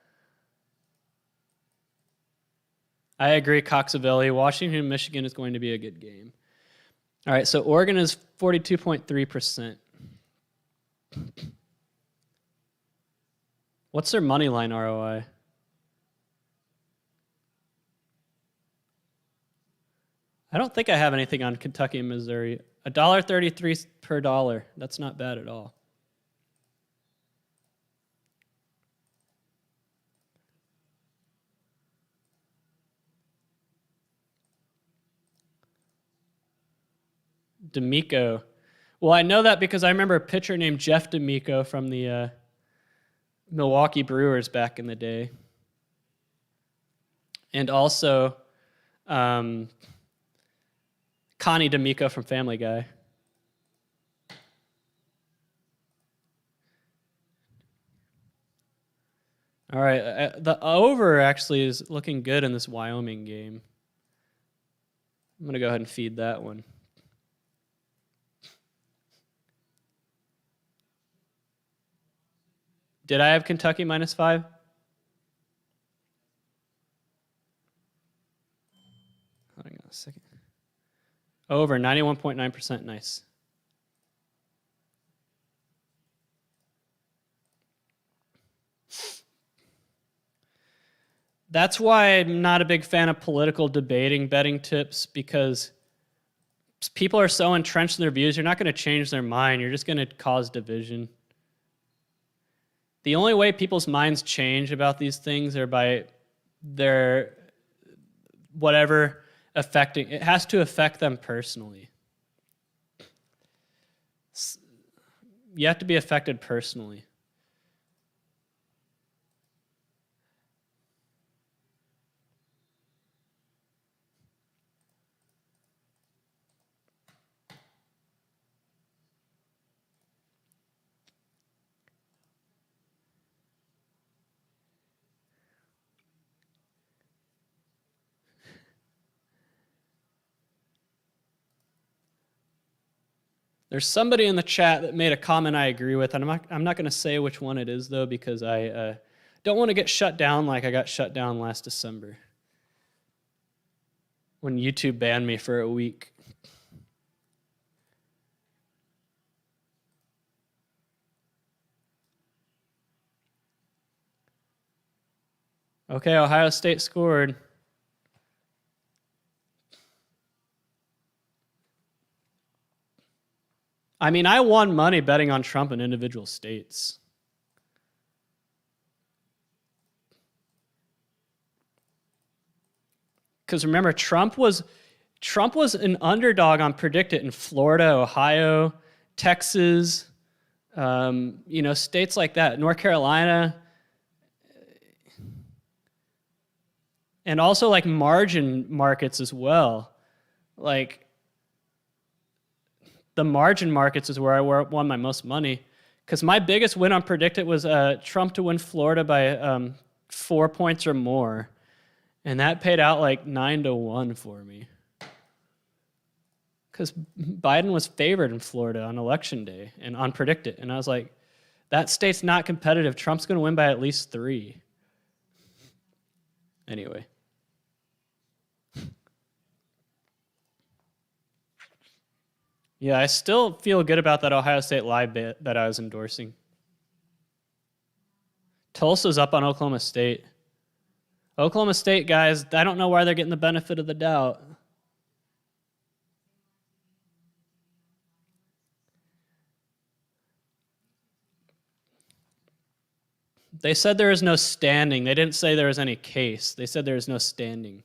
I agree, Coxavelli. Washington, Michigan is going to be a good game. All right, so Oregon is 42.3%. What's their money line ROI? I don't think I have anything on Kentucky and Missouri. $1.33 per dollar. That's not bad at all. D'Amico. Well, I know that because I remember a pitcher named Jeff D'Amico from the Milwaukee Brewers back in the day. And also Connie D'Amico from Family Guy. All right, the over actually is looking good in this Wyoming game. I'm going to go ahead and feed that one. Did I have Kentucky -5? Hang on a second. Over 91.9%. Nice. That's why I'm not a big fan of political debating betting tips, because people are so entrenched in their views, you're not going to change their mind. You're just going to cause division. The only way people's minds change about these things are by their whatever affecting. It has to affect them personally. You have to be affected personally. There's somebody in the chat that made a comment I agree with, and I'm not going to say which one it is, though, because I don't want to get shut down like I got shut down last December when YouTube banned me for a week. Okay, Ohio State scored. I mean, I won money betting on Trump in individual states. Because remember, Trump was an underdog on Predict It in Florida, Ohio, Texas, states like that, North Carolina, and also like margin markets as well. Like, the margin markets is where I won my most money, because my biggest win on Predict It was Trump to win Florida by 4 points or more, and that paid out like 9-1 for me, because Biden was favored in Florida on election day and on Predict It, and I was like, that state's not competitive. Trump's going to win by at least 3. Anyway. Yeah, I still feel good about that Ohio State live bet that I was endorsing. Tulsa's up on Oklahoma State. Oklahoma State, guys, I don't know why they're getting the benefit of the doubt. They said there is no standing. They didn't say there was any case. They said there is no standing.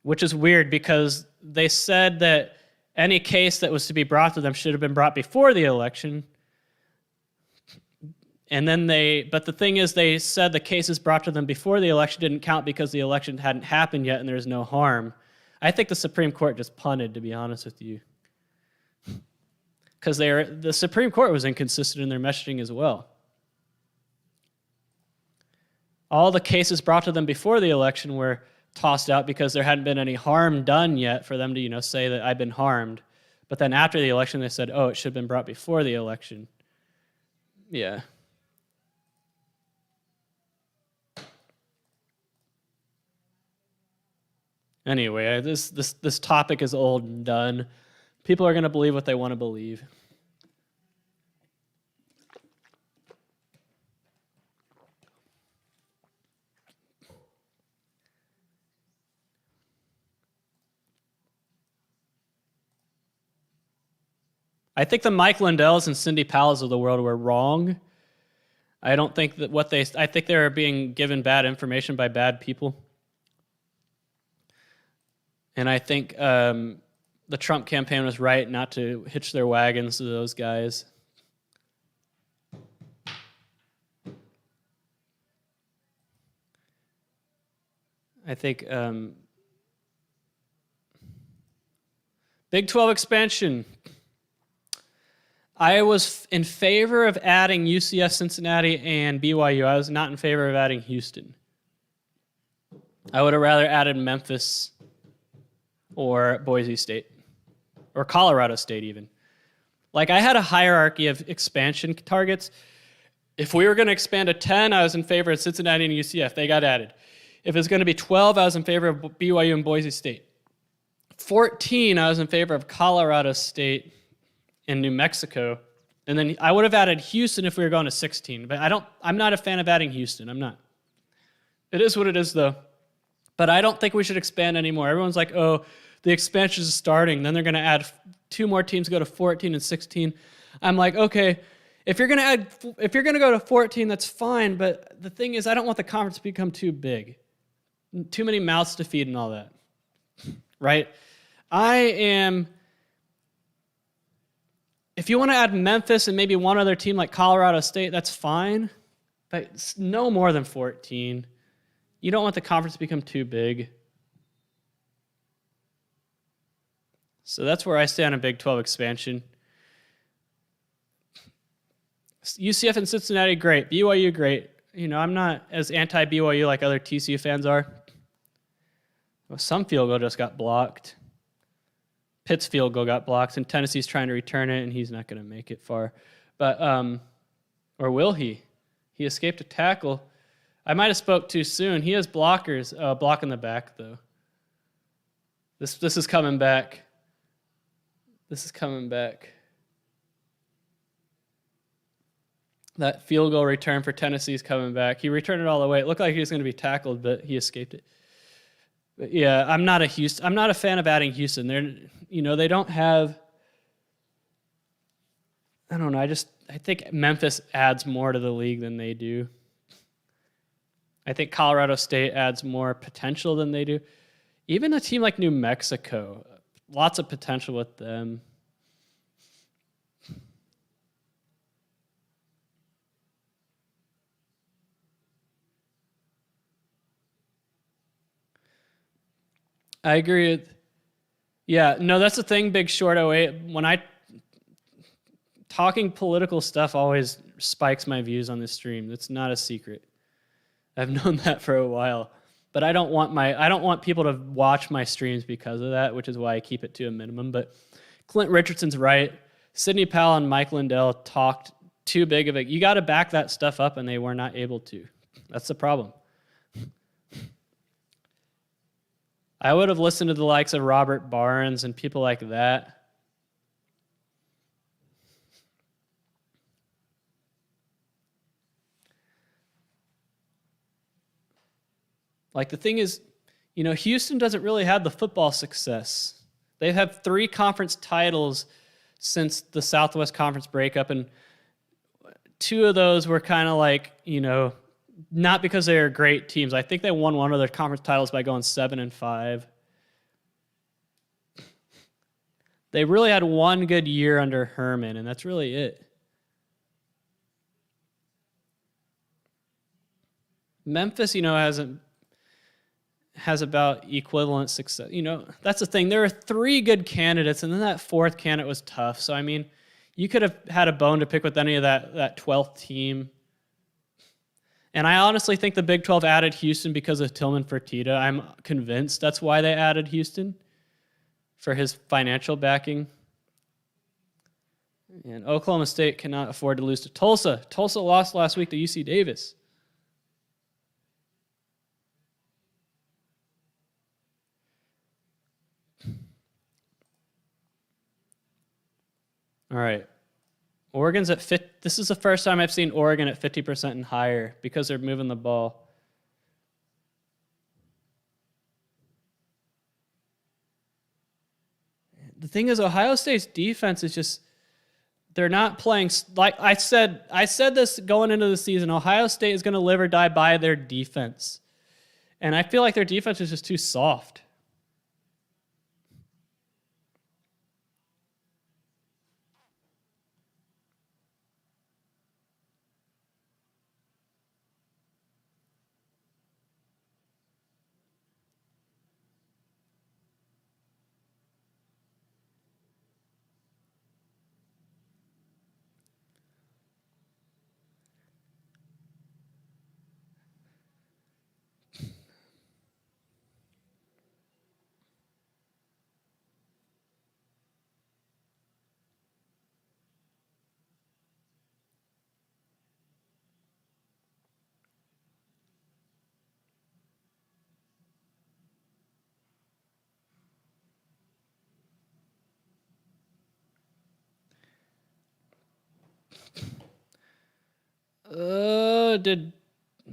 Which is weird, because they said that any case that was to be brought to them should have been brought before the election. And then but the thing is, they said the cases brought to them before the election didn't count because the election hadn't happened yet and there's no harm. I think the Supreme Court just punted, to be honest with you. Because the Supreme Court was inconsistent in their messaging as well. All the cases brought to them before the election were tossed out because there hadn't been any harm done yet for them to, say that I've been harmed. But then after the election, they said, oh, it should have been brought before the election. Yeah. Anyway, this topic is old and done. People are going to believe what they want to believe. I think the Mike Lindells and Cindy Powells of the world were wrong. I don't think that I think they were being given bad information by bad people. And I think the Trump campaign was right not to hitch their wagons to those guys. I think Big 12 expansion. I was in favor of adding UCF, Cincinnati, and BYU. I was not in favor of adding Houston. I would have rather added Memphis or Boise State or Colorado State even. Like, I had a hierarchy of expansion targets. If we were going to expand to 10, I was in favor of Cincinnati and UCF. They got added. If it was going to be 12, I was in favor of BYU and Boise State. 14, I was in favor of Colorado State and New Mexico. And then I would have added Houston if we were going to 16. But I'm not a fan of adding Houston. I'm not. It is what it is, though. But I don't think we should expand anymore. Everyone's like, oh, the expansion is starting. Then they're going to add 2 more teams, go to 14 and 16. I'm like, okay, if you're going to go to 14, that's fine. But the thing is, I don't want the conference to become too big. Too many mouths to feed and all that. Right? If you want to add Memphis and maybe one other team like Colorado State, that's fine. But it's no more than 14. You don't want the conference to become too big. So that's where I stand on Big 12 expansion. UCF and Cincinnati, great. BYU, great. I'm not as anti-BYU like other TCU fans are. Well, some field goal just got blocked. Pitt's field goal got blocked, and Tennessee's trying to return it, and he's not going to make it far. But, or will he? He escaped a tackle. I might have spoke too soon. He has blockers. Block in the back, though. This is coming back. This is coming back. That field goal return for Tennessee is coming back. He returned it all the way. It looked like he was going to be tackled, but he escaped it. But yeah, I'm not a fan of adding Houston. They don't have. I don't know. I think Memphis adds more to the league than they do. I think Colorado State adds more potential than they do. Even a team like New Mexico, lots of potential with them. I agree with, yeah, no, that's the thing, Big Short 08. When talking political stuff always spikes my views on this stream. It's not a secret. I've known that for a while. But I don't want people to watch my streams because of that, which is why I keep it to a minimum. But Clint Richardson's right. Sidney Powell and Mike Lindell talked too big of it. You got to back that stuff up, and they were not able to. That's the problem. I would have listened to the likes of Robert Barnes and people like that. Like, the thing is, Houston doesn't really have the football success. They've had 3 conference titles since the Southwest Conference breakup, and 2 of those were kind of like, not because they are great teams. I think they won one of their conference titles by going 7-5. They really had one good year under Herman, and that's really it. Memphis, has about equivalent success. That's the thing. There are 3 good candidates, and then that 4th candidate was tough. So, you could have had a bone to pick with any of that 12th team. And I honestly think the Big 12 added Houston because of Tillman Fertitta. I'm convinced that's why they added Houston, for his financial backing. And Oklahoma State cannot afford to lose to Tulsa. Tulsa lost last week to UC Davis. All right. Oregon's at 50. This is the first time I've seen Oregon at 50% and higher because they're moving the ball. The thing is, Ohio State's defense is just, They're not playing like I said this going into the season. Ohio State is going to live or die by their defense. And I feel like their defense is just too soft.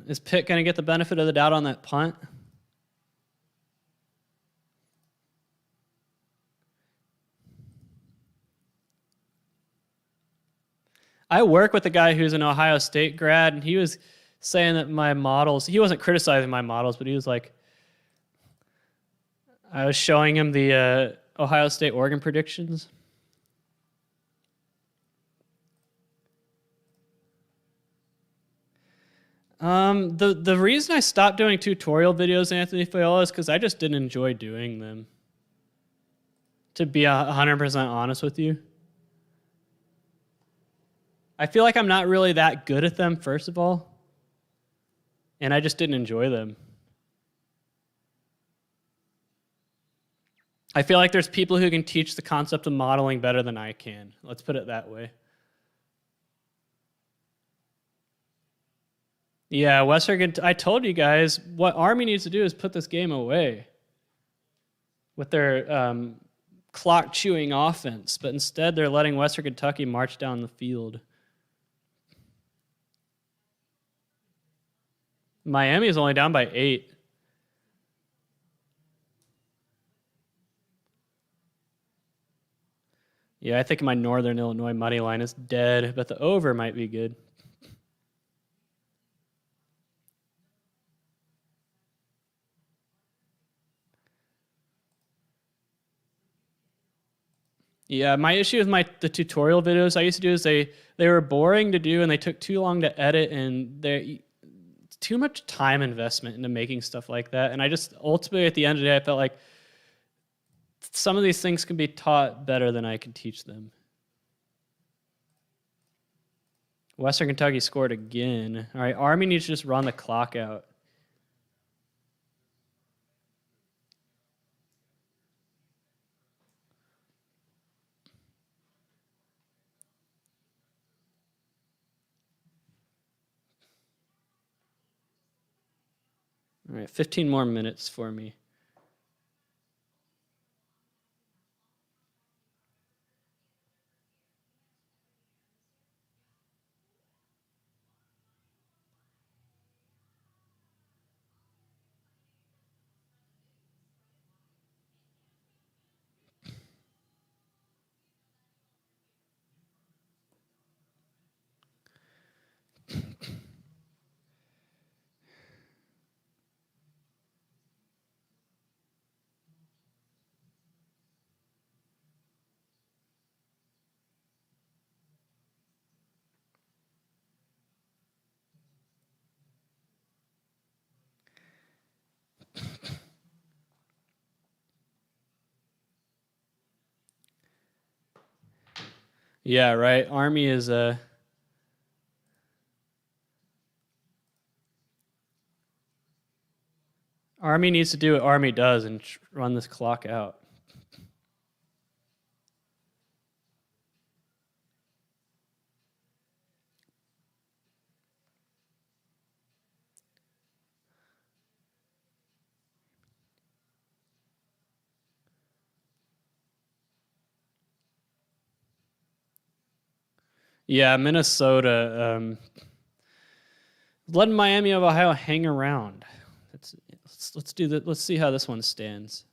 Is Pitt going to get the benefit of the doubt on that punt? I work with a guy who's an Ohio State grad, and he was saying that my models, he wasn't criticizing my models, but he was like, I was showing him the Ohio State Oregon predictions. The reason I stopped doing tutorial videos, Anthony Fiola, is because I just didn't enjoy doing them. To be 100% honest with you. I feel like I'm not really that good at them, first of all. And I just didn't enjoy them. I feel like there's people who can teach the concept of modeling better than I can. Let's put it that way. Yeah, Western, I told you guys, what Army needs to do is put this game away with their clock-chewing offense, but instead they're letting Western Kentucky march down the field. Miami is only down by 8. Yeah, I think my Northern Illinois money line is dead, but the over might be good. Yeah, my issue with the tutorial videos I used to do is they were boring to do and they took too long to edit, and they too much time investment into making stuff like that. And I just ultimately at the end of the day I felt like some of these things can be taught better than I can teach them. Western Kentucky scored again. All right, Army needs to just run the clock out. All right, 15 more minutes for me. Yeah, right. Army is Army needs to do what Army does and run this clock out. Yeah, Minnesota letting Miami of Ohio hang around. Let's do that. Let's see how this one stands.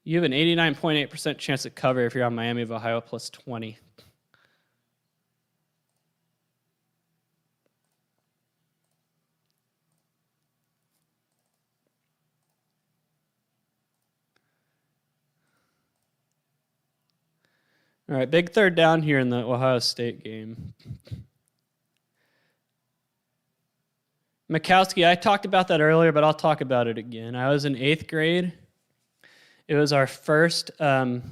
You have an 89.8% chance at cover if you're on Miami of Ohio plus 20. All right, big third down here in the Ohio State game. Mikowski, I talked about that earlier, but I'll talk about it again. I was in 8th grade. It was our first 8th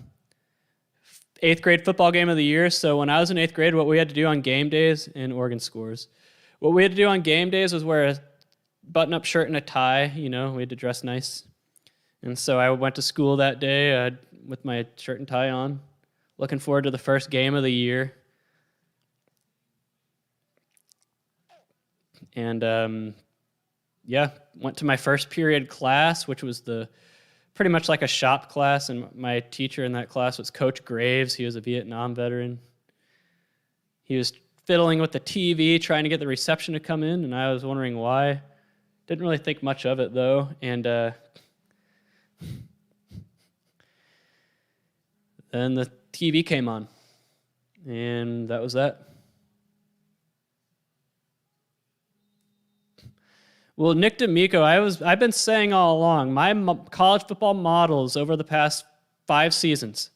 grade football game of the year. So when I was in 8th grade, what we had to do on game days, and Oregon scores, what we had to do on game days was wear a button-up shirt and a tie. You know, we had to dress nice. And so I went to school that day with my shirt and tie on, looking forward to the first game of the year. And went to my first period class, which was pretty much like a shop class, and my teacher in that class was Coach Graves. He was a Vietnam veteran. He was fiddling with the TV, trying to get the reception to come in, and I was wondering why. Didn't really think much of it, though, and then the TV came on, and that was that. Well, Nick D'Amico, I've been saying all along, my college football models over the past 5 seasons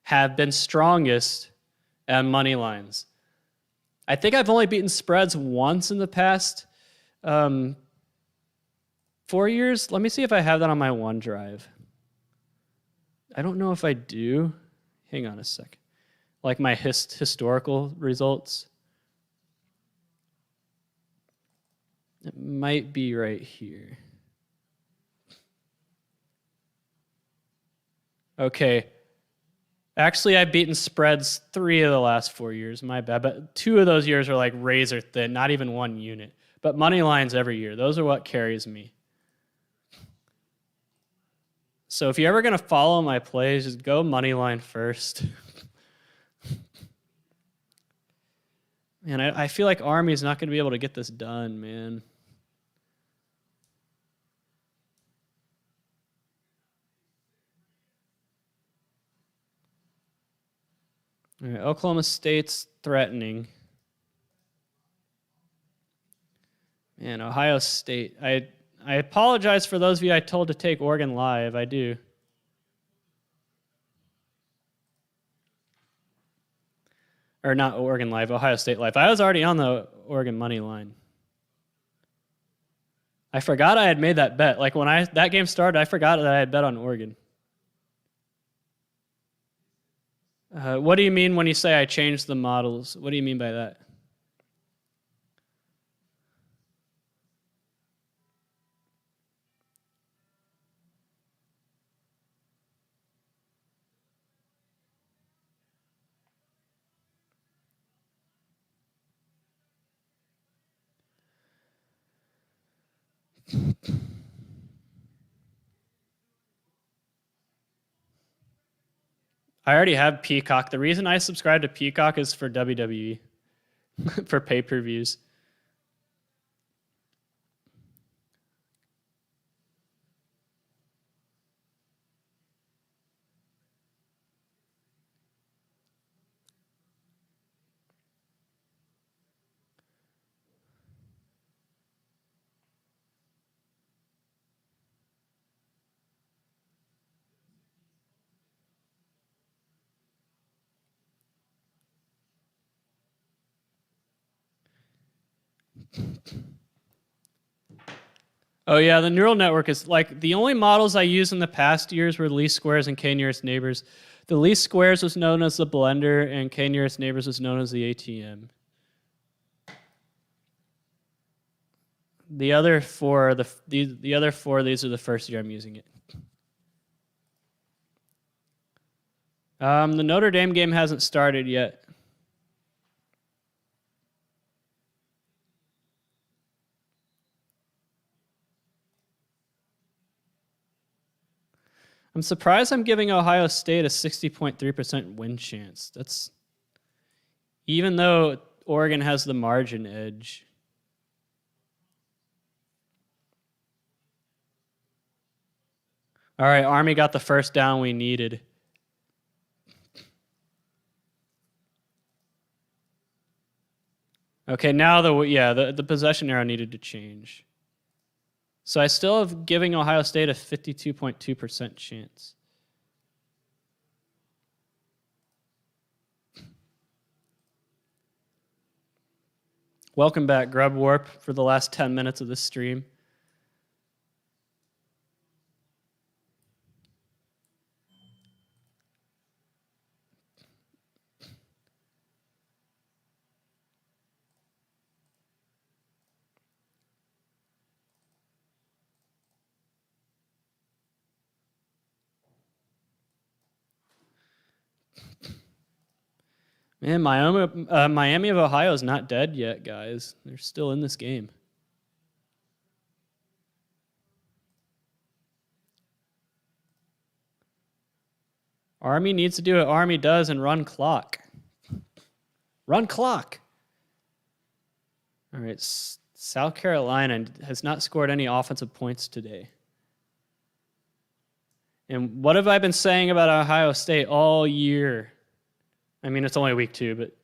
have been strongest at money lines. I think I've only beaten spreads once in the past 4 years. Let me see if I have that on my OneDrive. I don't know if I do. Hang on a second. Like my historical results. It might be right here. Okay. Actually, I've beaten spreads 3 of the last 4 years. My bad. But 2 of those years are like razor thin, not even 1 unit. But money lines every year. Those are what carries me. So if you're ever going to follow my plays, just go money line first. Man, I feel like Army's not going to be able to get this done, man. All right, Oklahoma State's threatening. Man, Ohio State. I apologize for those of you I told to take Oregon live. I do. Or not Oregon live, Ohio State live. I was already on the Oregon money line. I forgot I had made that bet. Like when that game started, I forgot that I had bet on Oregon. What do you mean when you say I changed the models? What do you mean by that? I already have Peacock. The reason I subscribe to Peacock is for WWE, for pay-per-views. Oh yeah, the neural network is like the only models I used in the past years were least squares and k-nearest neighbors. The least squares was known as the blender, and k-nearest neighbors was known as the ATM. The other 4, the other 4, these are the first year I'm using it. The Notre Dame game hasn't started yet. I'm surprised I'm giving Ohio State a 60.3% win chance. That's even though Oregon has the margin edge. All right, Army got the first down we needed. Okay, now the possession arrow needed to change. So I still have giving Ohio State a 52.2% chance. Welcome back, Grub Warp, for the last 10 minutes of this stream. Man, Miami of Ohio is not dead yet, guys. They're still in this game. Army needs to do what Army does and run clock. Run clock. All right, South Carolina has not scored any offensive points today. And what have I been saying about Ohio State all year? I mean, it's only week 2, but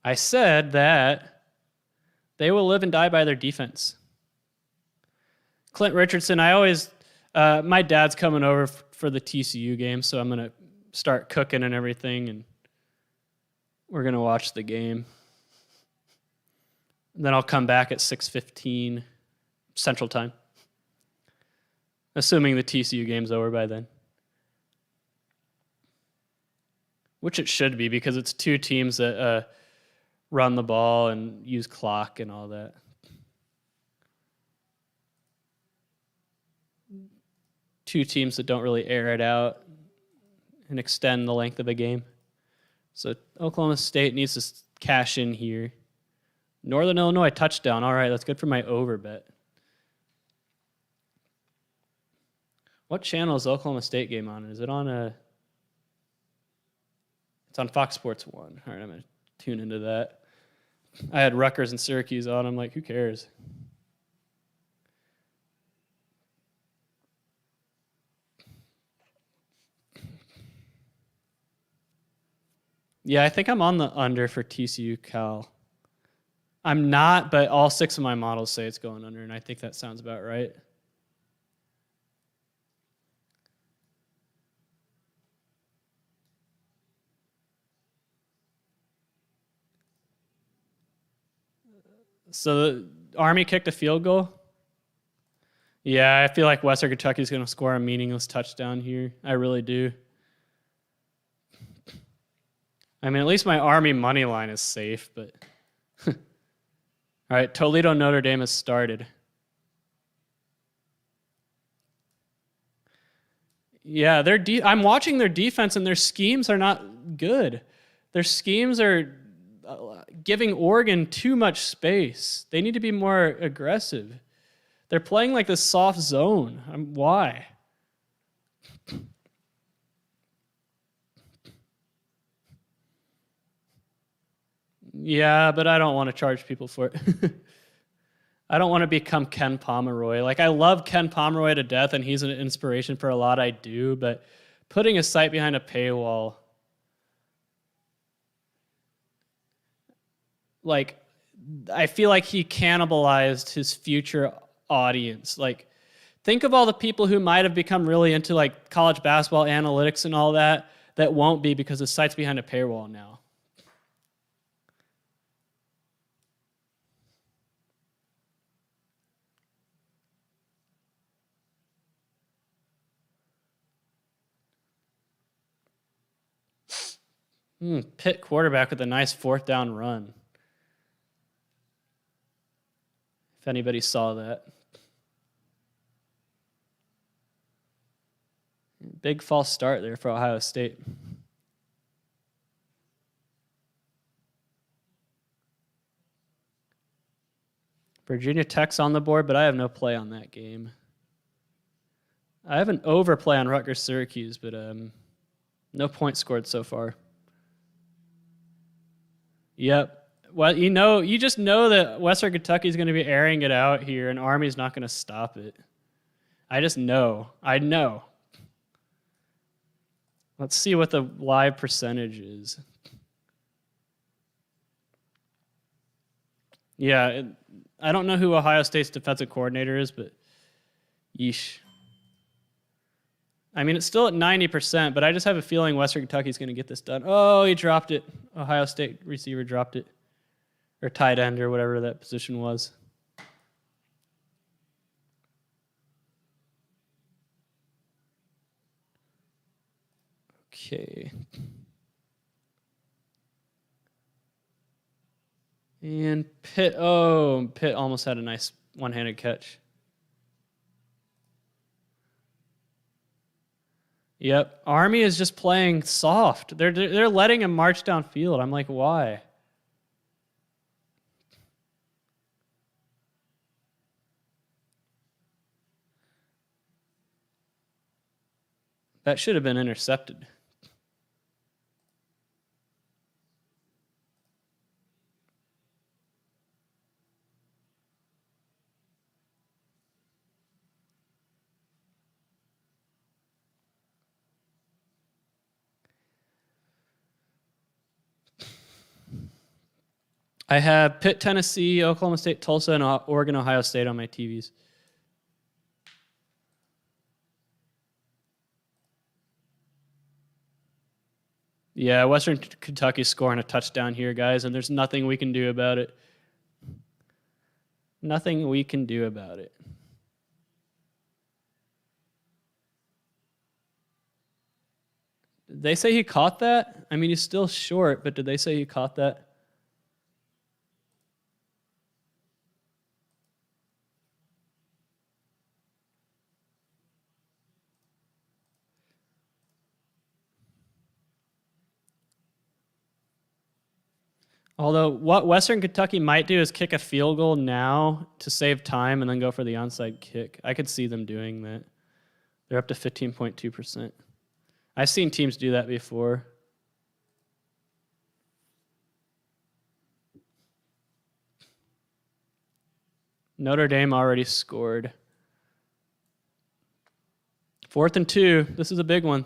I said that they will live and die by their defense. Clint Richardson, my dad's coming over for the TCU game, so I'm going to start cooking and everything, and we're going to watch the game. And then I'll come back at 6:15 Central Time, assuming the TCU game's over by then. Which it should be, because it's 2 teams that run the ball and use clock and all that. Two teams that don't really air it out and extend the length of a game. So Oklahoma State needs to cash in here. Northern Illinois touchdown. All right, that's good for my over bet. What channel is the Oklahoma State game on? Is it on a... It's on Fox Sports 1. All right, I'm going to tune into that. I had Rutgers and Syracuse on. I'm like, who cares? Yeah, I think I'm on the under for TCU Cal. I'm not, but all 6 of my models say it's going under, and I think that sounds about right. So the Army kicked a field goal? Yeah, I feel like Western Kentucky's going to score a meaningless touchdown here. I really do. I mean, at least my Army money line is safe, but... All right, Toledo Notre Dame has started. Yeah, I'm watching their defense, and their schemes are not good. Their schemes are giving Oregon too much space. They need to be more aggressive. They're playing like this soft zone. Why? Yeah, but I don't want to charge people for it. I don't want to become Ken Pomeroy. Like, I love Ken Pomeroy to death, and he's an inspiration for a lot I do, but putting a site behind a paywall, like, I feel like he cannibalized his future audience. Like, think of all the people who might have become really into, like, college basketball analytics and all that won't be because the site's behind a paywall now. Pitt quarterback with a nice 4th down run. If anybody saw that. Big false start there for Ohio State. Virginia Tech's on the board, but I have no play on that game. I have an overplay on Rutgers Syracuse, but no points scored so far. Yep. Well, you just know that Western Kentucky is going to be airing it out here, and Army's not going to stop it. I just know. I know. Let's see what the live percentage is. Yeah, I don't know who Ohio State's defensive coordinator is, but yeesh. I mean, it's still at 90%, but I just have a feeling Western Kentucky's going to get this done. Oh, he dropped it. Ohio State receiver dropped it. Or tight end or whatever that position was. Okay. And Pitt almost had a nice one-handed catch. Yep, Army is just playing soft. They're letting him march downfield. I'm like, why? That should have been intercepted. I have Pitt, Tennessee, Oklahoma State, Tulsa, and Oregon, Ohio State on my TVs. Yeah, Western Kentucky's scoring a touchdown here, guys, and there's nothing we can do about it. Nothing we can do about it. Did they say he caught that? I mean, he's still short, but did they say he caught that? Although what Western Kentucky might do is kick a field goal now to save time and then go for the onside kick. I could see them doing that. They're up to 15.2%. I've seen teams do that before. Notre Dame already scored. 4th and 2. This is a big one.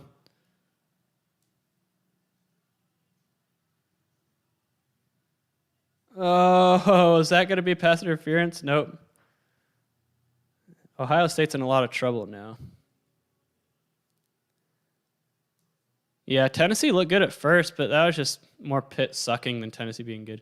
Oh, is that going to be pass interference? Nope. Ohio State's in a lot of trouble now. Yeah, Tennessee looked good at first, but that was just more Pitt sucking than Tennessee being good.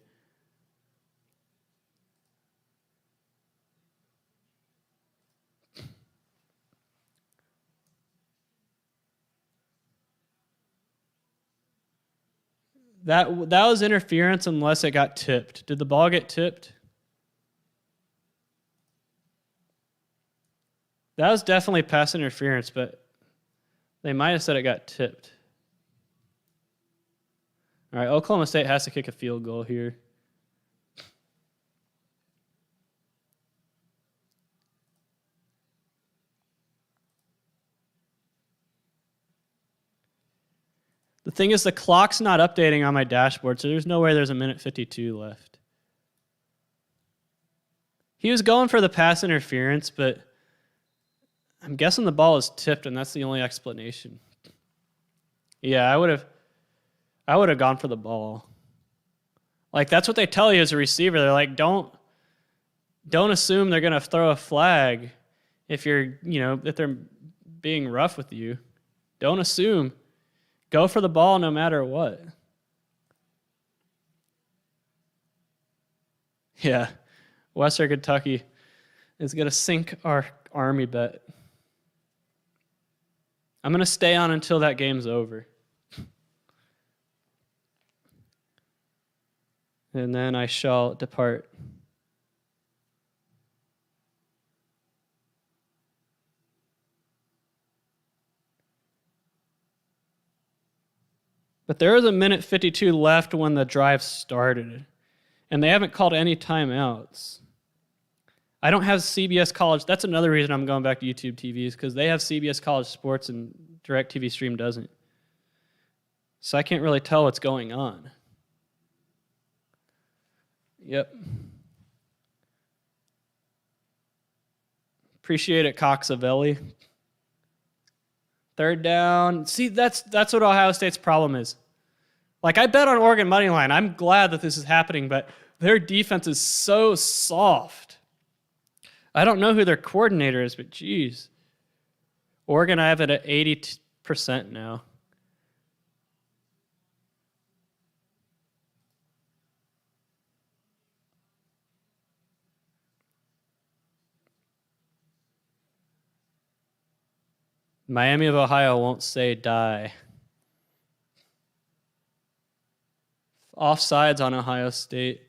That was interference unless it got tipped. Did the ball get tipped? That was definitely pass interference, but they might have said it got tipped. All right, Oklahoma State has to kick a field goal here. The thing is, the clock's not updating on my dashboard, so there's no way there's a minute 52 left. He was going for the pass interference, but I'm guessing the ball is tipped, and that's the only explanation. Yeah, I would have gone for the ball. Like, that's what they tell you as a receiver. They're like, don't assume they're going to throw a flag if if they're being rough with you. Don't assume. Go for the ball no matter what. Yeah, Western Kentucky is going to sink our Army bet. I'm going to stay on until that game's over. And then I shall depart. But there was a minute 52 left when the drive started, and they haven't called any timeouts. I don't have CBS College. That's another reason I'm going back to YouTube TV, is because they have CBS College Sports and DirecTV Stream doesn't. So I can't really tell what's going on. Yep. Appreciate it, Coxavelli. Third down. See, that's what Ohio State's problem is. Like, I bet on Oregon money line. I'm glad that this is happening, but their defense is so soft. I don't know who their coordinator is, but geez. Oregon, I have it at 80% now. Miami of Ohio won't say die. Offsides on Ohio State.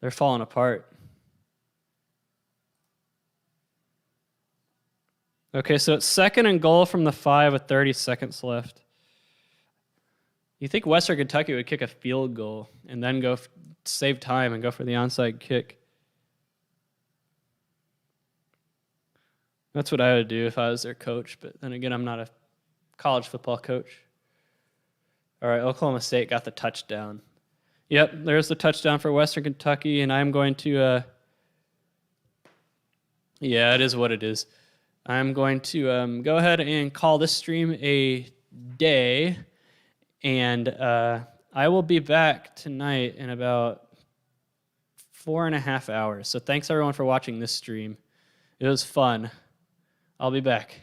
They're falling apart. Okay, so it's 2nd and goal from the 5 with 30 seconds left. You think Western Kentucky would kick a field goal and then go save time and go for the onside kick? That's what I would do if I was their coach, but then again, I'm not a college football coach. All right, Oklahoma State got the touchdown. Yep, there's the touchdown for Western Kentucky, and I'm going to, yeah, it is what it is. I'm going to go ahead and call this stream a day, and I will be back tonight in about 4.5 hours. So thanks, everyone, for watching this stream. It was fun. I'll be back.